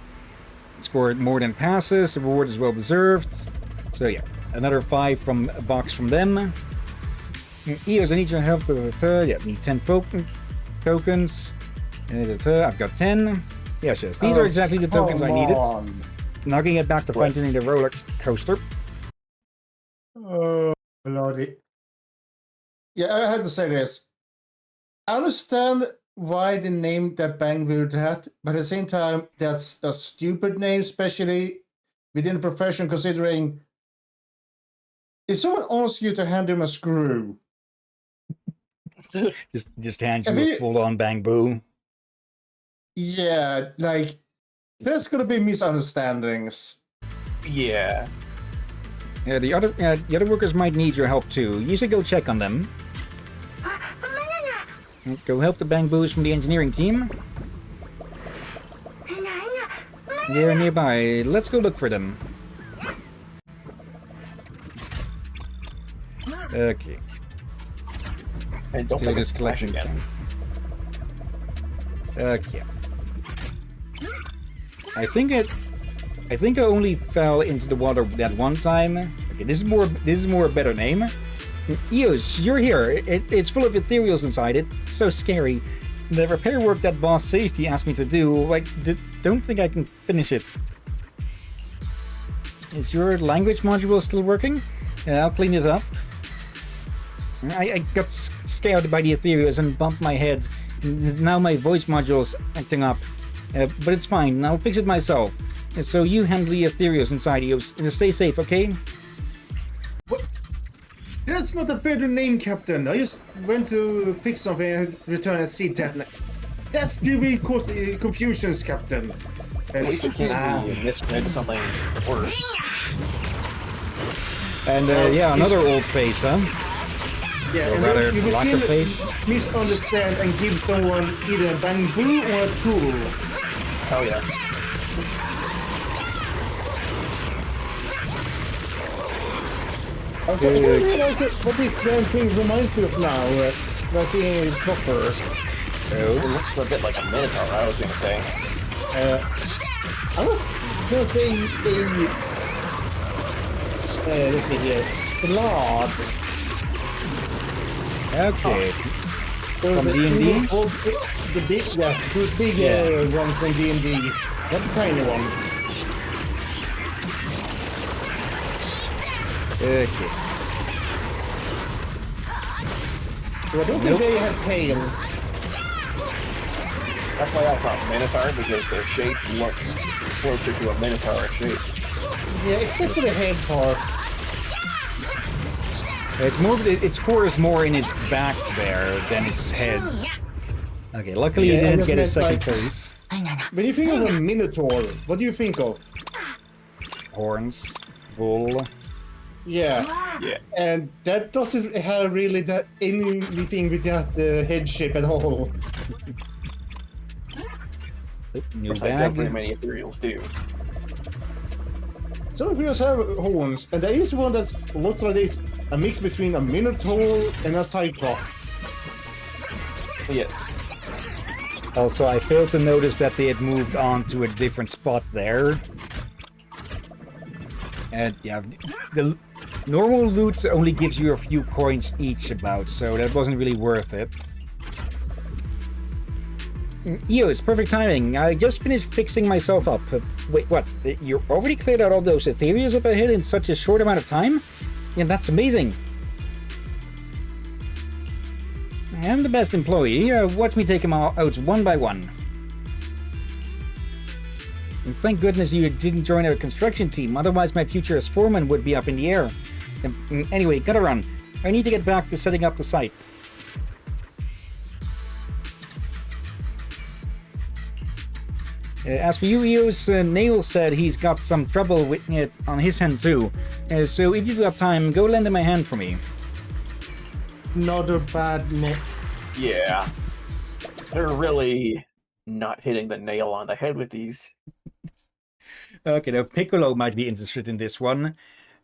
Speaker 1: scored more than passes. The reward is well deserved. So yeah, another 5 from a box from them. Eos, I need your help. Yeah, need 10 tokens. I've got 10. Yes. These are exactly the tokens I needed. Now I can get back to fighting the roller coaster.
Speaker 2: Oh, bloody. Yeah, I had to say this. I understand why they named that bamboo that, but at the same time, that's a stupid name, especially within the profession, considering if someone asks you to hand them a screw,
Speaker 1: just hand you a full-on bamboo.
Speaker 2: Yeah, like there's gonna be misunderstandings.
Speaker 4: Yeah.
Speaker 1: Yeah, the other workers might need your help too. You should go check on them. Go help the Bangbos from the engineering team. They're nearby. Let's go look for them. Okay.
Speaker 4: And don't
Speaker 1: Steal
Speaker 4: forget
Speaker 1: this
Speaker 4: this
Speaker 1: collection
Speaker 4: again.
Speaker 1: Okay. I think I only fell into the water that one time. Okay, this is more a better name. Eos, you're here. It's full of ethereals inside. It's so scary. The repair work that Boss Safety asked me to do, don't think I can finish it. Is your language module still working? I'll clean it up. I got scared by the ethereals and bumped my head. Now my voice module's acting up. But it's fine. I'll fix it myself. So you handle the ethereals inside Eos. Stay safe, okay?
Speaker 2: What? That's not a better name, Captain. I just went to fix something and return at Seed. That's still will cause confusions, Captain.
Speaker 4: At least we can't be misread to something worse.
Speaker 1: And yeah, another old face, huh?
Speaker 2: Yeah,
Speaker 1: Or
Speaker 2: and
Speaker 1: rather,
Speaker 2: you will
Speaker 1: rocker
Speaker 2: still
Speaker 1: face.
Speaker 2: misunderstand and give someone either a bamboo or a tool.
Speaker 4: Oh yeah.
Speaker 2: Also, I didn't realize what this damn thing reminds me of now. When I see it proper.
Speaker 4: It looks a bit like a minotaur, I was gonna say.
Speaker 2: I was gonna say let's see here. Blood.
Speaker 1: Okay.
Speaker 2: Those
Speaker 1: From
Speaker 2: the
Speaker 1: D&D?
Speaker 2: The big, yeah, those big ones from D&D. Not the tiny ones.
Speaker 1: Okay.
Speaker 2: So I don't think they have tails.
Speaker 4: That's why I thought minotaur, because their shape looks closer to a minotaur shape.
Speaker 2: Yeah, except for the head part.
Speaker 1: It's more. Its core is more in its back there than its head. Okay, luckily
Speaker 2: Yeah,
Speaker 1: you
Speaker 2: I
Speaker 1: didn't
Speaker 2: just
Speaker 1: get a
Speaker 2: meant,
Speaker 1: second
Speaker 2: like-
Speaker 1: face.
Speaker 2: When you think of a minotaur, what do you think of?
Speaker 1: Horns, bull.
Speaker 2: Yeah.
Speaker 4: Yeah.
Speaker 2: And that doesn't have really that anything with that head shape at all.
Speaker 1: New
Speaker 4: Which definitely
Speaker 1: bag.
Speaker 4: many ethereals do.
Speaker 2: Some ethereals have horns, and there is one that looks like this, a mix between a minotaur and a cyclops.
Speaker 4: Yeah.
Speaker 1: Also, I failed to notice that they had moved on to a different spot there. And yeah, the normal loot only gives you a few coins each about, so that wasn't really worth it. Eos, perfect timing. I just finished fixing myself up. Wait, what? You already cleared out all those ethereals up ahead in such a short amount of time? Yeah, that's amazing. I'm the best employee. Watch me take them all out one by one. And thank goodness you didn't join our construction team, otherwise my future as foreman would be up in the air. Anyway, gotta run. I need to get back to setting up the site. As for you, Eos, Nail said he's got some trouble with it on his hand too. So if you've got time, go lend him a hand for me.
Speaker 2: Not a bad net.
Speaker 4: Yeah. They're really not hitting the nail on the head with these.
Speaker 1: Okay, now Piccolo might be interested in this one.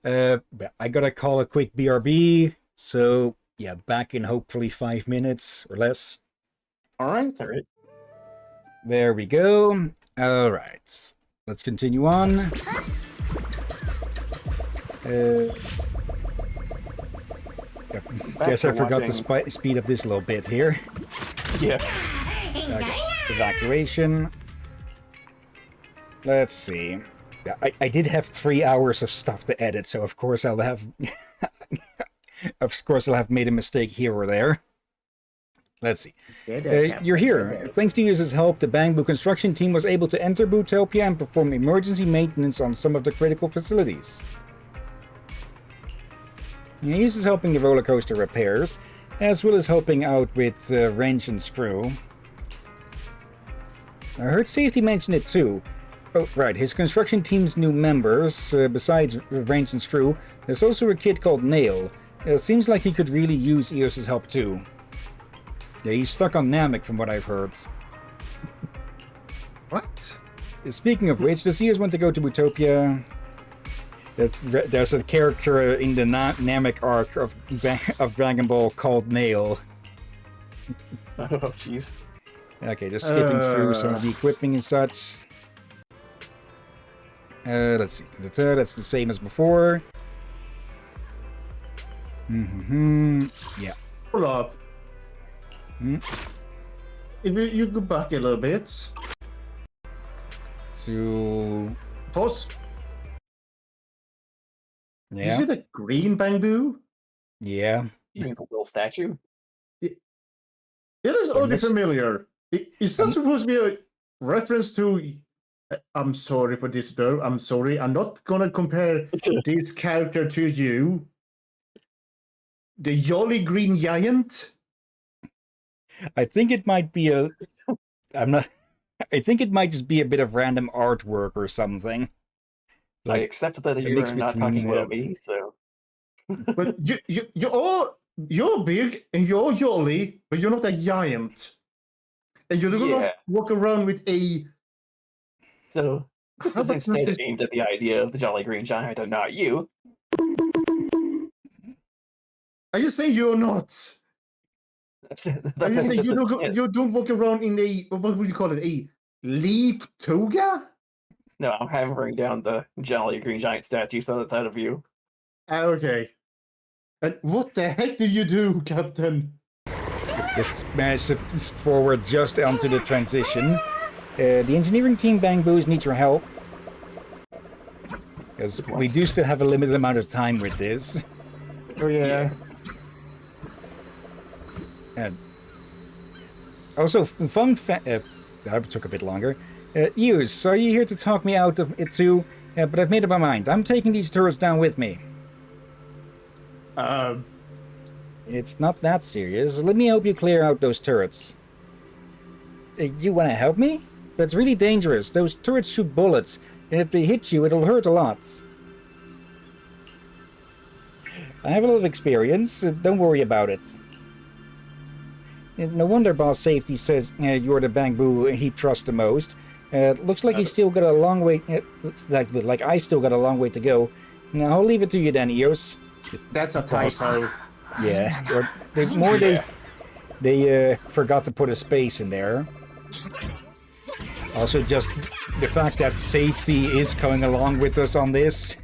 Speaker 1: I gotta call a quick BRB, so yeah, back in hopefully 5 minutes or less.
Speaker 2: Alright.
Speaker 4: All right.
Speaker 1: There we go. Alright, let's continue on. Guess I forgot to speed up this a little bit here.
Speaker 4: Yeah.
Speaker 1: Okay, evacuation. Let's see. Yeah, I did have 3 hours of stuff to edit, so of course I'll have made a mistake here or there. Let's see. You're here. Thanks to users' help, the Bamboo construction team was able to enter Bootopia and perform emergency maintenance on some of the critical facilities. Users helping the roller coaster repairs, as well as helping out with wrench and screw. I heard Safety mention it too. Oh, right, his construction team's new members, besides wrench and screw, there's also a kid called Nail. Seems like he could really use Eos's help too. Yeah, he's stuck on Namek from what I've heard.
Speaker 2: What?
Speaker 1: Speaking of which, does Eos want to go to Bootopia? There's a character in the Namek arc of Dragon Ball called Nail.
Speaker 4: Oh, jeez.
Speaker 1: Okay, just skipping through some of the equipping and such. Let's see. That's the same as before. Yeah.
Speaker 2: Hold up. If you go back a little bit.
Speaker 1: So...
Speaker 2: Pause.
Speaker 1: Yeah.
Speaker 2: You see the green bamboo?
Speaker 1: Yeah.
Speaker 4: You mean the little statue?
Speaker 2: It is oddly familiar. Is that supposed to be a reference to... I'm sorry for this, though. I'm sorry. I'm not gonna compare this character to you. The Jolly Green Giant?
Speaker 1: I think it might be a... I'm not... I think it might just be a bit of random artwork or something.
Speaker 4: I accept that you're not talking about me, so...
Speaker 2: But you're big and you're jolly, but you're not a giant. And you're not walk around with a...
Speaker 4: So, this is instead aimed at the idea of the Jolly Green Giant and not you.
Speaker 2: Are you saying you're not?
Speaker 4: That's
Speaker 2: Are you saying you don't walk around in a... What would you call it? A leaf toga?
Speaker 4: No, I'm hammering down the Jolly Green Giant statue so that's out of view.
Speaker 2: Okay. And what the heck did you do, Captain?
Speaker 1: Just managed to forward just onto the transition. The engineering team Bangboos needs your help. Because we do still have a limited amount of time with this.
Speaker 2: Oh, yeah.
Speaker 1: And also, fun fact... that took a bit longer. Eos, are you here to talk me out of it too? But I've made up my mind. I'm taking these turrets down with me. It's not that serious. Let me help you clear out those turrets. You want to help me? But it's really dangerous. Those turrets shoot bullets, and if they hit you, it'll hurt a lot. I have a lot of experience. Don't worry about it. No wonder Boss Safety says you're the Bangbu he trusts the most. Looks like he's still got a long way... like I still got a long way to go. Now, I'll leave it to you then, Eos.
Speaker 2: That's a typo.
Speaker 1: Yeah. Or they forgot to put a space in there. Also, just the fact that Safety is coming along with us on this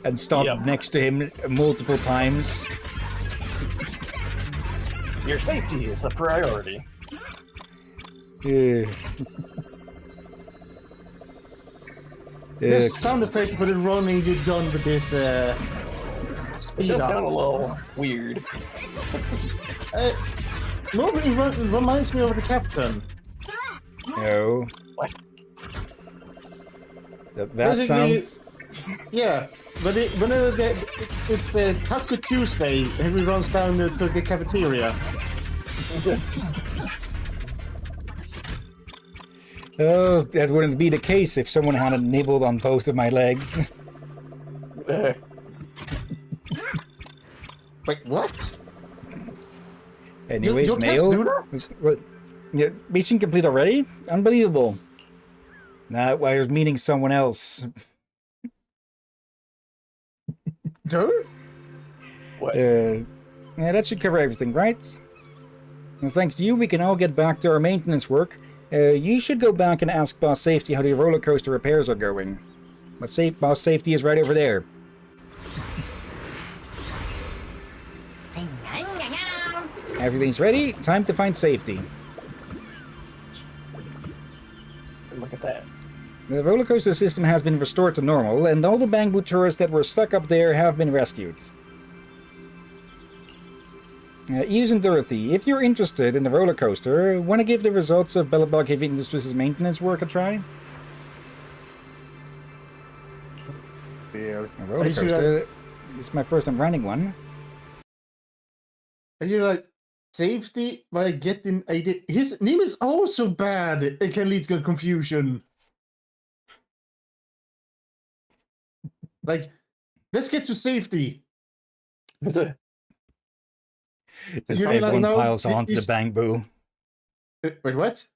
Speaker 1: and stopped next to him multiple times.
Speaker 4: Your safety is a priority.
Speaker 2: This sound effect for the running you've done with this speed
Speaker 4: It does
Speaker 2: up.
Speaker 4: sound a little weird.
Speaker 2: Nobody reminds me of the captain.
Speaker 1: No.
Speaker 4: What?
Speaker 1: That sounds...
Speaker 2: Yeah, but whenever it's Taco Tuesday, and he runs down to the cafeteria.
Speaker 1: Oh, that wouldn't be the case if someone had nibbled on both of my legs.
Speaker 2: Wait, what?
Speaker 1: Anyways,
Speaker 2: your
Speaker 1: Nail.
Speaker 2: cats do that?
Speaker 1: What? Yeah, mission complete already? Unbelievable. Nah, I was meaning someone else.
Speaker 2: Dude?
Speaker 4: What?
Speaker 1: Yeah, that should cover everything, right? And thanks to you, we can all get back to our maintenance work. You should go back and ask Boss Safety how the roller coaster repairs are going. But Boss Safety is right over there. Everything's ready. Time to find Safety.
Speaker 4: Look at that.
Speaker 1: The roller coaster system has been restored to normal, and all the Bangbu tourists that were stuck up there have been rescued. Eos and Dorothy, if you're interested in the roller coaster, want to give the results of Bellabog Heavy Industries' maintenance work a try?
Speaker 2: Yeah.
Speaker 1: A roller coaster. This is my first time running one.
Speaker 2: And you're like, Safety, but I get an idea. His name is also bad. It can lead to confusion. Like, let's get to Safety.
Speaker 1: Just
Speaker 2: You realize
Speaker 1: everyone
Speaker 2: now
Speaker 1: piles onto the bamboo.
Speaker 2: Wait, what?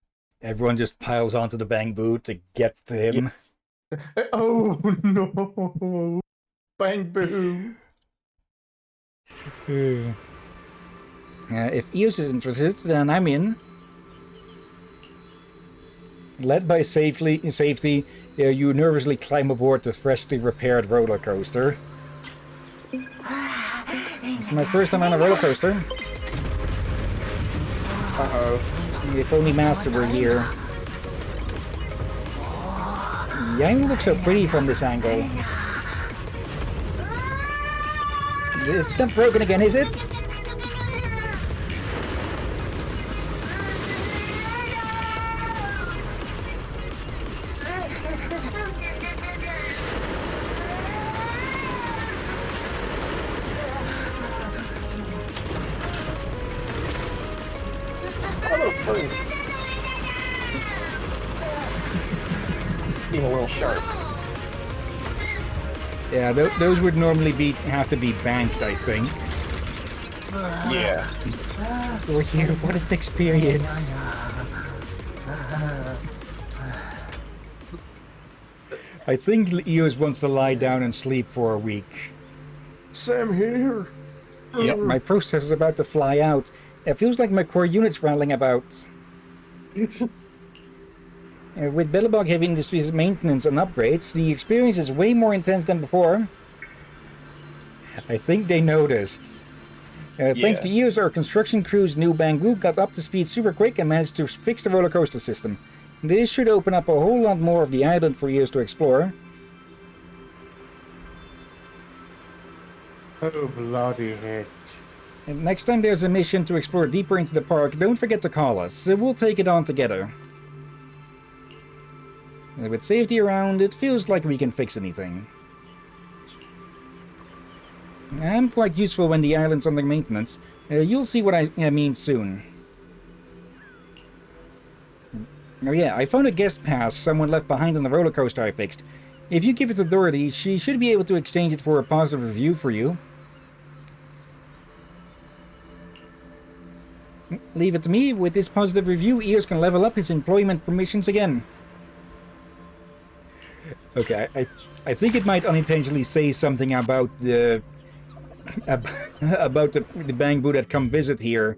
Speaker 1: Everyone just piles onto the bamboo to get to him.
Speaker 2: Oh no! Bang boom!
Speaker 1: If Eos is interested, then I'm in. Led by safety, you nervously climb aboard the freshly repaired roller coaster. It's my first time on a roller coaster.
Speaker 2: Uh-oh.
Speaker 1: If only Master were here. Yang looks so pretty from this angle. It's not broken again, is it?
Speaker 4: All those turns seem a little sharp.
Speaker 1: Yeah, those would normally have to be banked, I think.
Speaker 4: Yeah.
Speaker 1: We're here, what an experience. I think Eos wants to lie down and sleep for a week.
Speaker 2: Same here.
Speaker 1: Yep, my processor is about to fly out. It feels like my core unit's rattling about. With Billabong Heavy Industries maintenance and upgrades, the experience is way more intense than before. I think they noticed. Thanks to Eos, our construction crew's new bamboo got up to speed super quick and managed to fix the roller coaster system. This should open up a whole lot more of the island for Eos to explore.
Speaker 2: Oh, bloody heck.
Speaker 1: And next time there's a mission to explore deeper into the park, don't forget to call us. We'll take it on together. With safety around, it feels like we can fix anything. I'm quite useful when the island's under maintenance. You'll see what I mean soon. Oh yeah, I found a guest pass someone left behind on the roller coaster I fixed. If you give it to Dorothy, she should be able to exchange it for a positive review for you. Leave it to me. With this positive review, Eos can level up his employment permissions again. Okay, I think it might unintentionally say something about the about the bamboo that come visit here,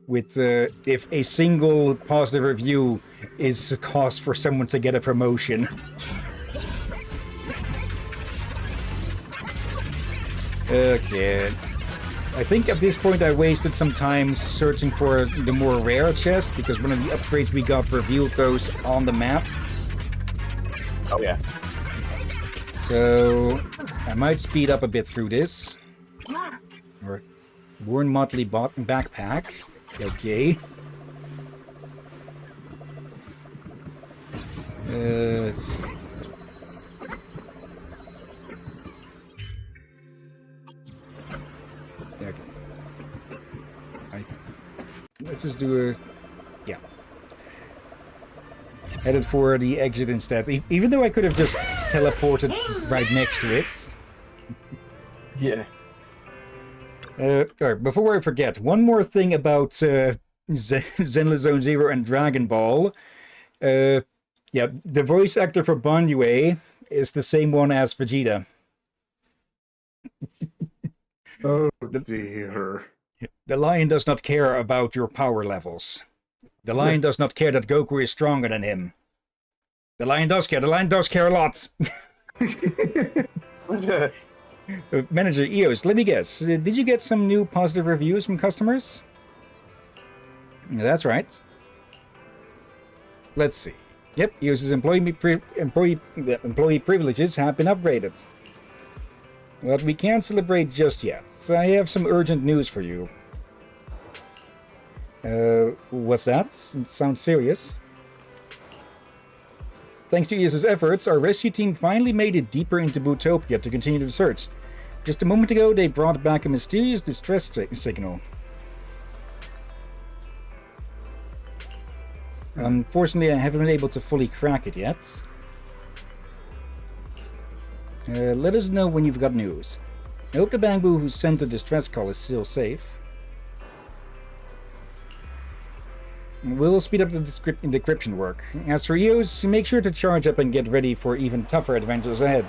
Speaker 1: with if a single positive review is a cause for someone to get a promotion. Okay. I think at this point I wasted some time searching for the more rare chest, because one of the upgrades we got revealed those on the map.
Speaker 4: Oh yeah.
Speaker 1: So I might speed up a bit through this. Or worn motley backpack. Okay. Let's see. Okay. Let's just do a... Yeah. Headed for the exit instead. Even though I could have just teleported right next to it.
Speaker 4: Yeah.
Speaker 1: Alright, before I forget, one more thing about Zenless Zone Zero and Dragon Ball. Yeah, the voice actor for Banyue is the same one as Vegeta.
Speaker 2: Oh dear.
Speaker 1: The lion does not care about your power levels. The lion does not care that Goku is stronger than him. The lion does care. The lion does care a lot. Manager Eos, let me guess. Did you get some new positive reviews from customers? That's right. Let's see. Yep, Eos's employee privileges have been upgraded. But we can't celebrate just yet. So I have some urgent news for you. What's that? It sounds serious. Thanks to Eos's efforts, our rescue team finally made it deeper into Bootopia to continue the search. Just a moment ago, they brought back a mysterious distress signal. Unfortunately, I haven't been able to fully crack it yet. Let us know when you've got news. I hope the bamboo who sent the distress call is still safe. We'll speed up the decryption work. As for Eos, make sure to charge up and get ready for even tougher adventures ahead.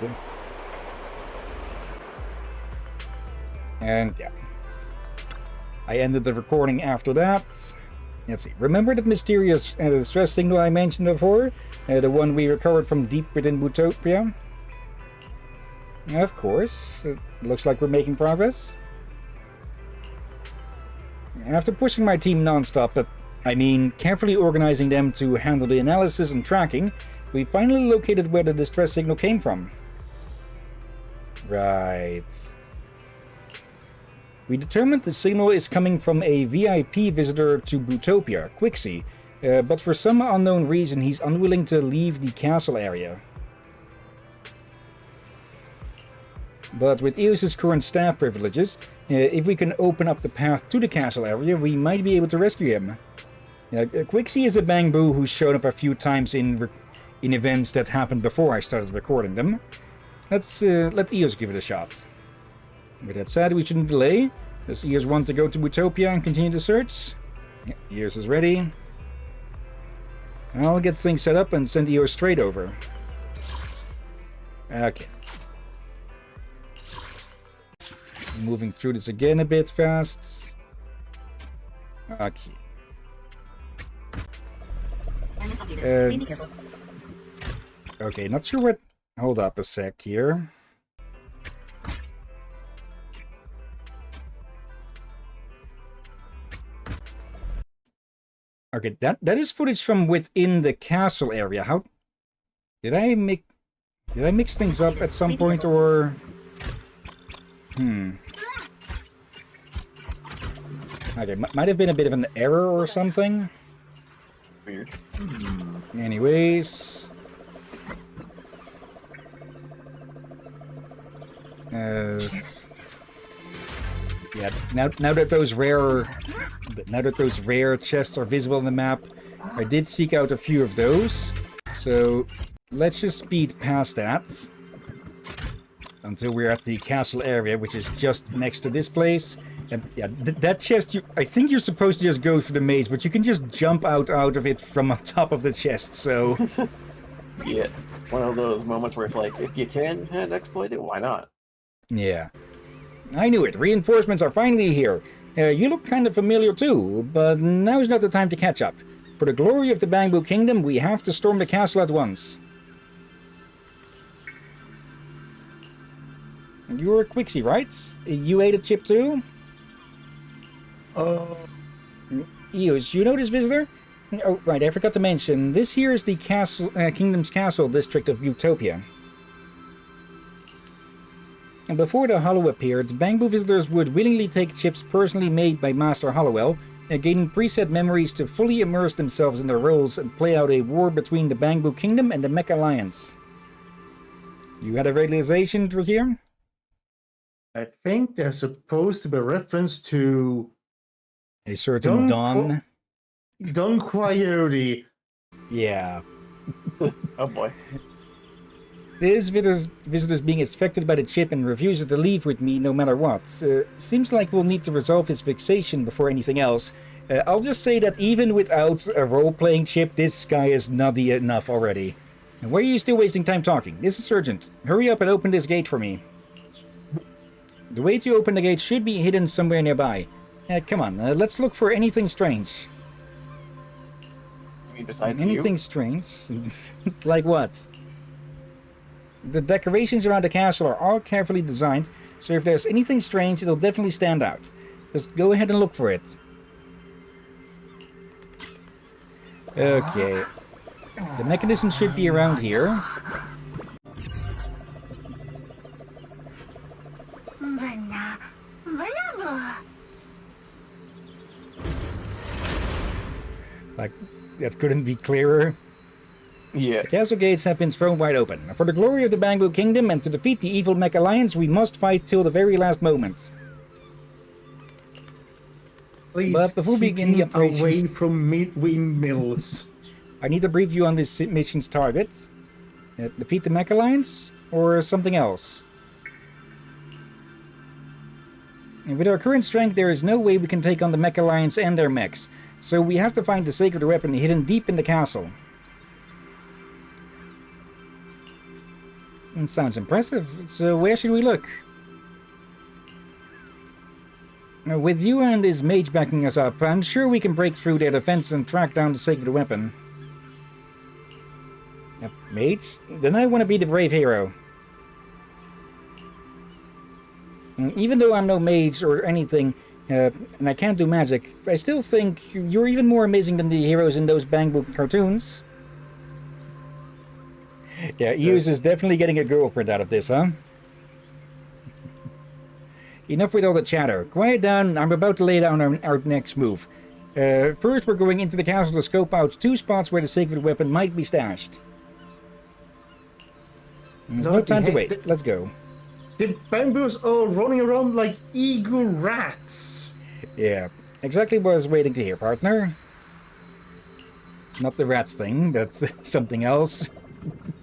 Speaker 1: And yeah. I ended the recording after that. Let's see. Remember that mysterious stress signal I mentioned before? The one we recovered from deep within Bootopia? Of course. It looks like we're making progress. After pushing my team non-stop, I mean carefully organizing them to handle the analysis and tracking, we finally located where the distress signal came from. Right. We determined the signal is coming from a VIP visitor to Bootopia, Quixie, but for some unknown reason he's unwilling to leave the castle area. But with Eos's current staff privileges, if we can open up the path to the castle area, we might be able to rescue him. Quixie is a Bangbu who's shown up a few times in events that happened before I started recording them. Let's let Eos give it a shot. With that said, we shouldn't delay. Does Eos want to go to Bootopia and continue the search? Yeah, Eos is ready. I'll get things set up and send Eos straight over. Okay. Moving through this again a bit fast. Okay. Okay, not sure what... Hold up a sec here. Okay, that is footage from within the castle area. How did I mix things up at some point, or Okay, might have been a bit of an error or something.
Speaker 4: Weird.
Speaker 1: Anyways, yeah. Now that those rare chests are visible on the map, I did seek out a few of those. So let's just speed past that until we're at the castle area, which is just next to this place. And yeah, that chest, I think you're supposed to just go through the maze, but you can just jump out of it from on top of the chest. So
Speaker 4: yeah, one of those moments where it's like, if you can exploit it, why not?
Speaker 1: Yeah. I knew it. Reinforcements are finally here. You look kind of familiar too, but now's not the time to catch up. For the glory of the Bangbu Kingdom, we have to storm the castle at once. And you're a Quixie, right? You ate a chip too? Eos, you know this visitor? Oh, right, I forgot to mention. This here is the castle, Kingdom's Castle district of Bootopia. And before the Hollow appeared, Bangbu visitors would willingly take chips personally made by Master Hollowell, gaining preset memories to fully immerse themselves in their roles and play out a war between the Bangbu Kingdom and the Mech Alliance. You had a realization through here?
Speaker 2: I think there's supposed to be a reference to
Speaker 1: A certain Don.
Speaker 2: Don Quixote.
Speaker 1: Yeah.
Speaker 4: Oh boy.
Speaker 1: This visitor's being affected by the chip and refuses to leave with me no matter what. Seems like we'll need to resolve his fixation before anything else. I'll just say that even without a role-playing chip, this guy is nutty enough already. And why are you still wasting time talking? This is urgent. Hurry up and open this gate for me. The way to open the gate should be hidden somewhere nearby. Come on, let's look for anything strange.
Speaker 4: I mean, besides
Speaker 1: anything strange? Like what? The decorations around the castle are all carefully designed, so if there's anything strange, it'll definitely stand out. Just go ahead and look for it. Okay. The mechanism should be around here. Like, that couldn't be clearer.
Speaker 4: Yeah.
Speaker 1: The castle gates have been thrown wide open. For the glory of the Bangbu Kingdom and to defeat the evil Mech Alliance, we must fight till the very last moment.
Speaker 2: Please,
Speaker 1: but before we begin the operation,
Speaker 2: away from windmills.
Speaker 1: I need to brief you on this mission's target. Defeat the Mech Alliance, or something else? With our current strength, there is no way we can take on the Mech Alliance and their mechs, so we have to find the sacred weapon hidden deep in the castle. Sounds impressive, so where should we look? With you and his mage backing us up, I'm sure we can break through their defense and track down the sacred weapon. Mage? Then I want to be the brave hero. Even though I'm no mage or anything, and I can't do magic, I still think you're even more amazing than the heroes in those Bang Book cartoons. Yeah, Eos is definitely getting a girlfriend out of this, huh? Enough with all the chatter. Quiet down, I'm about to lay down our next move. First, we're going into the castle to scope out 2 spots where the sacred weapon might be stashed. There's no time to waste. Let's go.
Speaker 2: The bamboos are running around like eager rats.
Speaker 1: Yeah, exactly what I was waiting to hear, partner. Not the rats thing, that's something else.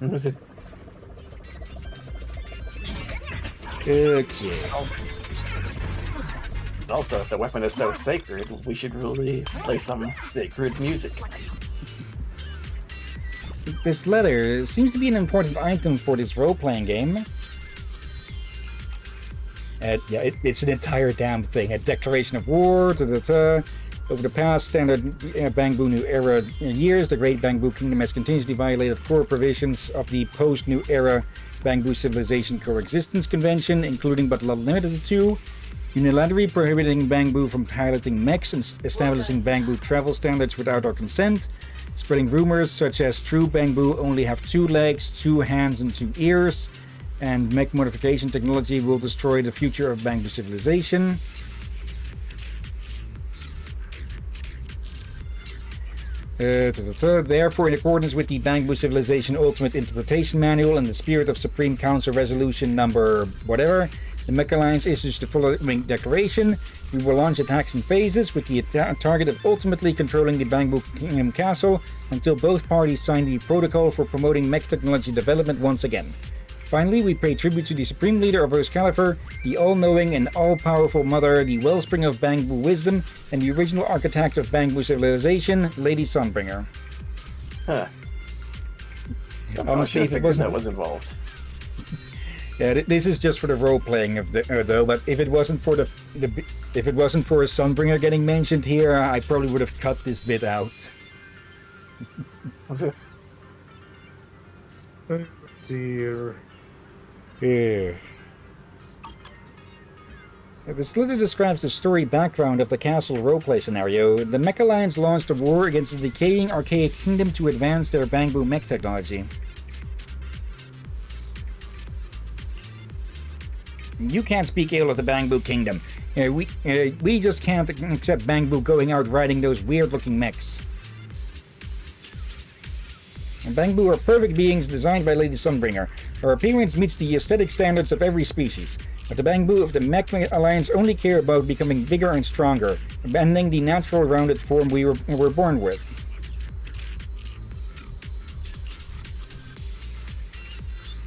Speaker 1: Okay.
Speaker 4: Also, if the weapon is so sacred, we should really play some sacred music.
Speaker 1: This letter seems to be an important item for this role-playing game. Yeah, it's an entire damn thing. A declaration of war, Over the past standard Bangbu New Era years, the Great Bangbu Kingdom has continuously violated core provisions of the post-New Era Bangbu Civilization Coexistence Convention, including but not limited to unilaterally prohibiting Bangbu from piloting mechs and establishing Bangbu travel standards without our consent, spreading rumors such as true Bangbu only have 2 legs, 2 hands, and 2 ears, and mech modification technology will destroy the future of Bangbu civilization. Therefore, in accordance with the Bangbu Civilization Ultimate Interpretation Manual and the spirit of Supreme Council Resolution number whatever, the Mech Alliance issues the following declaration. We will launch attacks in phases with the target of ultimately controlling the Bangbu Kingdom Castle until both parties sign the protocol for promoting mech technology development once again. Finally, we pay tribute to the Supreme Leader of Excalibur, the all-knowing and all-powerful Mother, the wellspring of Bangbu wisdom, and the original architect of Bangbu civilization, Lady Sunbringer.
Speaker 4: Huh.
Speaker 1: Honestly, if it wasn't...
Speaker 4: that was involved.
Speaker 1: Yeah, this is just for the role-playing of the though. But if it wasn't for if it wasn't for a Sunbringer getting mentioned here, I probably would have cut this bit out.
Speaker 2: Oh dear.
Speaker 1: Yeah. This letter describes the story background of the castle roleplay scenario. The Mech Alliance launched a war against the decaying archaic kingdom to advance their Bangbu mech technology. You can't speak ill of the Bangbu kingdom. We just can't accept Bangbu going out riding those weird-looking mechs. And Bangbu are perfect beings designed by Lady Sunbringer. Her appearance meets the aesthetic standards of every species. But the Bangbu of the Mech Alliance only care about becoming bigger and stronger, abandoning the natural rounded form we were born with.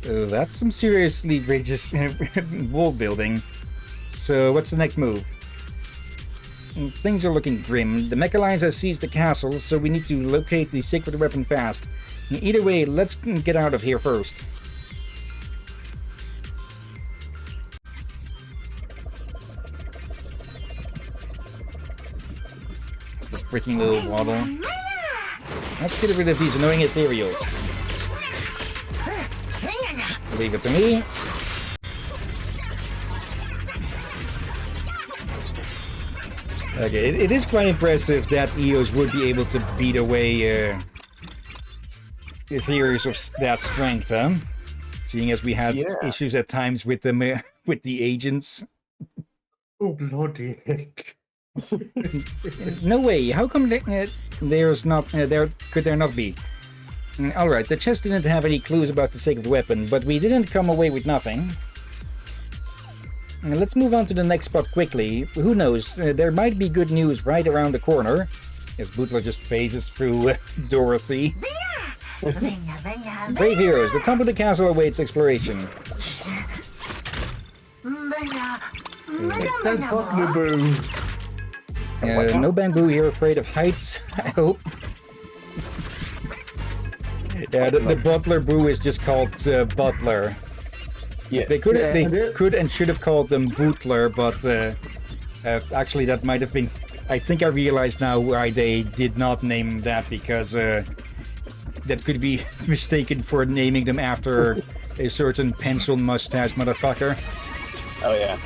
Speaker 1: That's some seriously outrageous wall building. So what's the next move? Things are looking grim. The Mech Alliance has seized the castle, so we need to locate the sacred weapon fast. Either way, let's get out of here first. It's the freaking little waddle. Let's get rid of these annoying ethereals. Leave it to me. Okay, it is quite impressive that Eos would be able to beat away ethereals of that strength, huh? Seeing as we had issues at times with them, with the agents.
Speaker 2: Oh bloody heck!
Speaker 1: No way! How come there's not? Could there not be? All right, the chest didn't have any clues about the sacred weapon, but we didn't come away with nothing. Let's move on to the next spot quickly. Who knows? There might be good news right around the corner. As Bootler just phases through Dorothy. Brave heroes, the top of the castle awaits exploration.
Speaker 2: That butler boo.
Speaker 1: No bamboo here, afraid of heights, I hope. Yeah, the butler boo is just called Butler.
Speaker 4: Yeah.
Speaker 1: They could and should have called them Bootler, but actually that might have been... I think I realize now why they did not name them that, because that could be mistaken for naming them after a certain pencil mustache motherfucker.
Speaker 4: Oh yeah.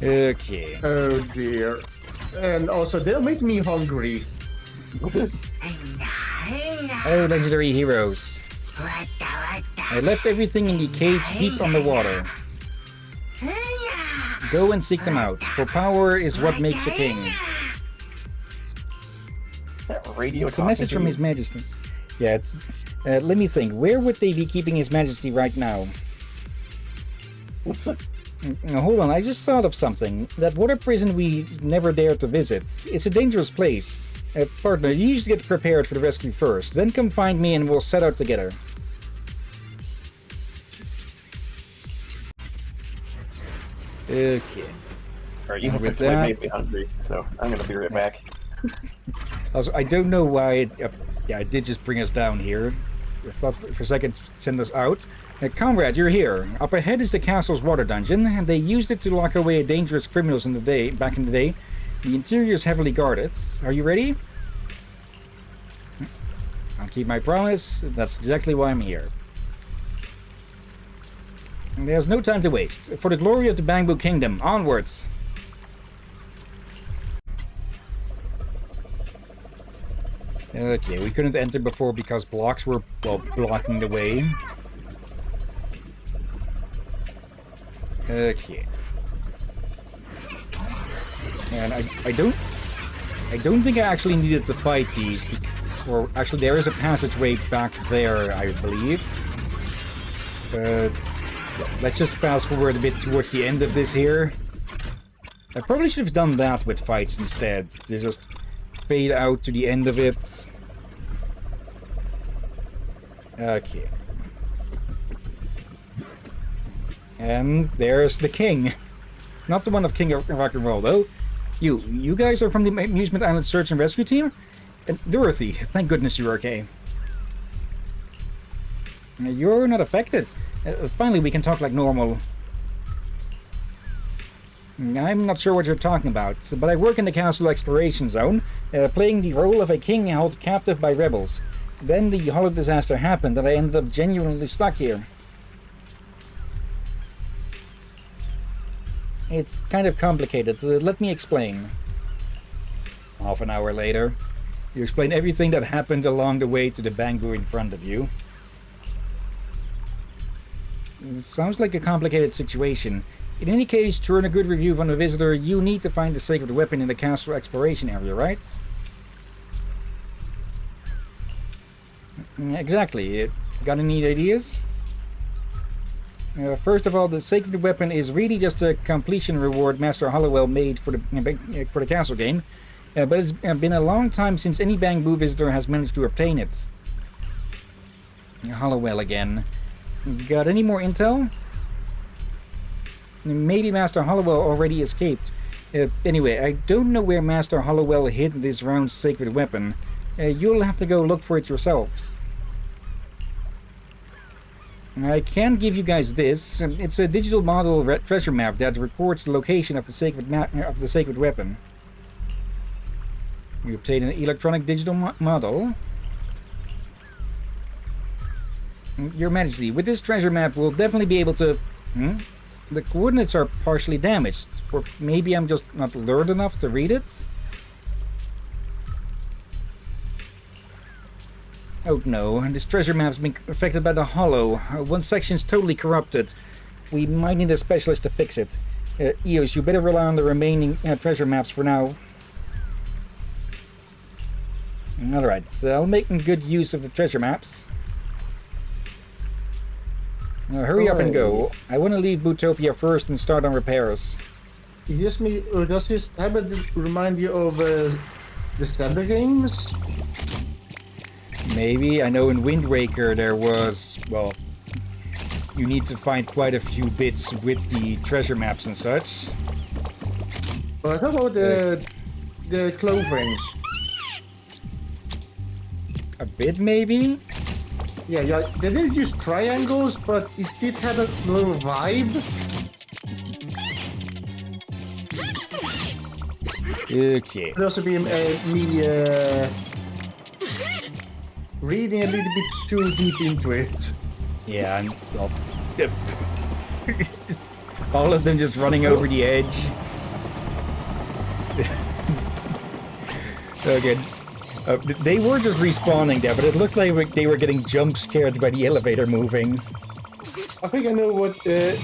Speaker 1: Okay.
Speaker 2: Oh dear. And also, they'll make me hungry.
Speaker 1: Oh, legendary heroes. I left everything in the cage deep on the water. Go and seek them out, for power is what makes a king.
Speaker 4: Is that radio?
Speaker 1: It's a message from His Majesty. Yeah, it's, let me think. Where would they be keeping His Majesty right now?
Speaker 4: What's it?
Speaker 1: Hold on, I just thought of something. That water prison we never dared to visit. It's a dangerous place. Partner, you should get prepared for the rescue first. Then come find me and we'll set out together. Okay.
Speaker 4: Alright, you
Speaker 1: With
Speaker 4: made me hungry, so I'm gonna be right back.
Speaker 1: Also, I don't know why it did just bring us down here. I thought for a second send us out. Comrade, you're here. Up ahead is the castle's water dungeon, and they used it to lock away dangerous criminals back in the day. The interior is heavily guarded. Are you ready? I'll keep my promise. That's exactly why I'm here. And there's no time to waste. For the glory of the Bamboo Kingdom, onwards! Okay, we couldn't enter before because blocks were, well, blocking the way. Okay. And I don't think I actually needed to fight these, or actually there is a passageway back there, I believe. Let's just fast forward a bit towards the end of this here. I probably should have done that with fights instead. To just fade out to the end of it. Okay. And there's the king. Not the one of King of Rock and Roll, though. You guys are from the Amusement Island Search and Rescue Team? And Dorothy, thank goodness you're okay. You're not affected. Finally, we can talk like normal. I'm not sure what you're talking about, but I work in the Castle Exploration Zone, playing the role of a king held captive by rebels. Then the hollow disaster happened, and I ended up genuinely stuck here. It's kind of complicated. Let me explain. Half an hour later, you explain everything that happened along the way to the bamboo in front of you. It sounds like a complicated situation. In any case, to earn a good review from the visitor, you need to find the sacred weapon in the castle exploration area, right? Exactly. Got any ideas? First of all, the sacred weapon is really just a completion reward Master Hollowell made for the castle game, but it's been a long time since any bamboo visitor has managed to obtain it. Hollowell again. Got any more intel? Maybe Master Hollowell already escaped. Anyway, I don't know where Master Hollowell hid this round sacred weapon. You'll have to go look for it yourselves. I can give you guys this. It's a digital model treasure map that records the location of the sacred weapon. You obtain an electronic digital model. Your Majesty, with this treasure map, we'll definitely be able to... The coordinates are partially damaged, or maybe I'm just not learned enough to read it? Oh no, this treasure map's been affected by the hollow. One section's totally corrupted. We might need a specialist to fix it. Eos, you better rely on the remaining treasure maps for now. Alright, so I'll make good use of the treasure maps. Hurry up and go. I want to leave Bootopia first and start on repairs.
Speaker 2: Yes, does this tablet remind you of the Zelda games?
Speaker 1: Maybe. I know in Wind Waker there was, well, you need to find quite a few bits with the treasure maps and such.
Speaker 2: But how about the clothing?
Speaker 1: A bit, maybe?
Speaker 2: Yeah, they didn't use triangles, but it did have a little vibe.
Speaker 1: Okay.
Speaker 2: Could also be me reading a little bit too deep into it.
Speaker 1: Yeah, and well, all of them just running over the edge. Okay. They were just respawning there, but it looked like they were getting jump scared by the elevator moving.
Speaker 2: I think I know what. I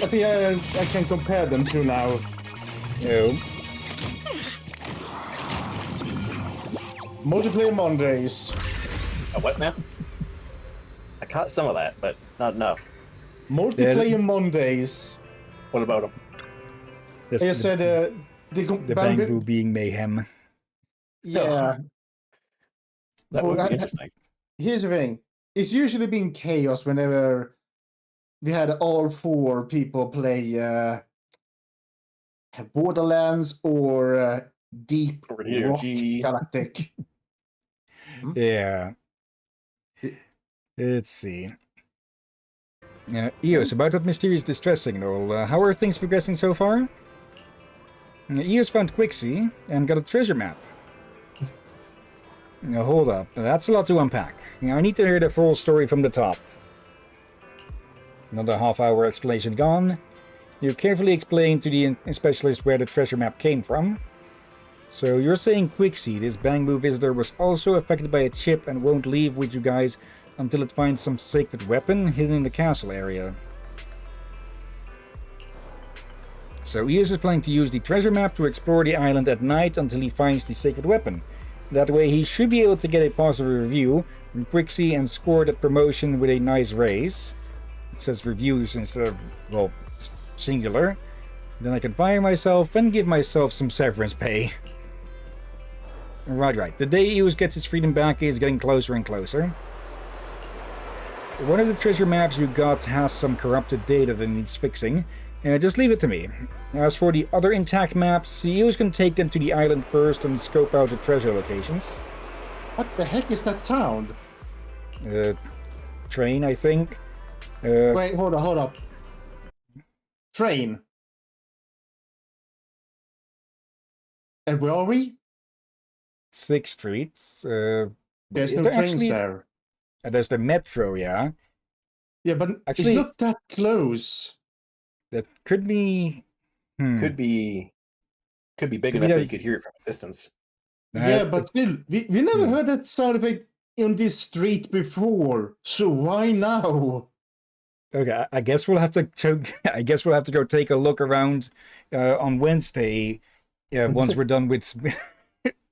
Speaker 2: think I can compare them to now.
Speaker 1: Oh.
Speaker 2: Multiplayer Mondays.
Speaker 4: What now? I caught some of that, but not enough.
Speaker 2: Multiplayer Mondays.
Speaker 4: What about them?
Speaker 2: I said
Speaker 1: the bamboo being mayhem.
Speaker 2: Yeah.
Speaker 4: That would be interesting.
Speaker 2: Here's the thing. It's usually been chaos whenever we had all 4 people play Borderlands or Deep
Speaker 4: Rock
Speaker 2: Galactic.
Speaker 1: Yeah. Let's see. EOS, about that mysterious distress signal, how are things progressing so far? EOS found Quixie and got a treasure map. Now hold up, that's a lot to unpack. Now, I need to hear the full story from the top. Another half-hour explanation gone. You carefully explain to the specialist where the treasure map came from. So you're saying Quixie, this Bangbu visitor, was also affected by a chip and won't leave with you guys until it finds some sacred weapon hidden in the castle area. So EOS is planning to use the treasure map to explore the island at night until he finds the sacred weapon. That way he should be able to get a positive review from Quixie and score that promotion with a nice raise. It says reviews instead of, well, singular. Then I can fire myself and give myself some severance pay. Right. The day EOS gets his freedom back is getting closer and closer. One of the treasure maps you got has some corrupted data that needs fixing. Just leave it to me. As for the other intact maps, EOS can take them to the island first and scope out the treasure locations.
Speaker 2: What the heck is that sound?
Speaker 1: Train, I think.
Speaker 2: Wait, hold up. Train. And where are we?
Speaker 1: 6th Street.
Speaker 2: There's no trains there.
Speaker 1: There's the metro, yeah.
Speaker 2: Yeah, but
Speaker 1: actually,
Speaker 2: it's not that close.
Speaker 1: That could be...
Speaker 4: Could be big enough that you could hear it from a distance.
Speaker 2: Yeah, but still, we never heard that sound effect in this street before, so why now?
Speaker 1: Okay, I guess we'll have to go take a look around on Wednesday. Once we're done with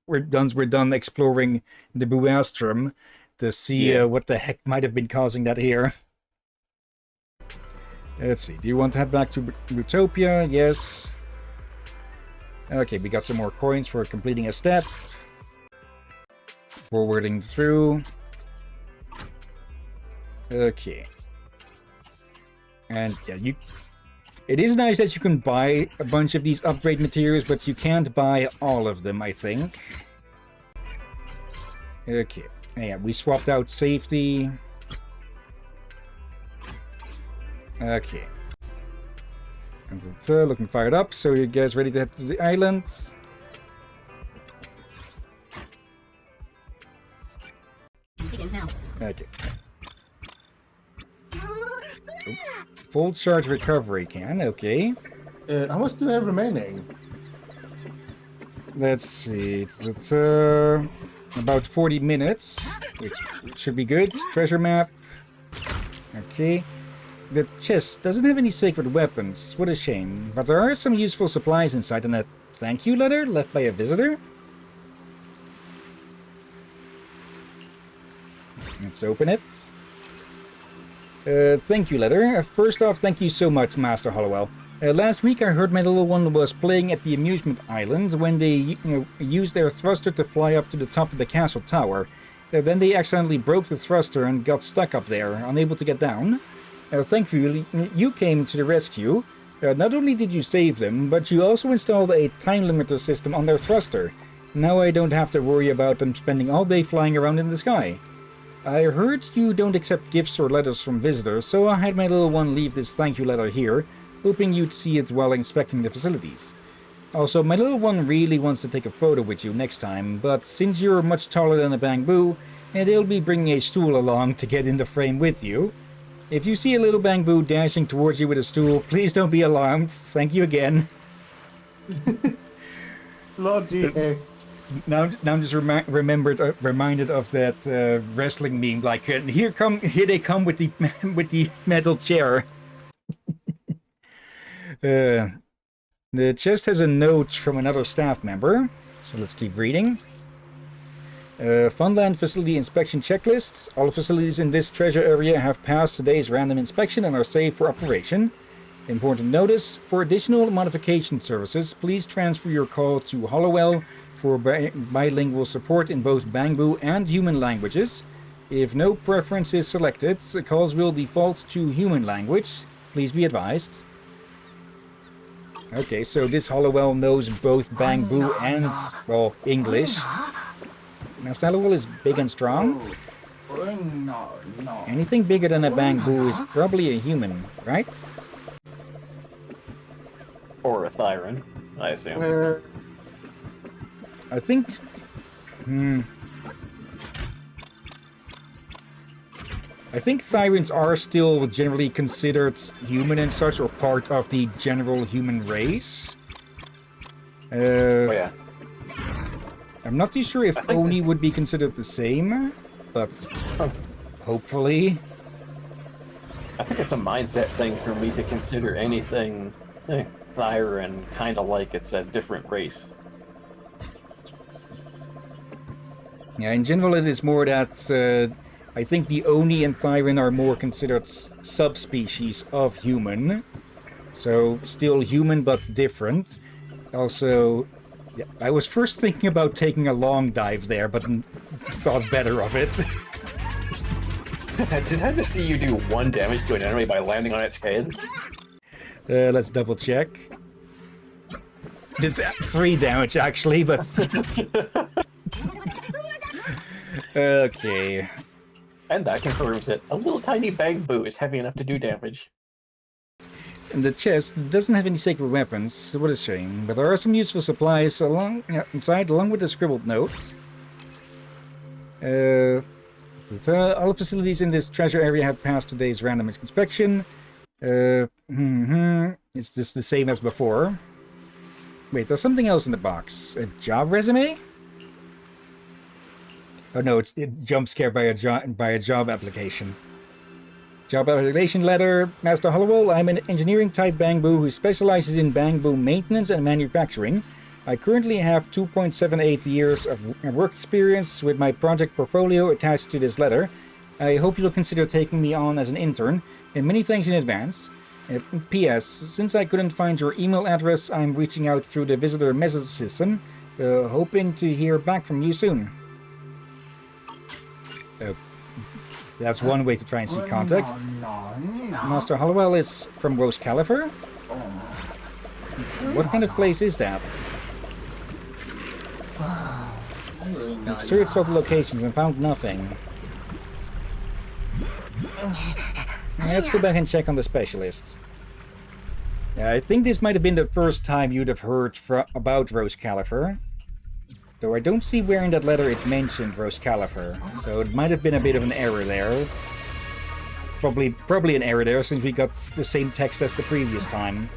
Speaker 1: we're done exploring the Buastrum to see what the heck might have been causing that here. Let's see. Do you want to head back to Bootopia? Yes. Okay, we got some more coins for completing a step. Forwarding through. Okay. And yeah, it is nice that you can buy a bunch of these upgrade materials, but you can't buy all of them, I think. Okay. Yeah, we swapped out safety. Okay. And looking fired up, so you guys ready to head to the island?
Speaker 7: Begins now.
Speaker 1: Okay. Full charge recovery can, okay.
Speaker 2: How much do we have remaining?
Speaker 1: Let's see, it's about 40 minutes, which should be good. Treasure map. Okay. The chest doesn't have any sacred weapons, what a shame. But there are some useful supplies inside and a thank you letter left by a visitor. Let's open it. Thank you letter. First off, thank you so much, Master Hollowell. Last week I heard my little one was playing at the amusement island when they used their thruster to fly up to the top of the castle tower. Then they accidentally broke the thruster and got stuck up there, unable to get down. Thankfully, you came to the rescue. Not only did you save them, but you also installed a time limiter system on their thruster. Now I don't have to worry about them spending all day flying around in the sky. I heard you don't accept gifts or letters from visitors, so I had my little one leave this thank you letter here, hoping you'd see it while inspecting the facilities. Also, my little one really wants to take a photo with you next time, but since you're much taller than a Bangbu, they'll be bringing a stool along to get in the frame with you. If you see a little Bangbu dashing towards you with a stool, please don't be alarmed. Thank you again.
Speaker 2: Bloody heck.
Speaker 1: Now I'm just reminded of that wrestling meme, like here they come with the with the metal chair. The chest has a note from another staff member, so let's keep reading. Funland Facility Inspection Checklist. All facilities in this treasure area have passed today's random inspection and are safe for operation. Important notice, for additional modification services, please transfer your call to Hollowell for bilingual support in both Bangbu and human languages. If no preference is selected, calls will default to human language. Please be advised. Okay, so this Hollowell knows both Bangbu and, well, English. Master Hollowell is big and strong. Anything bigger than a Bangbu is probably a human, right?
Speaker 4: Or a Thyron, I assume.
Speaker 1: I think... I think Thyrans are still generally considered human and such, or part of the general human race.
Speaker 4: Oh yeah.
Speaker 1: I'm not too sure if Oni would be considered the same, but hopefully.
Speaker 4: I think it's a mindset thing for me to consider anything Thyran kind of like it's a different race.
Speaker 1: Yeah, in general it is more that I think the Oni and Thyran are more considered subspecies of human. So still human but different. Also, yeah, I was first thinking about taking a long dive there, but thought better of it.
Speaker 4: Did I just see you do 1 damage to an enemy by landing on its head?
Speaker 1: Let's double check. Did 3 damage actually, but... Okay.
Speaker 4: And that confirms that a little tiny Bangbu is heavy enough to do damage.
Speaker 1: And the chest doesn't have any sacred weapons, what a shame, but there are some useful supplies inside, along with the scribbled notes. All facilities in this treasure area have passed today's random inspection. It's just the same as before. Wait, there's something else in the box. A job resume? Oh no, it's jump scare by a job application. Job application letter. Master Hollowell, I'm an engineering type Bangbu who specializes in Bangbu maintenance and manufacturing. I currently have 2.78 years of work experience with my project portfolio attached to this letter. I hope you'll consider taking me on as an intern, and many thanks in advance. P.S. Since I couldn't find your email address, I'm reaching out through the visitor message system, hoping to hear back from you soon. That's one way to try and seek contact. Master Hollowell is from Rose Califer? What kind of place is that? I've searched all the locations and found nothing. Let's go back and check on the specialist. I think this might have been the first time you'd have heard about Rose Califer. Though I don't see where in that letter it mentioned Rose Califer, so it might have been a bit of an error there. Probably an error there, since we got the same text as the previous time.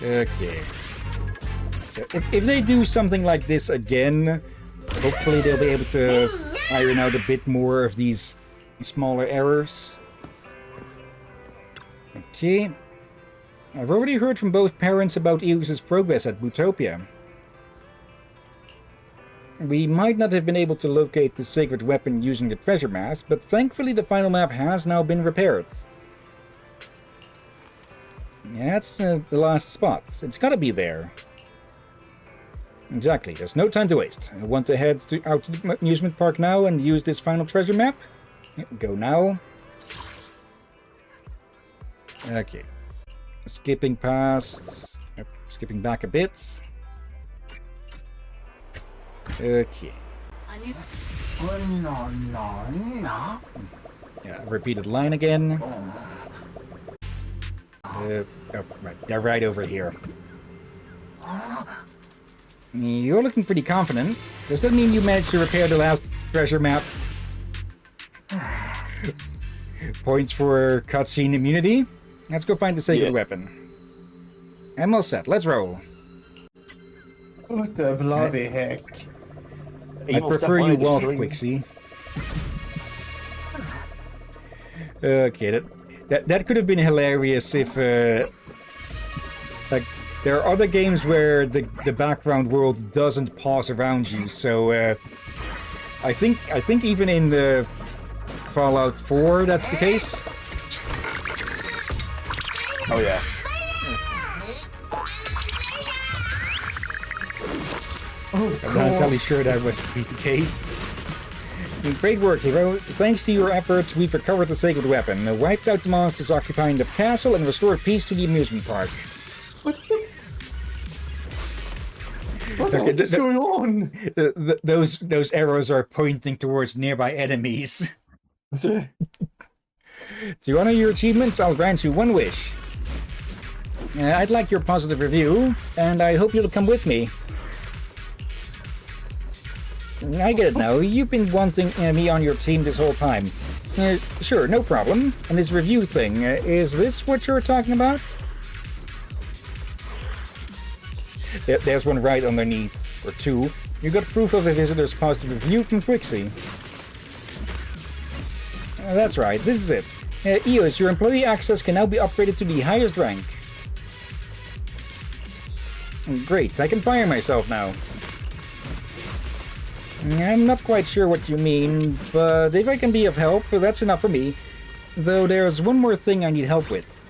Speaker 1: Okay. So if they do something like this again, hopefully they'll be able to iron out a bit more of these smaller errors. Okay. I've already heard from both parents about Eos's progress at Bootopia. We might not have been able to locate the sacred weapon using the treasure mass, but thankfully the final map has now been repaired. Yeah, that's the last spot. It's gotta be there. Exactly, there's no time to waste. I want to head out to the amusement park now and use this final treasure map. Go now. Okay. Skipping past. Skipping back a bit. Okay. Yeah, repeated line again. Oh, right. They're right over here. You're looking pretty confident. Does that mean you managed to repair the last treasure map? Points for cutscene immunity. Let's go find the sacred weapon. I'm all set. Let's roll.
Speaker 2: What the bloody heck?
Speaker 1: I prefer you walk, Quixie. Okay, that could have been hilarious if like there are other games where the background world doesn't pause around you. So I think even in the Fallout 4 that's the case.
Speaker 4: Oh yeah.
Speaker 2: Oh,
Speaker 1: I'm not entirely sure that was to be the case. Great work, hero. Thanks to your efforts, we've recovered the sacred weapon, wiped out the monsters occupying the castle, and restored peace to the amusement park.
Speaker 2: What the heck is going on?
Speaker 1: Those arrows are pointing towards nearby enemies. To honor your achievements, I'll grant you one wish. I'd like your positive review, and I hope you'll come with me. I get it now. You've been wanting me on your team this whole time. Sure, no problem. And this review thing, is this what you're talking about? There's one right underneath, or two. You got proof of a visitor's positive review from Quixie. That's right, this is it. EOS, your employee access can now be upgraded to the highest rank. Great, I can fire myself now. I'm not quite sure what you mean, but if I can be of help, that's enough for me. Though there's one more thing I need help with.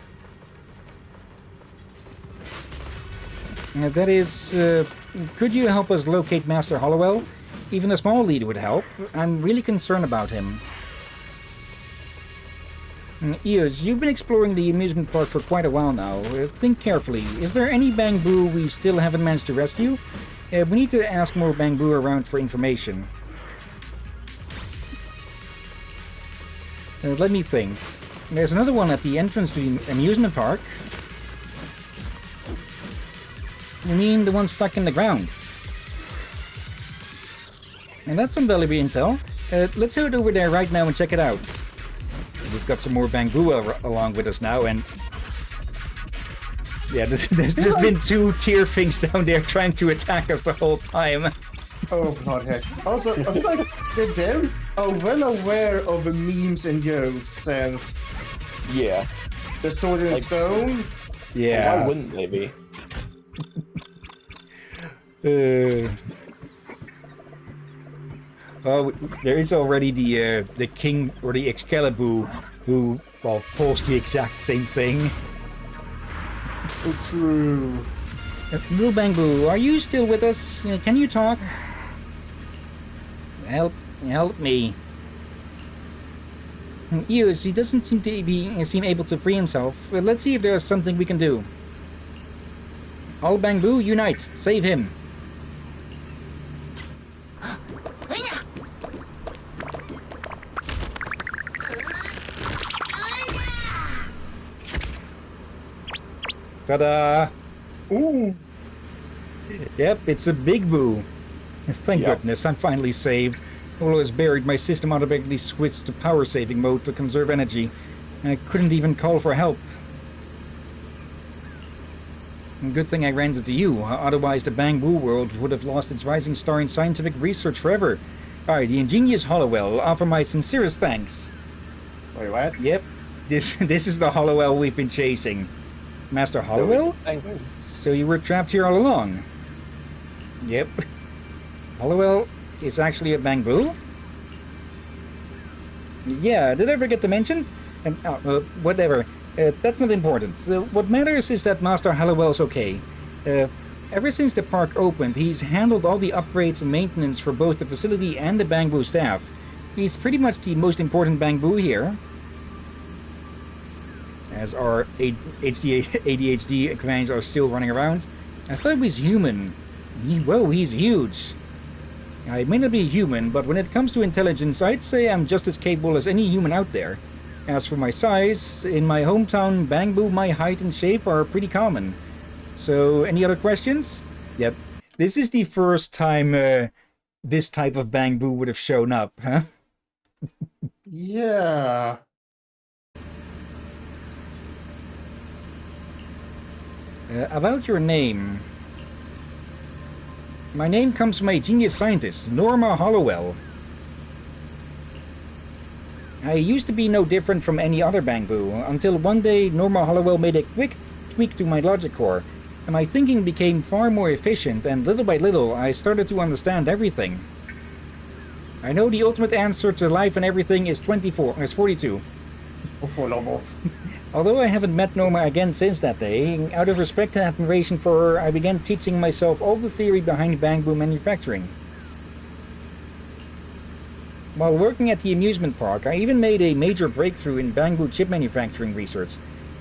Speaker 1: That is, could you help us locate Master Hollowell? Even a small lead would help. I'm really concerned about him. Eos, you've been exploring the amusement park for quite a while now. Think carefully. Is there any Bangbu we still haven't managed to rescue? We need to ask more Bangbu around for information. Let me think. There's another one at the entrance to the amusement park. You mean the one stuck in the ground? And that's some valuable intel. Let's head over there right now and check it out. We've got some more Bangbu along with us now, and yeah, there's just been two tier things down there trying to attack us the whole time.
Speaker 2: Oh, bloodhead. Also, I feel like the devs are well aware of the memes and jokes since
Speaker 4: Yeah.
Speaker 2: the Sword in Stone.
Speaker 1: Yeah.
Speaker 4: Why wouldn't they be?
Speaker 1: Oh, there is already the king or the Excalibur who, well, pulls the exact same thing.
Speaker 2: Oh, true.
Speaker 1: Little Bangbu, are you still with us? Can you talk? Help me. Eos, he doesn't seem able to free himself. Let's see if there's something we can do. All Bangbu, unite! Save him! Ta-da!
Speaker 2: Ooh.
Speaker 1: Yep, it's a big boo. Thank goodness, I'm finally saved. While I was buried, my system automatically switched to power saving mode to conserve energy. I couldn't even call for help. Good thing I ran into you, otherwise the Bangbu world would have lost its rising star in scientific research forever. Alright, the ingenious Hollowell, offer my sincerest thanks.
Speaker 2: Wait, what?
Speaker 1: Yep, this is the Hollowell we've been chasing. Master Hollowell? So you were trapped here all along? Yep. Hollowell is actually a Bangbu? Yeah, did I forget to mention? Whatever. That's not important. What matters is that Master Hollowell's okay. Ever since the park opened, he's handled all the upgrades and maintenance for both the facility and the Bangbu staff. He's pretty much the most important Bangbu here. As our ADHD commands are still running around. I thought he was human. Whoa, he's huge. I may not be human, but when it comes to intelligence, I'd say I'm just as capable as any human out there. As for my size, in my hometown, Bangbu, my height and shape are pretty common. So, any other questions? Yep. This is the first time this type of Bangbu would have shown up, huh?
Speaker 2: Yeah.
Speaker 1: About your name. My name comes from a genius scientist, Norma Hollowell. I used to be no different from any other Bangbu, until one day Norma Hollowell made a quick tweak to my logic core, and my thinking became far more efficient, and little by little I started to understand everything. I know the ultimate answer to life and everything is 42. Although I haven't met Norma again since that day, out of respect and admiration for her, I began teaching myself all the theory behind Bangbu manufacturing. While working at the amusement park, I even made a major breakthrough in Bangbu chip manufacturing research.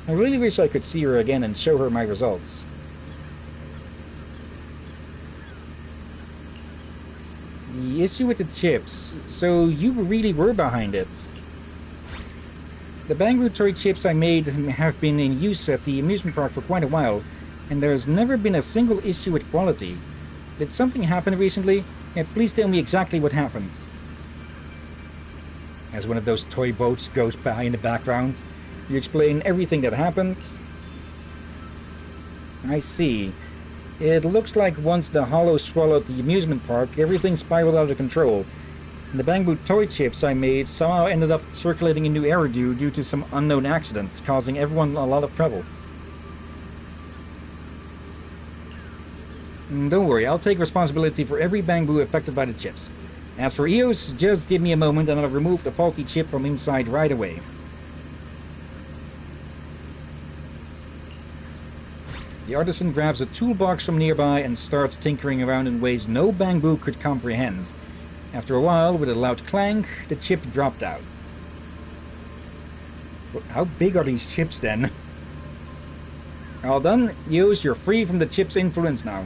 Speaker 1: I really wish I could see her again and show her my results. The issue with the chips, so you really were behind it. The Bangbu toy chips I made have been in use at the amusement park for quite a while, and there's never been a single issue with quality. Did something happen recently? Please tell me exactly what happened. As one of those toy boats goes by in the background, you explain everything that happened. I see. It looks like once the Hollow swallowed the amusement park, everything spiraled out of control. The Bangbu toy chips I made somehow ended up circulating in New Eridu due to some unknown accident, causing everyone a lot of trouble. Don't worry, I'll take responsibility for every Bangbu affected by the chips. As for EOS, just give me a moment and I'll remove the faulty chip from inside right away. The artisan grabs a toolbox from nearby and starts tinkering around in ways no Bangbu could comprehend. After a while, with a loud clank, the chip dropped out. How big are these chips then? All done. EOS, you're free from the chip's influence now.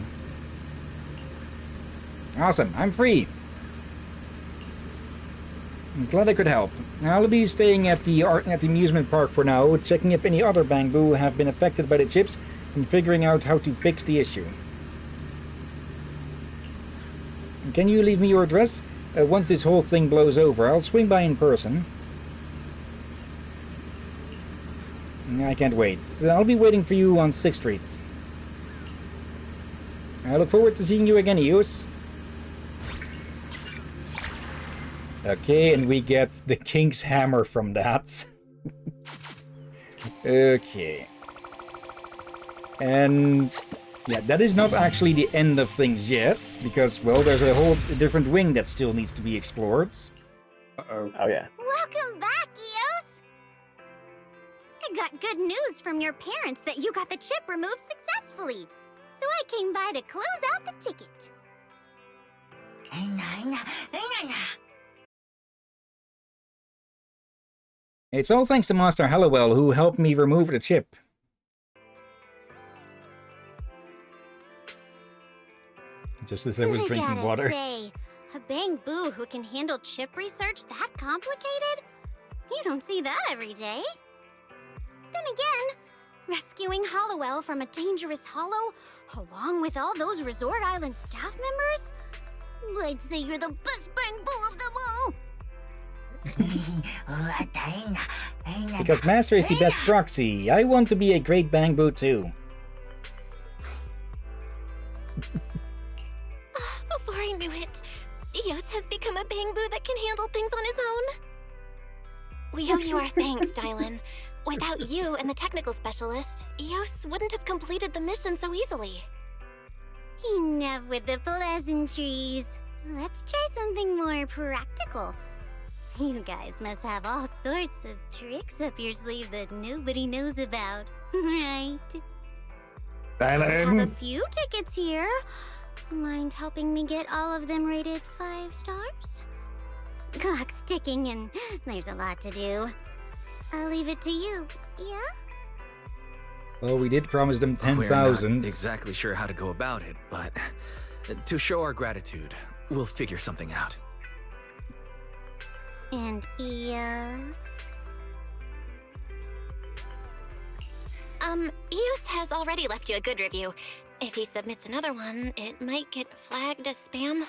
Speaker 1: Awesome, I'm free. I'm glad I could help. I'll be staying at the amusement park for now, checking if any other Bangbu have been affected by the chips and figuring out how to fix the issue. Can you leave me your address? Once this whole thing blows over, I'll swing by in person. I can't wait. I'll be waiting for you on 6th Street. I look forward to seeing you again, EOS. Okay, and we get the King's Hammer from that. Okay. And yeah, that is not actually the end of things yet, because, well, there's a whole different wing that still needs to be explored.
Speaker 2: Uh-oh.
Speaker 4: Oh yeah.
Speaker 3: Welcome back, Eos! I got good news from your parents that you got the chip removed successfully. So I came by to close out the ticket.
Speaker 1: It's all thanks to Master Hallowell, who helped me remove the chip. Just as I was drinking water.
Speaker 3: Say, a Bangbu who can handle chip research that complicated? You don't see that every day. Then again, rescuing Hollowell from a dangerous hollow, along with all those Resort Island staff members? I'd say you're the best Bangbu of them all!
Speaker 1: Because Master is the best proxy, I want to be a great Bangbu too.
Speaker 9: Before I knew it, Eos has become a Bangbu that can handle things on his own. We owe you our thanks, Dylan. Without you and the technical specialist, Eos wouldn't have completed the mission so easily.
Speaker 3: Enough with the pleasantries. Let's try something more practical. You guys must have all sorts of tricks up your sleeve that nobody knows about, right? I have a few tickets here. Mind helping me get all of them rated 5 stars? Clock's ticking and there's a lot to do. I'll leave it to you, yeah?
Speaker 1: Well, we did promise them
Speaker 5: We're not
Speaker 1: 10,000.
Speaker 5: exactly sure how to go about it, but to show our gratitude, we'll figure something out.
Speaker 3: And Eos?
Speaker 9: Eos has already left you a good review. If he submits another one, it might get flagged as spam.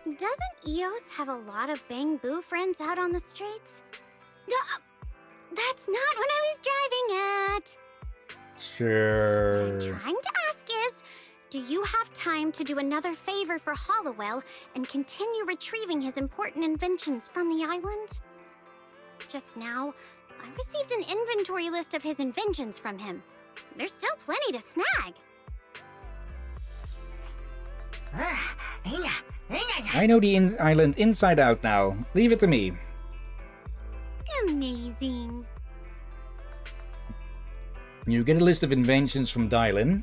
Speaker 3: Doesn't Eos have a lot of Bang Boo friends out on the streets? That's not what I was driving at.
Speaker 1: Sure.
Speaker 3: What I'm trying to ask is, do you have time to do another favor for Hollowell and continue retrieving his important inventions from the island? Just now, I received an inventory list of his inventions from him. There's still plenty to snag.
Speaker 1: I know the island inside out now. Leave it to me.
Speaker 3: Amazing.
Speaker 1: You get a list of inventions from Dylan.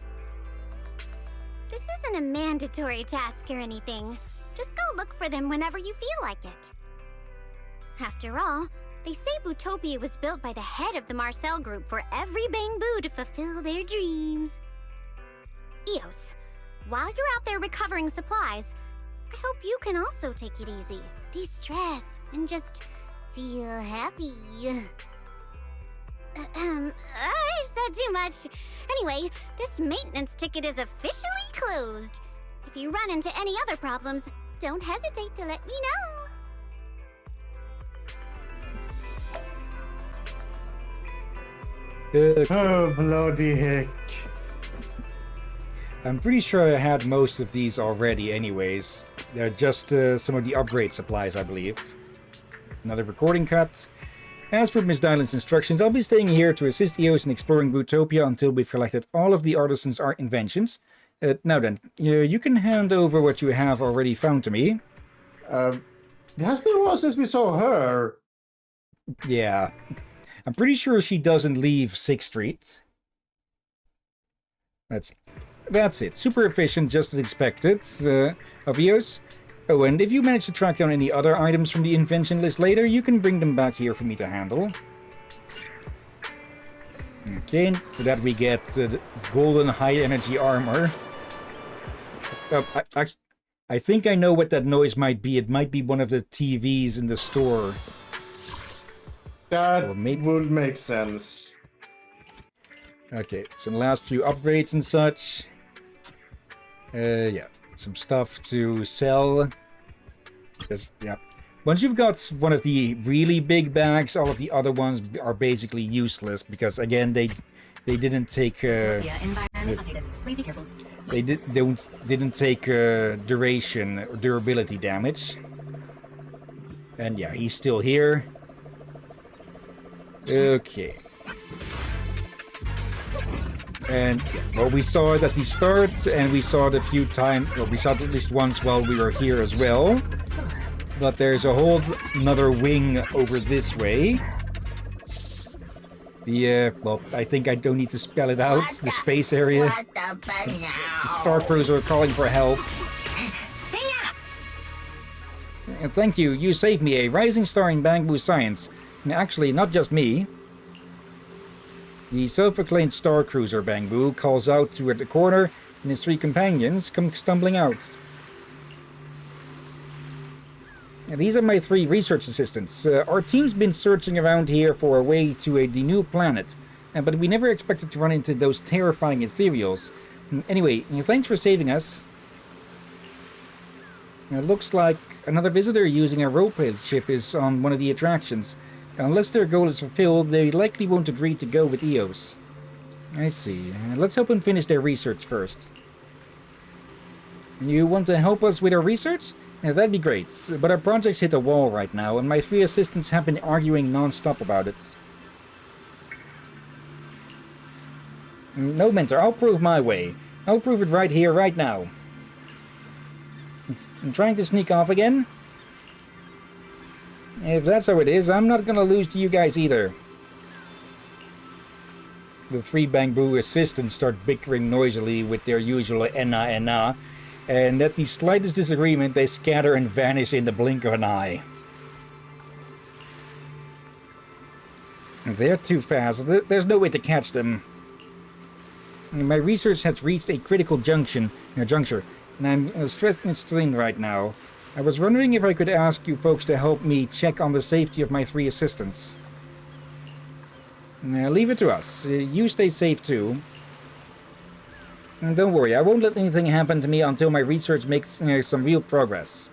Speaker 3: This isn't a mandatory task or anything. Just go look for them whenever you feel like it. After all, they say Bootopia was built by the head of the Marcel group for every Bang Boo to fulfill their dreams. Eos, while you're out there recovering supplies, I hope you can also take it easy, de-stress, and just feel happy. I've said too much. Anyway, this maintenance ticket is officially closed. If you run into any other problems, don't hesitate to let me know.
Speaker 2: Oh, bloody heck.
Speaker 1: I'm pretty sure I had most of these already anyways. They're just some of the upgrade supplies, I believe. Another recording cut. As per Miss Dylan's instructions, I'll be staying here to assist Eos in exploring Bootopia until we've collected all of the artisan's art inventions. Now then, you can hand over what you have already found to me.
Speaker 2: It has been a while since we saw her.
Speaker 1: Yeah. I'm pretty sure she doesn't leave 6th Street. That's it. Super efficient, just as expected, of Eos. Oh, and if you manage to track down any other items from the invention list later, you can bring them back here for me to handle. Okay, for that we get the golden high-energy armor. I think I know what that noise might be. It might be one of the TVs in the store.
Speaker 2: That would make sense.
Speaker 1: Okay, some last few upgrades and such. Yeah, some stuff to sell. Because, yeah. Once you've got one of the really big bags, all of the other ones are basically useless because, again, they didn't take.
Speaker 7: Please be careful.
Speaker 1: They didn't take duration or durability damage. And yeah, he's still here. Okay. And well, we saw it at the start, and we saw it a few times, or we saw it at least once while we were here as well. But there's a whole another wing over this way. The, well, I think I don't need to spell it out. The space area. The Star Cruiser calling for help. And thank you, you saved me, a rising star in Bang Boo science. And actually, not just me. The self-acclaimed Star Cruiser Bang Boo calls out to at the corner, and his 3 companions come stumbling out. And these are my 3 research assistants. Our team's been searching around here for a way to the new planet, but we never expected to run into those terrifying ethereals. Anyway, thanks for saving us. It looks like another visitor using a roleplay ship is on one of the attractions. Unless their goal is fulfilled, they likely won't agree to go with Eos. I see. Let's help them finish their research first. You want to help us with our research? That'd be great, but our project's hit a wall right now, and my 3 assistants have been arguing non-stop about it. No, Mentor, I'll prove my way. I'll prove it right here, right now. I'm trying to sneak off again? If that's how it is, I'm not gonna lose to you guys either. The 3 Bang Boo assistants start bickering noisily with their usual enna. and at the slightest disagreement, they scatter and vanish in the blink of an eye. They're too fast. There's no way to catch them. My research has reached a critical juncture, and I'm stressed and strained right now. I was wondering if I could ask you folks to help me check on the safety of my 3 assistants. Leave it to us. You stay safe too. And don't worry, I won't let anything happen to me until my research makes some real progress.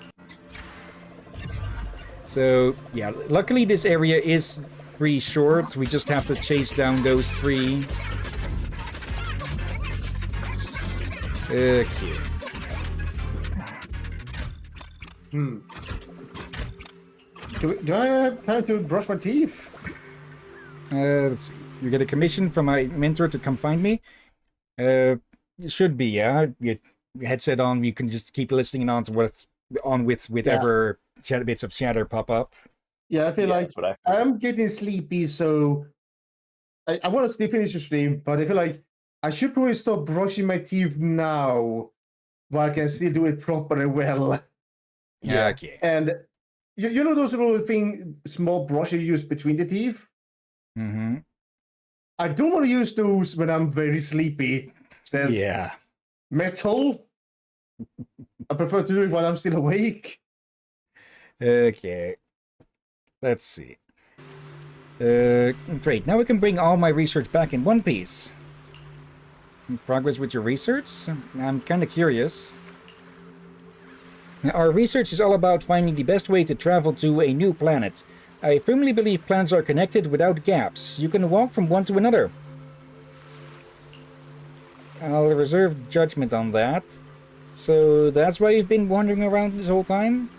Speaker 1: So, yeah, luckily this area is pretty short. We just have to chase down those 3. Okay.
Speaker 2: Do I have time to brush my teeth?
Speaker 1: Let's see. You get a commission from my mentor to come find me? It should be, yeah. You headset on, you can just keep listening on to what's on with whatever bits of chatter pop up.
Speaker 2: Yeah, I feel like I'm getting sleepy, so I want to finish the stream, but I feel like I should probably stop brushing my teeth now, but I can still do it properly well.
Speaker 1: Yeah, okay.
Speaker 2: And you know those little small brushes you use between the teeth?
Speaker 1: Mm-hmm.
Speaker 2: I don't want to use those when I'm very sleepy. Since metal. I prefer to do it while I'm still awake.
Speaker 1: Okay. Let's see. Great. Now we can bring all my research back in one piece. Progress with your research? I'm kind of curious. Our research is all about finding the best way to travel to a new planet. I firmly believe planets are connected without gaps. You can walk from one to another. I'll reserve judgment on that. So that's why you've been wandering around this whole time?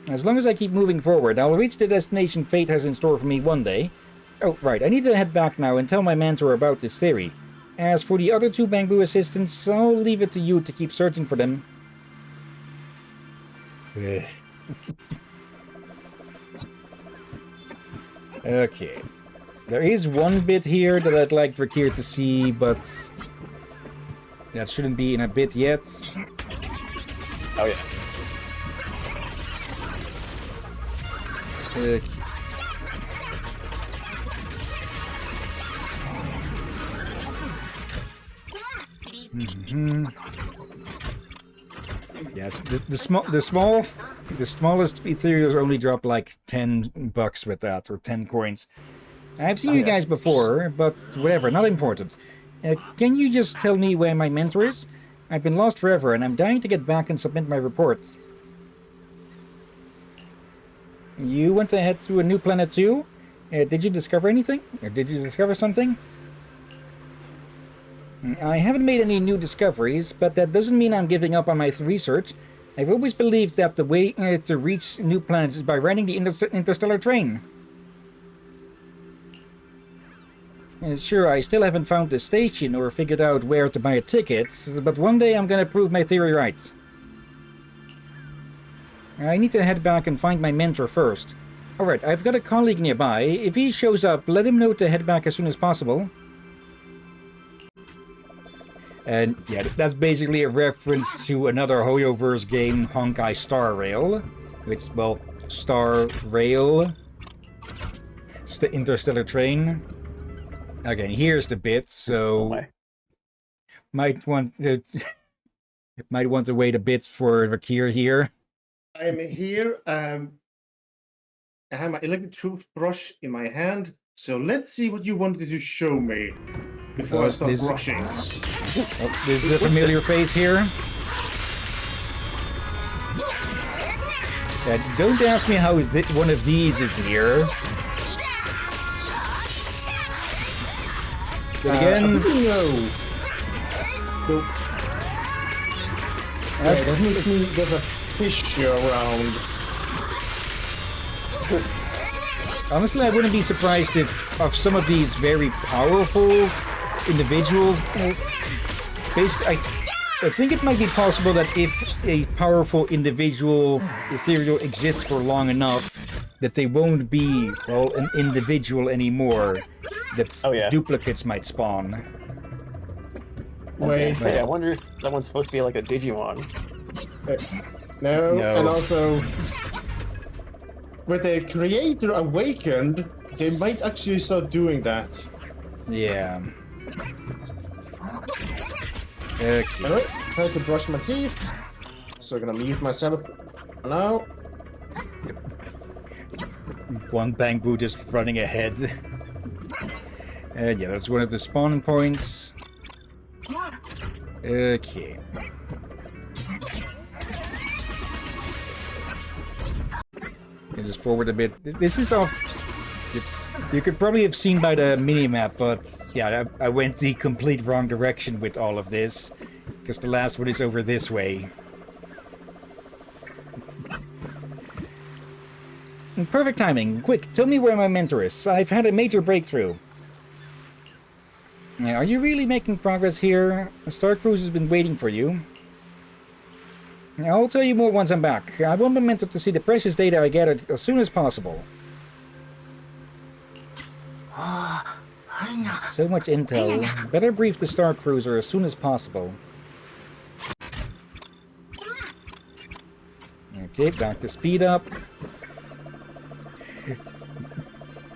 Speaker 1: As long as I keep moving forward, I'll reach the destination fate has in store for me one day. Oh, right, I need to head back now and tell my mentor about this theory. As for the other 2 Bamboo assistants, I'll leave it to you to keep searching for them. Okay. There is one bit here that I'd like Drakir to see, but that shouldn't be in a bit yet.
Speaker 4: Oh yeah.
Speaker 1: Okay. Yes, the smallest ethereals only drop like $10 with that, or 10 coins. I've seen you guys before, but whatever, not important. Can you just tell me where my mentor is? I've been lost forever, and I'm dying to get back and submit my report. You went ahead to a new planet too? Did you discover anything? Or did you discover something? I haven't made any new discoveries, but that doesn't mean I'm giving up on my research. I've always believed that the way to reach new planets is by riding the interstellar train. Sure, I still haven't found the station or figured out where to buy a ticket, but one day I'm gonna prove my theory right. I need to head back and find my mentor first. Alright, I've got a colleague nearby. If he shows up, let him know to head back as soon as possible. And yeah, that's basically a reference to another Hoyoverse game, Honkai Star Rail. Which, well, Star Rail. It's the interstellar train. Again, here's the bit, so might want to wait a bit for Vakir here.
Speaker 2: I'm here. I have my electric toothbrush in my hand. So let's see what you wanted to show me before I start brushing.
Speaker 1: Oh, this is a familiar face here. Don't ask me how one of these is here. But again,
Speaker 2: no. That makes me there's a fish around.
Speaker 1: Honestly, I wouldn't be surprised if of some of these very powerful individuals. Basically, I think it might be possible that if a powerful individual ethereal exists for long enough, that they won't be, well, an individual anymore. That duplicates might spawn.
Speaker 4: was gonna
Speaker 2: Wait.
Speaker 4: say, I wonder if that one's supposed to be like a Digimon.
Speaker 2: No,
Speaker 1: No.
Speaker 2: and also, with the creator awakened, they might actually start doing that.
Speaker 1: Yeah. Okay.
Speaker 2: Alright, try to brush my teeth. So I'm gonna mute myself for now.
Speaker 1: One Bangbu just running ahead. And yeah, that's one of the spawn points. Okay. And just forward a bit. This is off. You could probably have seen by the minimap, but yeah, I went the complete wrong direction with all of this. Because the last one is over this way. Perfect timing. Quick, tell me where my mentor is. I've had a major breakthrough. Are you really making progress here? Star Cruise has been waiting for you. I'll tell you more once I'm back. I want my mentor to see the precious data I gathered as soon as possible. So much intel. Better brief the Star Cruiser as soon as possible. Okay, back to speed up.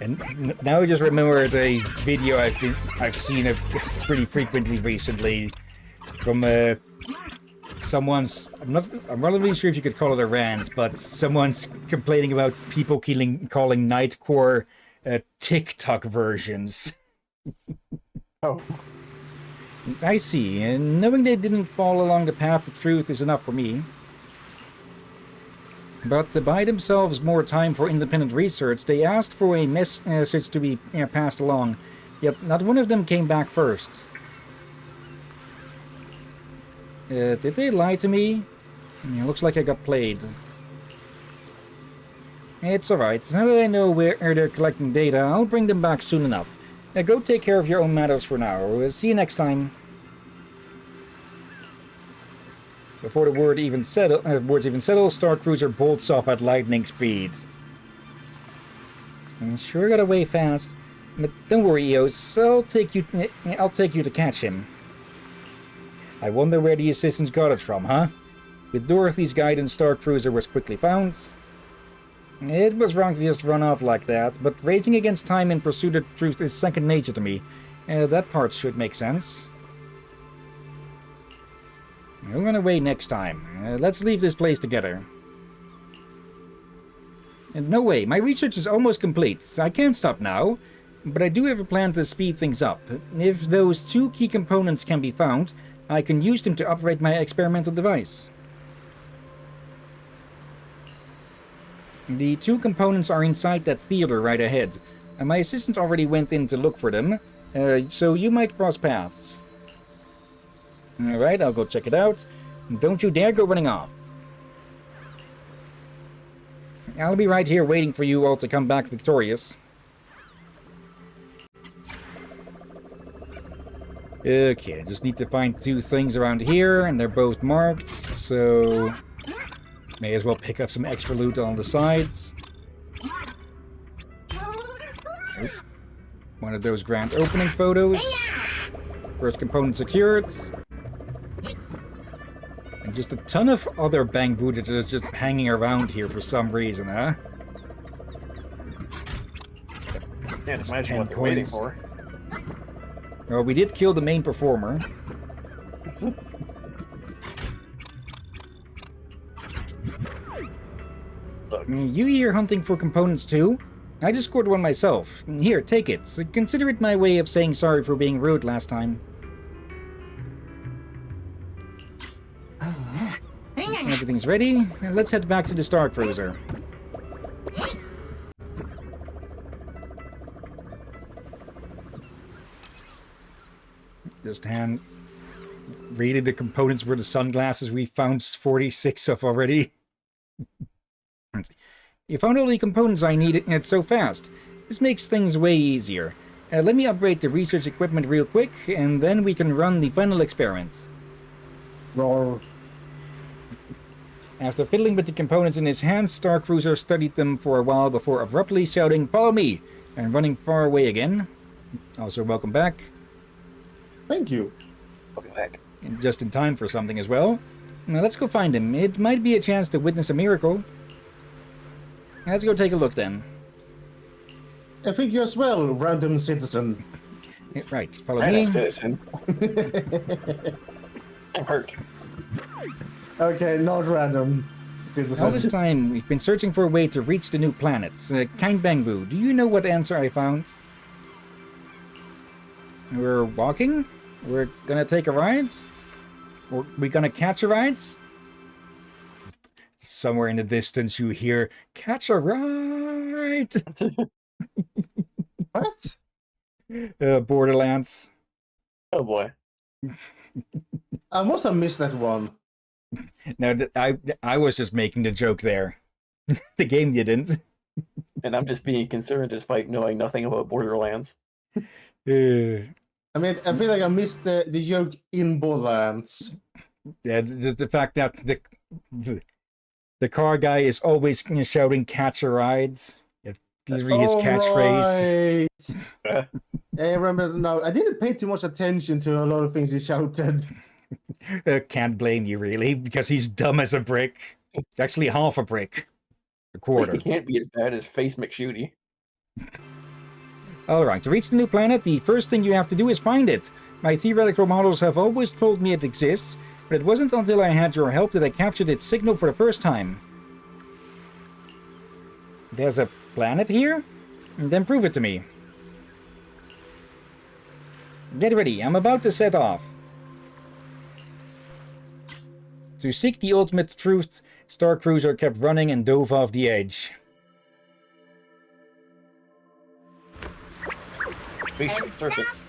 Speaker 1: And now I just remembered a video I've seen it pretty frequently recently from someone's. I'm not really sure if you could call it a rant, but someone's complaining about people calling Nightcore TikTok versions.
Speaker 4: Oh.
Speaker 1: I see. And knowing they didn't fall along the path to truth is enough for me. But to buy themselves more time for independent research, they asked for a message to be passed along. Yet not one of them came back first. Did they lie to me? It looks like I got played. It's alright. Now that I know where they're collecting data, I'll bring them back soon enough. Go take care of your own matters for now. See you next time. Before the words even settle, Star Cruiser bolts off at lightning speed. Sure got away fast, but don't worry, Eos. I'll take you to catch him. I wonder where the assistants got it from, huh? With Dorothy's guidance, Star Cruiser was quickly found. It was wrong to just run off like that, but racing against time in pursuit of truth is second nature to me. That part should make sense. We'll run away next time. Let's leave this place together. No way, my research is almost complete. I can't stop now, but I do have a plan to speed things up. If those two key components can be found, I can use them to operate my experimental device. The two components are inside that theater right ahead. My assistant already went in to look for them, so you might cross paths. Alright, I'll go check it out. Don't you dare go running off. I'll be right here waiting for you all to come back victorious. Okay, I just need to find two things around here, and they're both marked, so may as well pick up some extra loot on the sides. Oop. One of those grand opening photos. First component secured. And just a ton of other Bangbu that are just hanging around here for some reason, huh?
Speaker 4: Can't imagine what they're waiting for.
Speaker 1: Well, we did kill the main performer.
Speaker 4: Look.
Speaker 1: You here hunting for components too? I just scored one myself. Here, take it. Consider it my way of saying sorry for being rude last time. Everything's ready. Let's head back to the Star Cruiser. Just really the components were the sunglasses we found 46 of already. You found all the components I needed, and it's so fast. This makes things way easier. Let me upgrade the research equipment real quick, and then we can run the final experiment.
Speaker 2: Roar.
Speaker 1: After fiddling with the components in his hands, Star Cruiser studied them for a while before abruptly shouting, "Follow me!" and running far away again. Also, welcome back.
Speaker 2: Thank you.
Speaker 4: I'll be back.
Speaker 1: Just in time for something as well. Now let's go find him. It might be a chance to witness a miracle. Let's go take a look then.
Speaker 2: I think you as well, random citizen.
Speaker 1: Right, follow
Speaker 4: Random
Speaker 1: me.
Speaker 4: citizen. I'm hurt.
Speaker 2: Okay, not random
Speaker 1: All this
Speaker 2: citizen.
Speaker 1: time, we've been searching for a way to reach the new planets. Kind Bangbu, do you know what answer I found? We're walking? We're gonna take a ride? Or we gonna catch a ride? Somewhere in the distance you hear, catch a ride!
Speaker 2: What?
Speaker 1: Borderlands.
Speaker 4: Oh boy.
Speaker 2: I must have missed that one.
Speaker 1: No, I was just making the joke there. The game didn't.
Speaker 4: And I'm just being concerned despite knowing nothing about Borderlands.
Speaker 2: I mean, I feel like I missed the joke in Borderlands.
Speaker 1: Yeah, the fact that the car guy is always shouting "catch a ride." It's literally his catchphrase.
Speaker 2: Right. I remember now. I didn't pay too much attention to a lot of things he shouted.
Speaker 1: Can't blame you really, because he's dumb as a brick. Actually, half a brick, a
Speaker 4: At least
Speaker 1: quarter.
Speaker 4: he can't be as bad as Face McShooty.
Speaker 1: All right, to reach the new planet, the first thing you have to do is find it. My theoretical models have always told me it exists, but it wasn't until I had your help that I captured its signal for the first time. There's a planet here? Then prove it to me. Get ready, I'm about to set off. To seek the ultimate truth, Star Cruiser kept running and dove off the edge.
Speaker 4: Face circuits.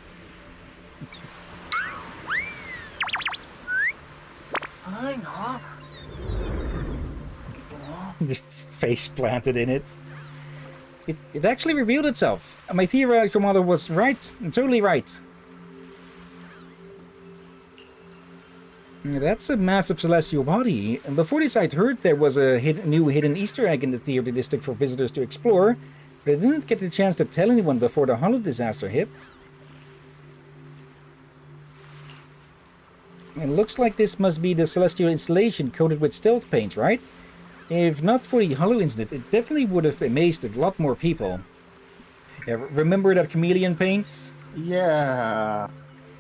Speaker 1: Just face planted in it. It actually revealed itself. My theoretical model was right, totally right. That's a massive celestial body. And before this I'd heard there was a new hidden Easter egg in the theater district for visitors to explore, but I didn't get the chance to tell anyone before the Hollow disaster hit. It looks like this must be the celestial installation coated with stealth paint, right? If not for the Hollow incident, it definitely would have amazed a lot more people. Yeah, remember that chameleon paint?
Speaker 2: Yeah.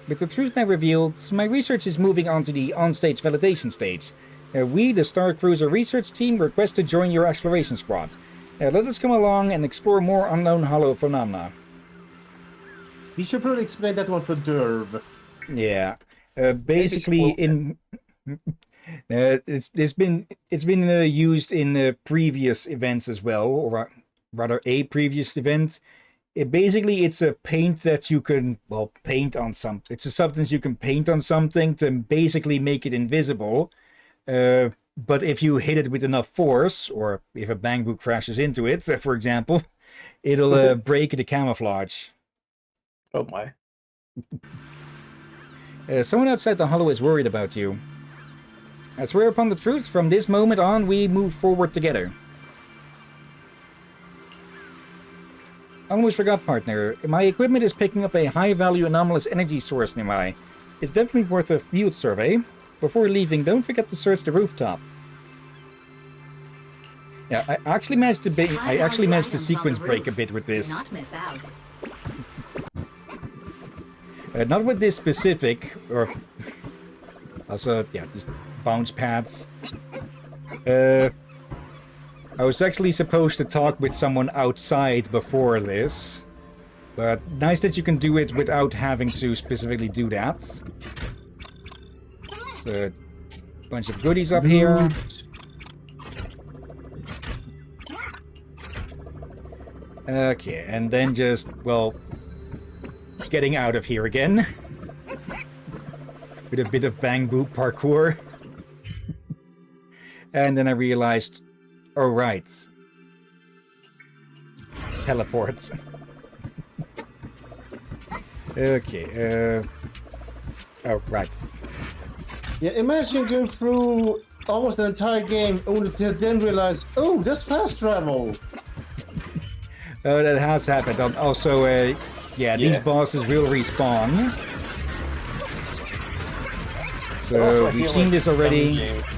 Speaker 1: With the truth now revealed, my research is moving on to the on-stage validation stage. We, the Star Cruiser research team, request to join your exploration squad. Let us come along and explore more unknown Hollow phenomena.
Speaker 2: You should probably explain that one to Derv.
Speaker 1: Yeah, basically in it's been used in previous events as well, or rather a previous event. It's a paint that you can paint on something. It's a substance you can paint on something to basically make it invisible. But if you hit it with enough force, or if a Bangbu crashes into it, for example, it'll break the camouflage.
Speaker 4: Oh my.
Speaker 1: Someone outside the Hollow is worried about you. I swear upon the truth, from this moment on, we move forward together. Almost forgot, partner. My equipment is picking up a high-value anomalous energy source nearby. It's definitely worth a field survey. Before leaving, don't forget to search the rooftop. Yeah, I actually managed to sequence break a bit with this.
Speaker 7: Do not miss out.
Speaker 1: Not with this specific, or also, yeah, just bounce pads. I was actually supposed to talk with someone outside before this, but nice that you can do it without having to specifically do that. So, a bunch of goodies up here. Okay, and then just, getting out of here again. With a bit of Bangbu parkour. And then I realized, oh right. Teleport. Okay, oh, right.
Speaker 2: Yeah, imagine going through almost an entire game only to then realize, oh, there's fast travel.
Speaker 1: Oh, that has happened. Also, yeah, these bosses will respawn.
Speaker 4: But also,
Speaker 1: So
Speaker 4: I
Speaker 1: we've
Speaker 4: feel
Speaker 1: seen
Speaker 4: like
Speaker 1: this
Speaker 4: some
Speaker 1: already.
Speaker 4: games-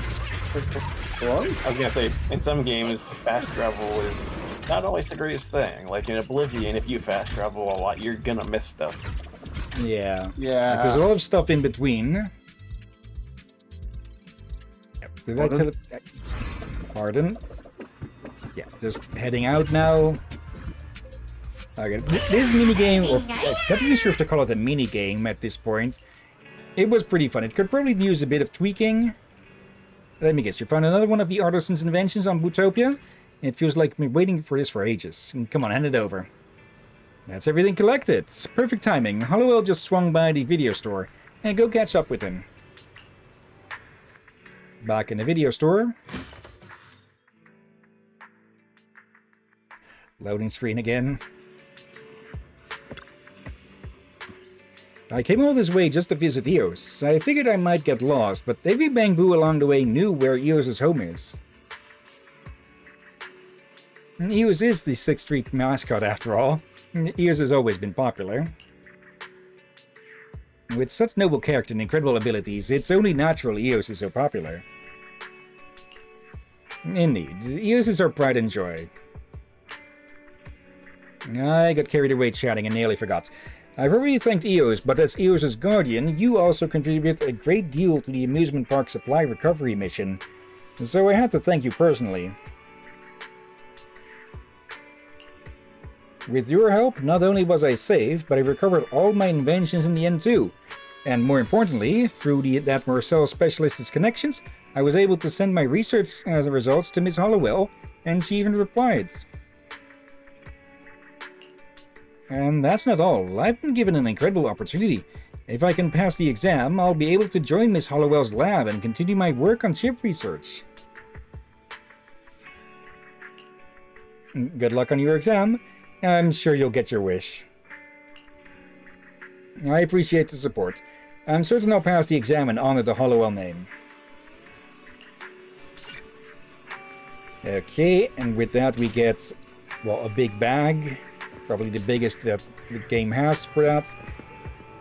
Speaker 4: I was gonna say, in some games, fast travel is not always the greatest thing. Like in Oblivion, if you fast travel a lot, you're gonna miss stuff.
Speaker 1: Yeah.
Speaker 2: Yeah.
Speaker 1: There's a lot of stuff in between. Yep. Did I tell it? Pardon? Yeah, just heading out now. Okay, this minigame, or I'm not really sure if to call it a minigame at this point. It was pretty fun. It could probably use a bit of tweaking. Let me guess, you found another one of the artisan's inventions on Bootopia? It feels like I've been waiting for this for ages. Come on, hand it over. That's everything collected. Perfect timing. Hollowell just swung by the video store. And go catch up with him. Back in the video store. Loading screen again. I came all this way just to visit Eos. I figured I might get lost, but every Bangbu along the way knew where Eos' home is. Eos is the 6th Street mascot after all. Eos has always been popular. With such noble character and incredible abilities, it's only natural Eos is so popular. Indeed, Eos is our pride and joy. I got carried away chatting and nearly forgot. I've already thanked Eos, but as Eos' guardian, you also contribute a great deal to the amusement park supply recovery mission, so I had to thank you personally. With your help, not only was I saved, but I recovered all my inventions in the end too. And more importantly, through that Marcel specialist's connections, I was able to send my research results to Miss Hollowell, and she even replied. And that's not all. I've been given an incredible opportunity. If I can pass the exam, I'll be able to join Miss Hollowell's lab and continue my work on chip research. Good luck on your exam. I'm sure you'll get your wish. I appreciate the support. I'm certain I'll pass the exam and honor the Hollowell name. Okay, and with that we get, well, a big bag. Probably the biggest that the game has for that.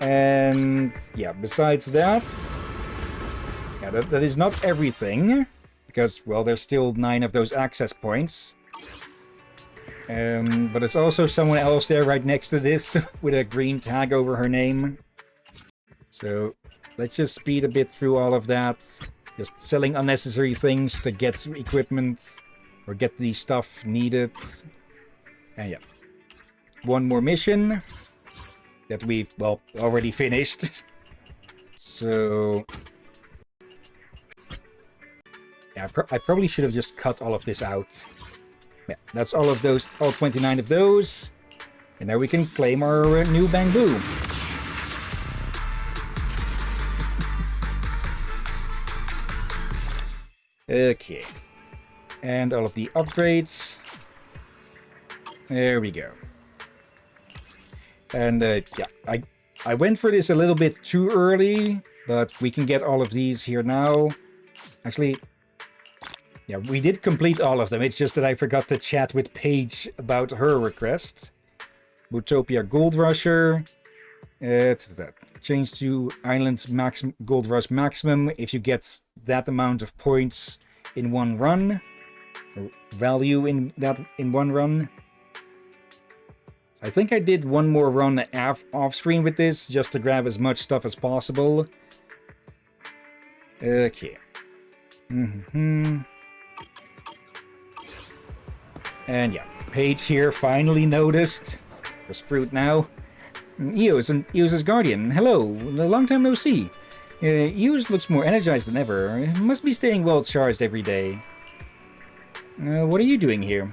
Speaker 1: And yeah, besides that... Yeah, that is not everything. Because, well, there's still 9 of those access points. But there's also someone else there right next to this with a green tag over her name. So let's just speed a bit through all of that. Just selling unnecessary things to get equipment or get the stuff needed. And yeah. One more mission that we've, well, already finished. So yeah, I probably should have just cut all of this out. Yeah, that's all of those, all 29 of those. And now we can claim our new Bangbu. Okay. And all of the upgrades. There we go. And yeah, I went for this a little bit too early, but we can get all of these here now. Actually, yeah, we did complete all of them. It's just that I forgot to chat with Paige about her request. Bootopia Gold Rusher. Change to Island's Gold Rush Maximum if you get that amount of points in one run. Or value in one run. I think I did one more run off-screen with this, just to grab as much stuff as possible. Okay. And yeah, Paige here finally noticed. We're screwed now. Eos's guardian. Hello, a long time no see. Eos looks more energized than ever. Must be staying well charged every day. What are you doing here?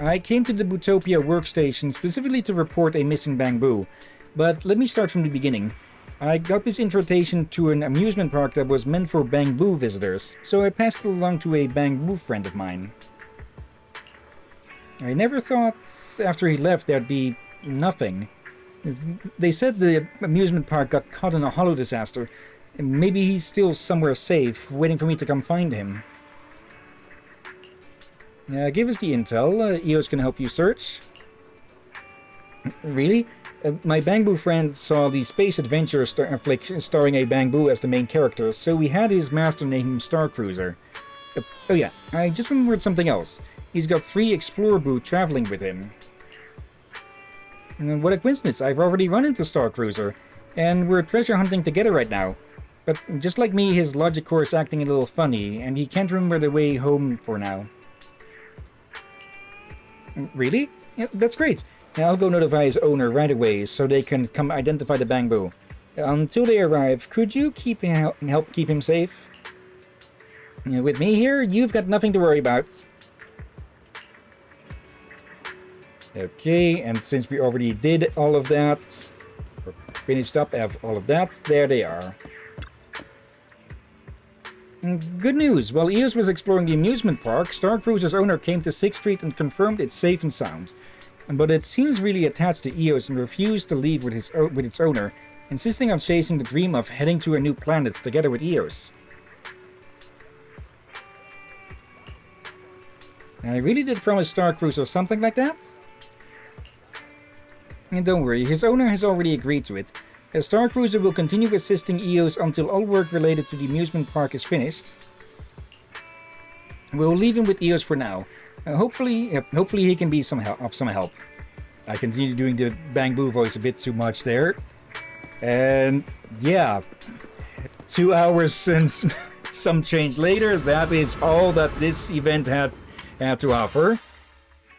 Speaker 1: I came to the Bootopia workstation specifically to report a missing Bangbu, but let me start from the beginning. I got this invitation to an amusement park that was meant for Bangbu visitors, so I passed it along to a Bangbu friend of mine. I never thought after he left there'd be nothing. They said the amusement park got caught in a hollow disaster, and maybe he's still somewhere safe, waiting for me to come find him. Give us the intel. Eos can help you search. Really? My Bangbu friend saw the Space Adventure flick starring a Bangbu as the main character, so we had his master name him Star Cruiser. Oh yeah, I just remembered something else. He's got 3 Explorer Boot traveling with him. And what a coincidence, I've already run into Star Cruiser, and we're treasure hunting together right now. But just like me, his logic core is acting a little funny, and he can't remember the way home for now. Really? Yeah, that's great. I'll go notify his owner right away so they can come identify the Bangbu. Until they arrive, could you help keep him safe? With me here, you've got nothing to worry about. Okay, and since we already did all of that, or finished up all of that, there they are. Good news! While Eos was exploring the amusement park, Star Cruiser's owner came to 6th Street and confirmed it's safe and sound. But it seems really attached to Eos and refused to leave with its owner, insisting on chasing the dream of heading to a new planet together with Eos. I really did promise Star Cruiser something like that? And don't worry, his owner has already agreed to it. Star Cruiser will continue assisting Eos until all work related to the amusement park is finished. We'll leave him with Eos for now. Hopefully he can be of some help. I continue doing the Bangbu voice a bit too much there. And yeah, 2 hours and some change later, that is all that this event had to offer.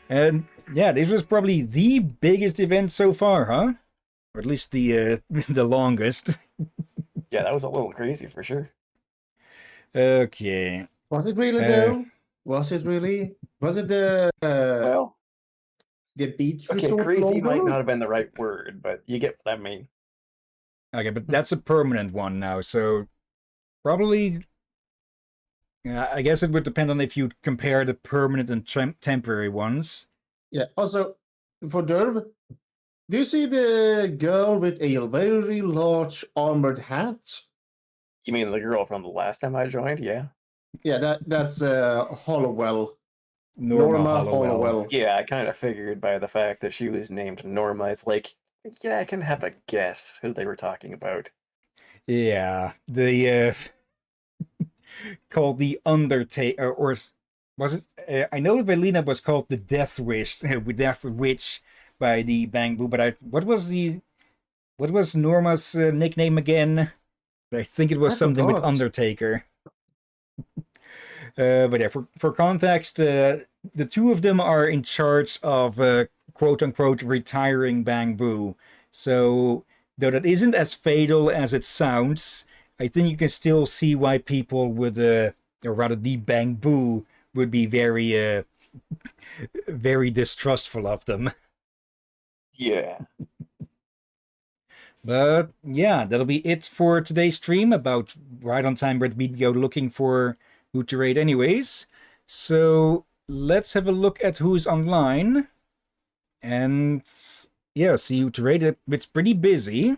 Speaker 1: And yeah, this was probably the biggest event so far, huh? Or at least the longest.
Speaker 4: Yeah, that was a little crazy for sure.
Speaker 1: Okay.
Speaker 2: Was it really though? Was it really? Was it the
Speaker 4: Well,
Speaker 2: the beach
Speaker 4: okay,
Speaker 2: resort
Speaker 4: crazy might
Speaker 2: logo?
Speaker 4: not have been the right word, but you get what I mean.
Speaker 1: Okay, but that's a permanent one now, so probably. I guess it would depend on if you compare the permanent and temporary ones.
Speaker 2: Yeah. Also, for Derv, do you see the girl with a very large armored hat?
Speaker 4: You mean the girl from the last time I joined? Yeah.
Speaker 2: Yeah, that's Hollowell.
Speaker 1: Norma
Speaker 2: Hollowell.
Speaker 4: Yeah, I kind of figured by the fact that she was named Norma. It's like, yeah, I can have a guess who they were talking about.
Speaker 1: Yeah, the called the Undertaker, or was it? I know Velina was called the Death Wish, Death Witch by the Bangbu, but what was Norma's nickname again? I think it was something with Undertaker. But yeah, for context, the 2 of them are in charge of quote-unquote retiring Bangbu. So, though that isn't as fatal as it sounds, I think you can still see why people would, or rather the Bangbu, would be very, very distrustful of them.
Speaker 4: Yeah.
Speaker 1: But yeah, that'll be it for today's stream about right on time where we go looking for who to raid anyways. So let's have a look at who's online. And yeah, see who to raid. It's pretty busy.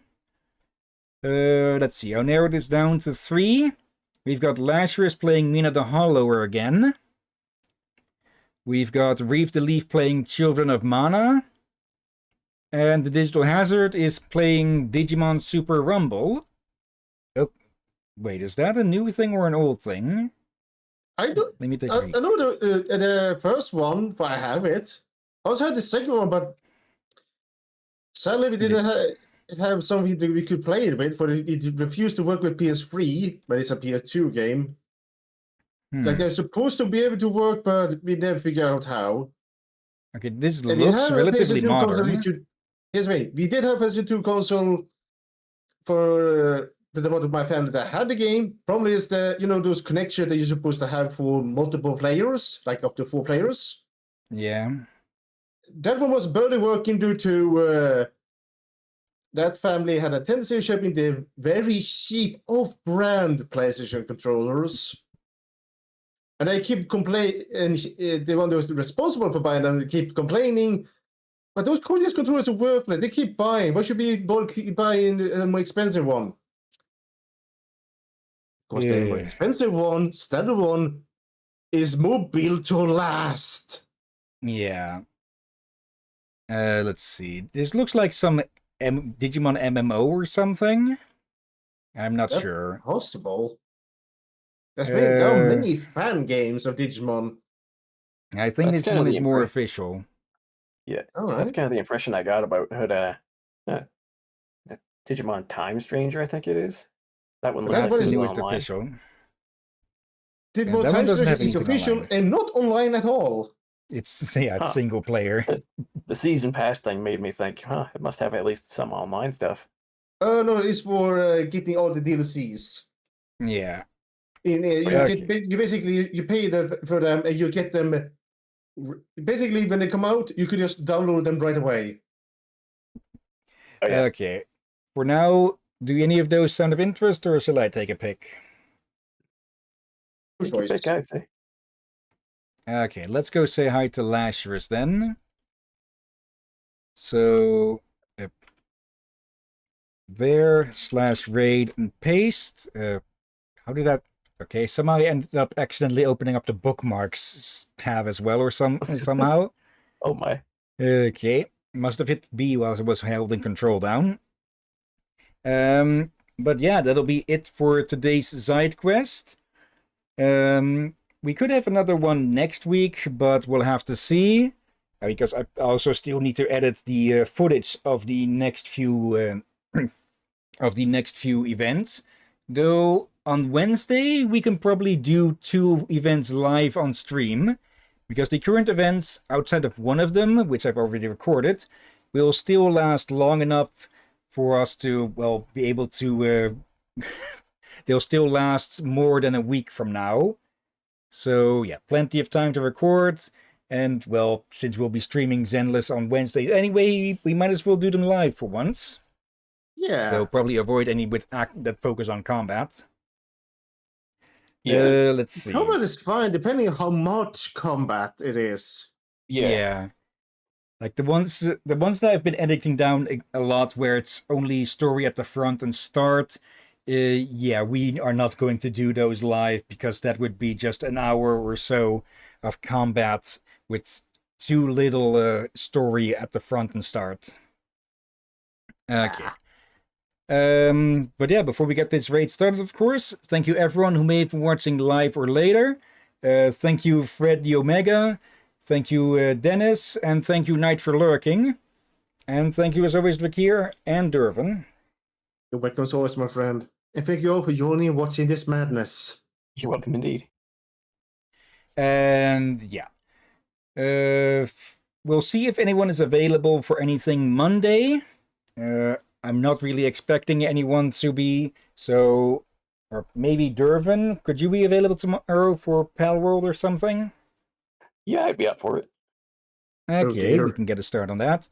Speaker 1: Let's see, I'll narrow this down to 3. We've got Lazarus playing Mina the Hollower again. We've got Reeve the Leaf playing Children of Mana. And the Digital Hazard is playing Digimon Super Rumble. Oh, wait, is that a new thing or an old thing?
Speaker 2: I don't.
Speaker 1: Let me take
Speaker 2: I know the first one, but I have it. I also had the second one, but sadly we didn't have something that we could play it with, but it refused to work with PS3, but it's a PS2 game. Like they're supposed to be able to work, but we never figure out how.
Speaker 1: Okay, this looks relatively modern.
Speaker 2: Here's me. We did have a PS2 console for the part of my family that had the game. Problem is that, those connections that you're supposed to have for multiple players, like up to 4 players.
Speaker 1: Yeah.
Speaker 2: That one was barely working due to that family had a tendency of shipping the very cheap off-brand PlayStation controllers. And they keep complaining, and the one that was responsible for buying them keep complaining. But those controllers are worthless. They keep buying. Why should we keep buying a more expensive one? Because the more expensive one, standard one, is more built to last.
Speaker 1: Yeah. Let's see. This looks like some Digimon MMO or something. I'm not
Speaker 2: That's
Speaker 1: sure.
Speaker 2: possible. There are
Speaker 1: Uh,
Speaker 2: many fan games of Digimon.
Speaker 1: I think
Speaker 4: That's
Speaker 1: this
Speaker 4: kind of
Speaker 1: one is
Speaker 4: the
Speaker 1: more
Speaker 4: impre-
Speaker 1: official.
Speaker 4: Yeah,
Speaker 2: All
Speaker 4: that's
Speaker 2: right.
Speaker 4: kind of the impression I got about uh, Digimon Time Stranger, I think it is. That one
Speaker 2: But
Speaker 4: looked
Speaker 1: Yeah,
Speaker 2: that
Speaker 4: like
Speaker 1: it's
Speaker 2: one
Speaker 1: the
Speaker 4: it was
Speaker 2: is
Speaker 1: newest
Speaker 4: online.
Speaker 1: official.
Speaker 2: Digimon
Speaker 1: that one
Speaker 2: Time
Speaker 1: doesn't
Speaker 2: Stranger
Speaker 1: have
Speaker 2: is
Speaker 1: anything
Speaker 2: official
Speaker 1: online.
Speaker 2: and not online at all.
Speaker 1: It's yeah, it's
Speaker 4: Huh.
Speaker 1: single player.
Speaker 4: The season pass thing made me think, huh, it must have at least some online stuff.
Speaker 2: No, it's for getting all the DLCs.
Speaker 1: Yeah.
Speaker 2: You
Speaker 4: Yeah.
Speaker 2: you basically you pay for them and you get them. Basically, when they come out, you could just download them right away.
Speaker 4: Oh yeah.
Speaker 1: Okay. For now, do any of those sound of interest, or shall I take a pick?
Speaker 2: Good
Speaker 4: Take your
Speaker 2: choice.
Speaker 4: pick, I'd say.
Speaker 1: Okay, let's go say hi to Lazarus then. So, there / raid and paste. How did that? Okay, somehow I ended up accidentally opening up the bookmarks tab as well, or somehow.
Speaker 4: Oh my.
Speaker 1: Okay, must have hit B while I was holding control down. But yeah, that'll be it for today's Zidequest. We could have another one next week, but we'll have to see. Because I also still need to edit the footage of the next few events. Though on Wednesday we can probably do 2 events live on stream, because the current events, outside of one of them, which I've already recorded, will still last long enough for us to, well, be able to. They'll still last more than a week from now. So yeah, plenty of time to record. And well, since we'll be streaming Zenless on Wednesday anyway, we might as well do them live for once.
Speaker 2: Yeah.
Speaker 1: Though probably avoid any that focus on combat.
Speaker 4: Yeah.
Speaker 1: Let's see.
Speaker 2: Combat is fine, depending on how much combat it is.
Speaker 4: Yeah.
Speaker 1: Like the ones that I've been editing down a lot, where it's only story at the front and start. Yeah, we are not going to do those live, because that would be just an hour or so of combat with too little story at the front and start. Okay. But yeah, before we get this raid started, of course, thank you everyone who may have been watching live or later. Thank you, Fred the Omega. Thank you, Dennis. And thank you, Knight, for lurking. And thank you, as always, Drakir and Durvan.
Speaker 2: You're welcome as always, my friend. And thank you all for joining and watching this madness.
Speaker 4: You're welcome indeed.
Speaker 1: And yeah. We'll see if anyone is available for anything Monday. I'm not really expecting anyone to be, so... Or maybe Durvan, could you be available tomorrow for Palworld or something?
Speaker 4: Yeah, I'd be up for it.
Speaker 1: Okay, we can get a start on that.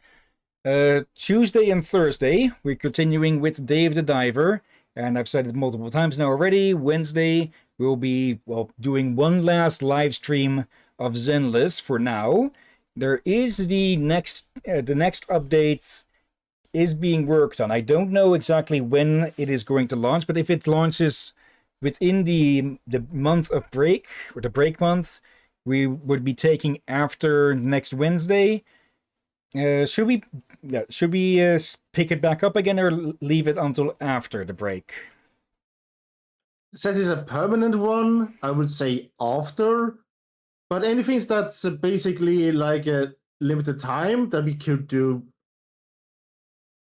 Speaker 1: Tuesday and Thursday, we're continuing with Dave the Diver. And I've said it multiple times now already. Wednesday, we'll be, well, doing one last live stream of Zenless for now. There is the next update is being worked on. I don't know exactly when it is going to launch, but if it launches within the month of break, or the break month, we would be taking after next Wednesday. Should we pick it back up again, or leave it until after the break?
Speaker 2: Since it's a permanent one, I would say after. But anything that's basically like a limited time that we could do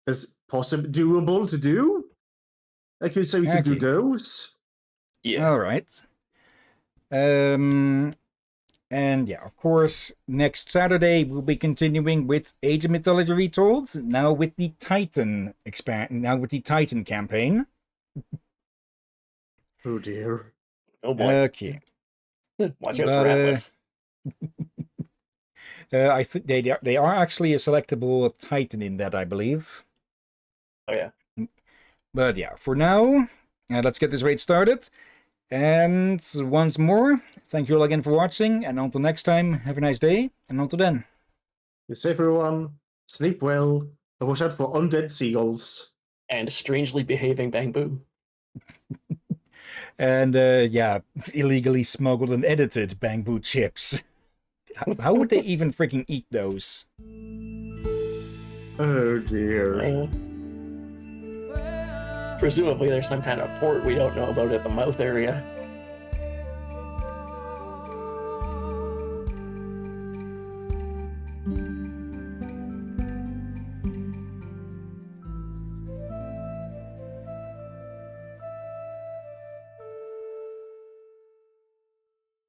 Speaker 2: is possible doable to do. I could say we could do those.
Speaker 4: Yeah.
Speaker 1: All right. And yeah, of course, next Saturday we'll be continuing with Age of Mythology Retold, now with the Titan campaign.
Speaker 2: Oh dear.
Speaker 4: Oh boy.
Speaker 1: Okay.
Speaker 4: Watch out for Atlas.
Speaker 1: I think they are actually a selectable Titan in that, I believe.
Speaker 4: Oh yeah.
Speaker 1: But yeah, for now, let's get this raid started. And once more, thank you all again for watching, and until next time, have a nice day, and until then.
Speaker 2: Be safe, everyone. Sleep well, and watch out for undead seagulls.
Speaker 4: And strangely behaving Bangbu.
Speaker 1: And yeah, illegally smuggled and edited Bangbu chips. How would they even freaking eat those?
Speaker 2: Oh dear.
Speaker 4: Presumably there's some kind of port we don't know about at the mouth area.